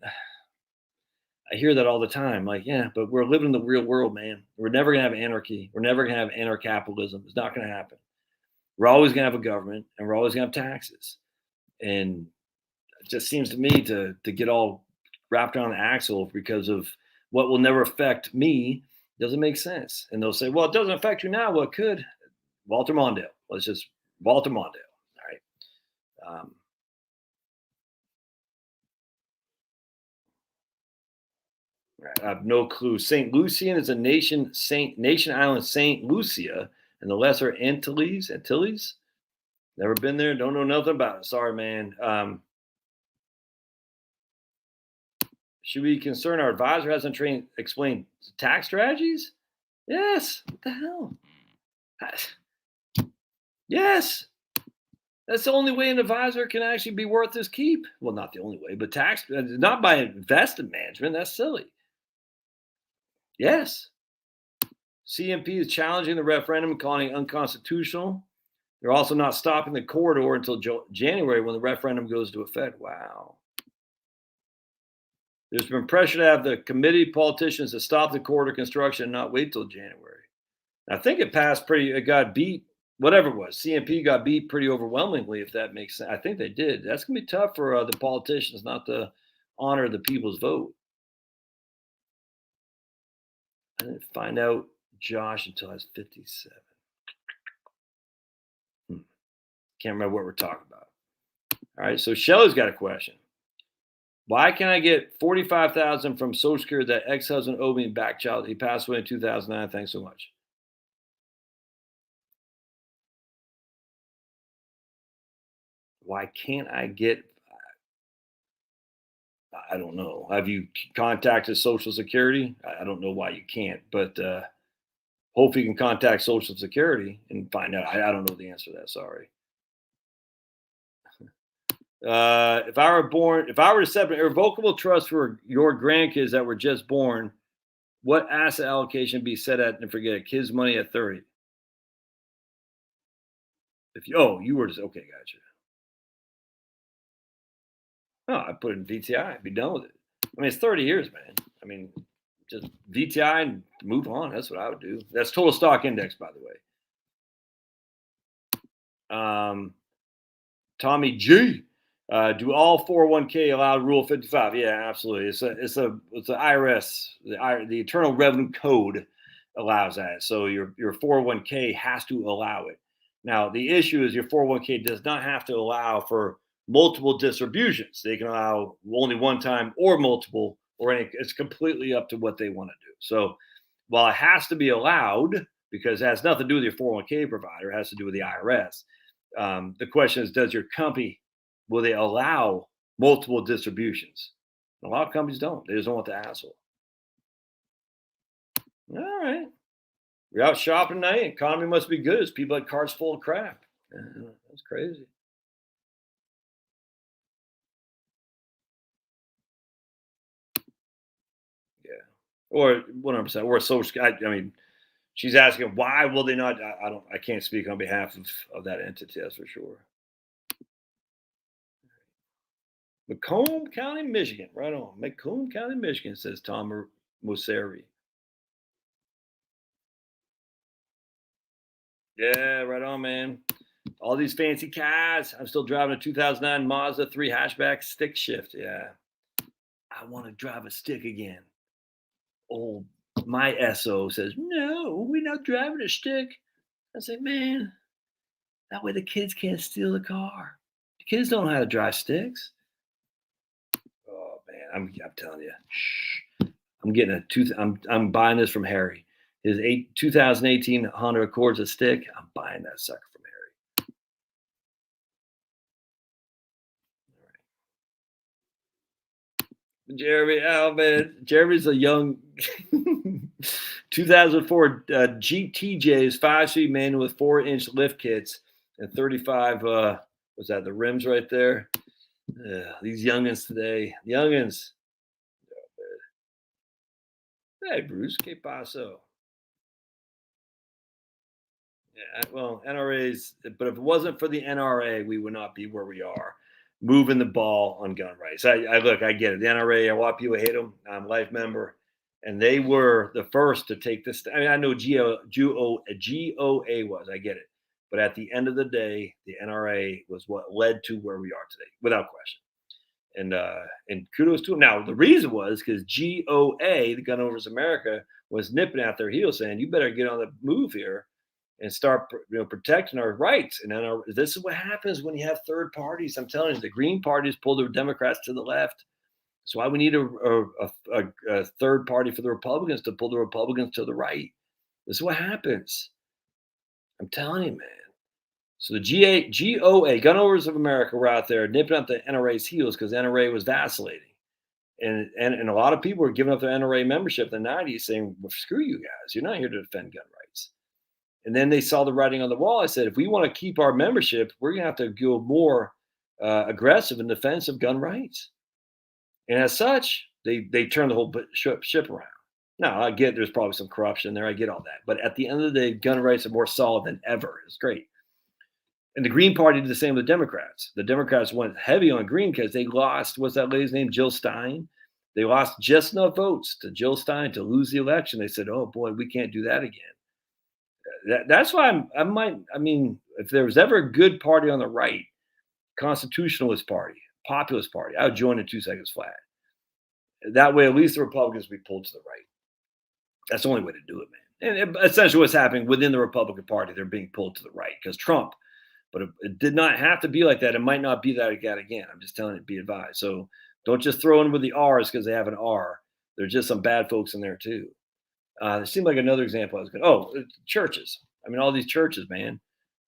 S1: I hear that all the time. Like, yeah, but we're living in the real world, man. We're never gonna have anarchy. We're never gonna have anarcho-capitalism. It's not gonna happen. We're always gonna have a government, and we're always gonna have taxes. And it just seems to me to get all wrapped around the axle because of what will never affect me doesn't make sense. And they'll say, well, it doesn't affect you now. Well, it could. Walter Mondale. Let's just Walter Mondale. All right. Right. I have no clue. St. Lucian is a nation island, St. Lucia, and the Lesser Antilles. Antilles. Never been there. Don't know nothing about it. Sorry, man. Should we concern our advisor hasn't explained tax strategies? Yes. What the hell? Yes. That's the only way an advisor can actually be worth his keep. Well, not the only way, but not by investment management. That's silly. Yes. CMP is challenging the referendum, calling it unconstitutional. They're also not stopping the corridor until January when the referendum goes to effect. Wow. There's been pressure to have the committee politicians to stop the corridor construction and not wait till January. I think it passed it got beat, whatever it was. CMP got beat pretty overwhelmingly, if that makes sense. I think they did. That's going to be tough for the politicians not to honor the people's vote. I didn't find out Josh until I was 57. Can't remember what we're talking about. All right, so Shelly's got a question. Why can I get $45,000 from Social Security that ex-husband owed me back child? He passed away in 2009. Thanks so much. Why can't I get? I don't know. Have you contacted Social Security? I don't know why you can't, but hopefully you can contact Social Security and find out. I don't know the answer to that. Sorry. If I were to set an irrevocable trust for your grandkids that were just born, what asset allocation be set at and forget it? Kids' money at 30. You were just okay, gotcha. Oh, I put it in VTI, be done with it. I mean, it's 30 years, man. I mean, just VTI and move on. That's what I would do. That's total stock index, by the way. Tommy G. Do all 401k allow Rule 55? Yeah, absolutely. It's the IRS, the Internal Revenue Code allows that. So your 401k has to allow it. Now the issue is your 401k does not have to allow for multiple distributions. They can allow only one time or multiple, or it's completely up to what they want to do. So while it has to be allowed, because it has nothing to do with your 401k provider, it has to do with the IRS. The question is, does your company, will they allow multiple distributions? A lot of companies don't. They just don't want the hassle. All right. You're out shopping tonight. Economy must be good. It's people like cars full of crap. That's crazy. Yeah. or 100%, or a social. I mean, she's asking why will they not? I can't speak on behalf of that entity. That's for sure. Macomb County, Michigan. Right on. Macomb County, Michigan, says Tom Moseri. Yeah, right on, man. All these fancy cars. I'm still driving a 2009 Mazda 3 hatchback stick shift. Yeah. I want to drive a stick again. Old my SO says, no, we're not driving a stick. I say, man, that way the kids can't steal the car. The kids don't know how to drive sticks. Oh man, I'm telling you. Shh. I'm getting I'm buying this from Harry. His 2018 Honda Accord's a stick. I'm buying that sucker from Harry. Jeremy, oh man, Jeremy's a young 2004 GTJ's 5-speed manual with 4-inch lift kits and 35. Was that the rims right there? These youngins today, youngins. Hey, Bruce, que paso? Yeah, well, NRAs, but if it wasn't for the NRA, we would not be where we are, moving the ball on gun rights. I look, I get it. The NRA, a lot of people hate them. I'm a life member, and they were the first to take this. I mean, I know GOA was, I get it, but at the end of the day, the NRA was what led to where we are today, without question. And kudos to them. Now, the reason was because GOA, the Gun Owners America, was nipping at their heels, saying, "You better get on the move here and start, protecting our rights." And then this is what happens when you have third parties. I'm telling you, the Green parties pull the Democrats to the left. That's why we need a third party for the Republicans to pull the Republicans to the right. This is what happens. I'm telling you, man. So the GOA, Gun Owners of America, were out there nipping at the NRA's heels because NRA was vacillating. And a lot of people were giving up their NRA membership in the 90s saying, well, screw you guys. You're not here to defend gun rights. And then they saw the writing on the wall. I said, if we want to keep our membership, we're going to have to go more aggressive in defense of gun rights. And as such, they turned the whole ship around. Now, I get there's probably some corruption there. I get all that. But at the end of the day, gun rights are more solid than ever. It's great. And the Green Party did the same with the Democrats. The Democrats went heavy on Green because they lost, what's that lady's name? Jill Stein. They lost just enough votes to Jill Stein to lose the election. They said, oh boy, we can't do that again. That's why I mean, if there was ever a good party on the right, constitutionalist party, populist party, I would join in 2 seconds flat. That way, at least the Republicans would be pulled to the right. That's the only way to do it, man. And essentially what's happening within the Republican Party, they're being pulled to the right because Trump. But it did not have to be like that. It might not be that again. I'm just telling you, be advised. So don't just throw in with the R's because they have an R. There's just some bad folks in there too. It seemed like another example I was going. Oh, churches. I mean, all these churches, man.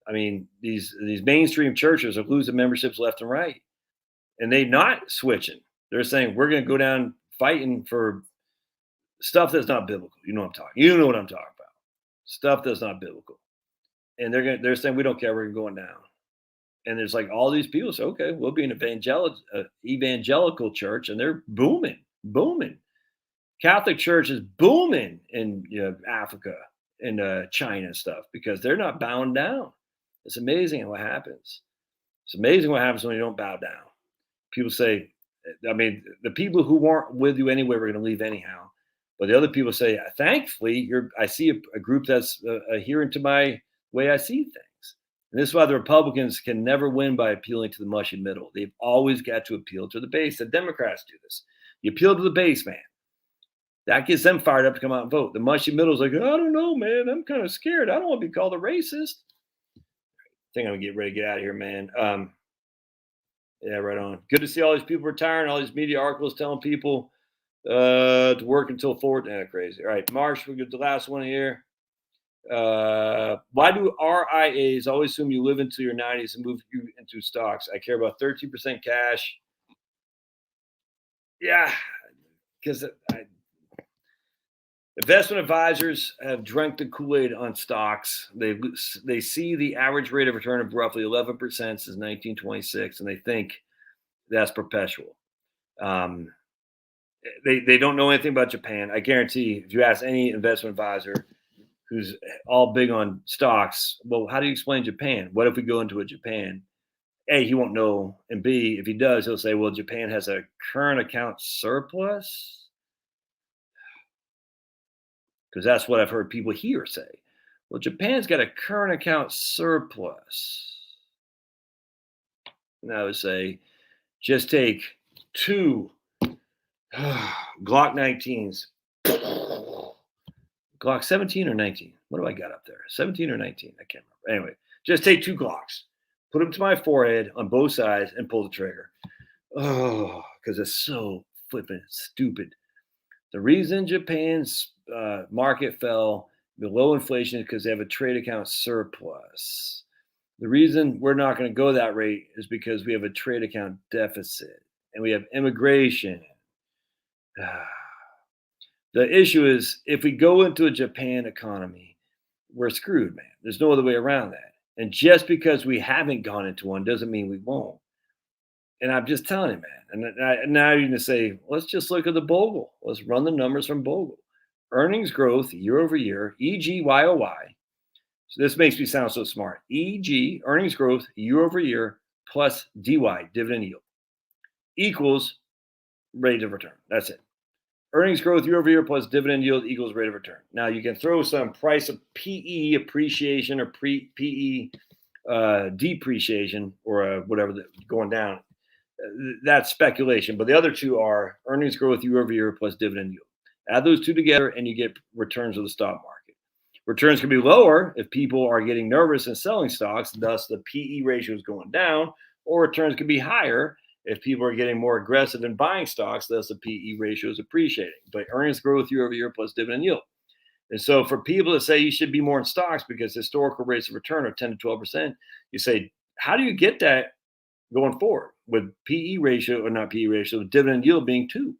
S1: I mean, these mainstream churches are losing memberships left and right, and they're not switching. They're saying we're going to go down fighting for stuff that's not biblical. You know what I'm talking. You know what I'm talking about. Stuff that's not biblical. And they're saying we don't care, we're going down. And there's like all these people say, okay, we'll be an evangelical church, and they're booming. Catholic Church is booming in Africa and China and stuff because they're not bowing down. It's amazing what happens. It's amazing what happens when you don't bow down. People say, I mean, the people who weren't with you anyway were going to leave anyhow. But the other people say, thankfully, I see a group that's adhering to my way I see things. And this is why the Republicans can never win by appealing to the mushy middle. They've always got to appeal to the base. The Democrats do this. You appeal to the base, man. That gets them fired up to come out and vote. The mushy middle is like, I don't know, man. I'm kind of scared. I don't want to be called a racist. I think I'm going to get ready to get out of here, man. Yeah, right on. Good to see all these people retiring, all these media articles telling people to work until 4. Crazy. All right, Marsh, we'll get the last one here. Why do RIAs always assume you live into your 90s and move you into stocks? I care about 13% cash. Yeah, because investment advisors have drank the Kool-Aid on stocks. They see the average rate of return of roughly 11% since 1926, and they think that's perpetual. They don't know anything about Japan. I guarantee if you ask any investment advisor who's all big on stocks, well, how do you explain Japan? What if we go into a Japan? A, he won't know. And B, if he does, he'll say, well, Japan has a current account surplus. Because that's what I've heard people here say. Well, Japan's got a current account surplus. And I would say, just take 2 Glock 19s. Glock 17 or 19? What do I got up there? 17 or 19? I can't remember. Anyway, just take 2 Glocks, put them to my forehead on both sides, and pull the trigger. Oh, because it's so flippin' stupid. The reason Japan's market fell below inflation is because they have a trade account surplus. The reason we're not going to go that rate is because we have a trade account deficit and we have immigration. The issue is if we go into a Japan economy, we're screwed, man. There's no other way around that. And just because we haven't gone into one doesn't mean we won't. And I'm just telling you, man. And now you're going to say, let's just look at the Bogle. Let's run the numbers from Bogle. Earnings growth year over year, e.g. YOY. So this makes me sound so smart. E.g. earnings growth year over year plus DY, dividend yield, equals rate of return. That's it. Earnings growth year over year plus dividend yield equals rate of return. Now you can throw some price of PE appreciation or PE depreciation or whatever going down. That's speculation. But the other two are earnings growth year over year plus dividend yield. Add those two together and you get returns of the stock market. Returns can be lower if people are getting nervous and selling stocks, thus the PE ratio is going down, or returns can be higher if people are getting more aggressive in buying stocks, thus the PE ratio is appreciating. But earnings growth year over year plus dividend yield. And so for people to say you should be more in stocks because historical rates of return are 10 to 12%, you say, how do you get that going forward with PE ratio or not PE ratio, dividend yield being 2?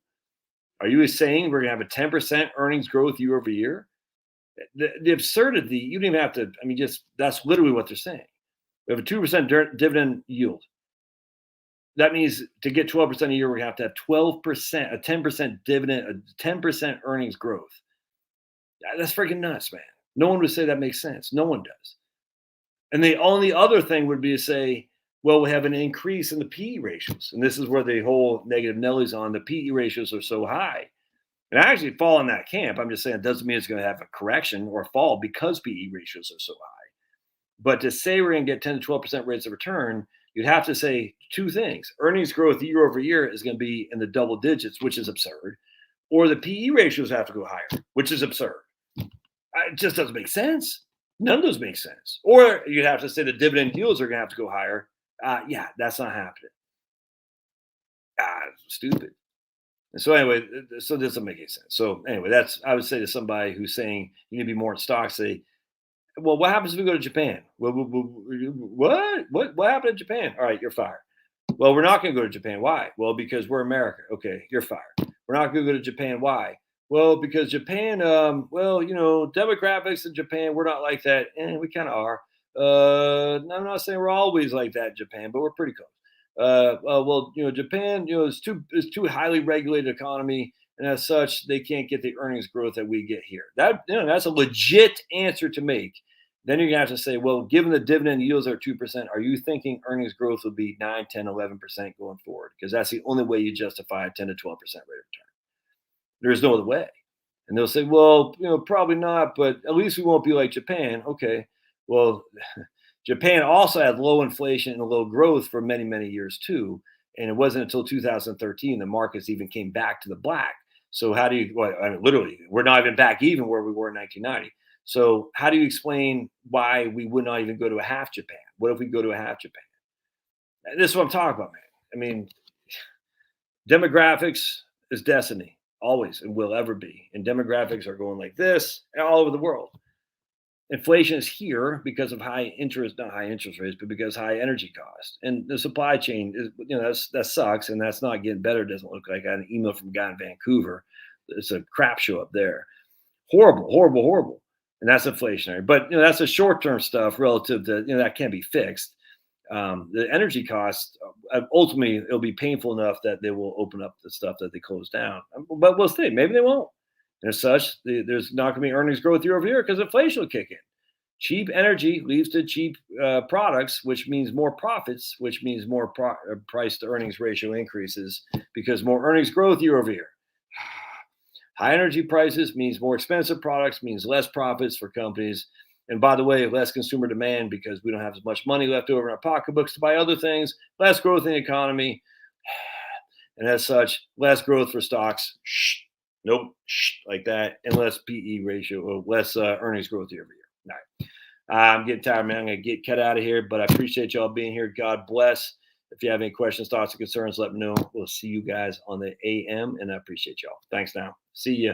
S1: Are you saying we're going to have a 10% earnings growth year over year? The absurdity, you don't even have to, I mean, just that's literally what they're saying. We have a 2% dividend yield. That means to get 12% a year, we're going to have 12%, a 10% dividend, a 10% earnings growth. That's freaking nuts, man. No one would say that makes sense. No one does. And the only other thing would be to say, well, we have an increase in the PE ratios. And this is where the whole negative Nelly's on. The PE ratios are so high. And I actually fall in that camp. I'm just saying it doesn't mean it's going to have a correction or a fall because PE ratios are so high. But to say we're going to get 10 to 12% rates of return, you'd have to say 2 things. Earnings growth year over year is going to be in the double digits, which is absurd. Or the PE ratios have to go higher, which is absurd. It just doesn't make sense. None of those make sense. Or you'd have to say the dividend yields are going to have to go higher. Yeah, that's not happening. Stupid. And so anyway, so this doesn't make any sense. So anyway, that's I would say to somebody who's saying you need to be more in stocks, say, well, what happens if we go to Japan? What happened in Japan? All right, you're fired. Well, we're not going to go to Japan. Why? Well, because we're America. Okay, you're fired. We're not going to go to Japan. Why? Well, because Japan, demographics in Japan, we're not like that. And we kind of are. I'm not saying we're always like that in Japan, but we're pretty close. Japan, is too highly regulated economy, and as such, they can't get the earnings growth that we get here. That's a legit answer to make. Then you're gonna have to say, well, given the dividend yields are 2%, are you thinking earnings growth would be 9, 10, 11% going forward? Because that's the only way you justify a 10 to 12% rate of return. There's no other way. And they'll say, well, probably not, but at least we won't be like Japan. Okay, well. Japan also had low inflation and low growth for many, many years too. And it wasn't until 2013 the markets even came back to the black. So how do you, literally, we're not even back even where we were in 1990. So how do you explain why we would not even go to a half Japan? What if we go to a half Japan? This is what I'm talking about, man. I mean, demographics is destiny, always and will ever be. And demographics are going like this all over the world. Inflation is here because of not high interest rates, but because high energy costs. And the supply chain is, that sucks. And that's not getting better. It doesn't look like. I got an email from a guy in Vancouver. It's a crap show up there. Horrible, horrible, horrible. And that's inflationary. But, that's the short-term stuff relative to, that can be fixed. the energy costs, ultimately, it'll be painful enough that they will open up the stuff that they close down. But we'll see. Maybe they won't. And as such, there's not going to be earnings growth year over year because inflation will kick in. Cheap energy leads to cheap products, which means more profits, which means more price to earnings ratio increases because more earnings growth year over year. High energy prices means more expensive products, means less profits for companies. And by the way, less consumer demand because we don't have as much money left over in our pocketbooks to buy other things, less growth in the economy. And as such, less growth for stocks. Nope, like that, and less PE ratio, or less earnings growth year over year. All right. I'm getting tired, man. I'm going to get cut out of here, but I appreciate y'all being here. God bless. If you have any questions, thoughts, or concerns, let me know. We'll see you guys on the AM, and I appreciate y'all. Thanks now. See ya.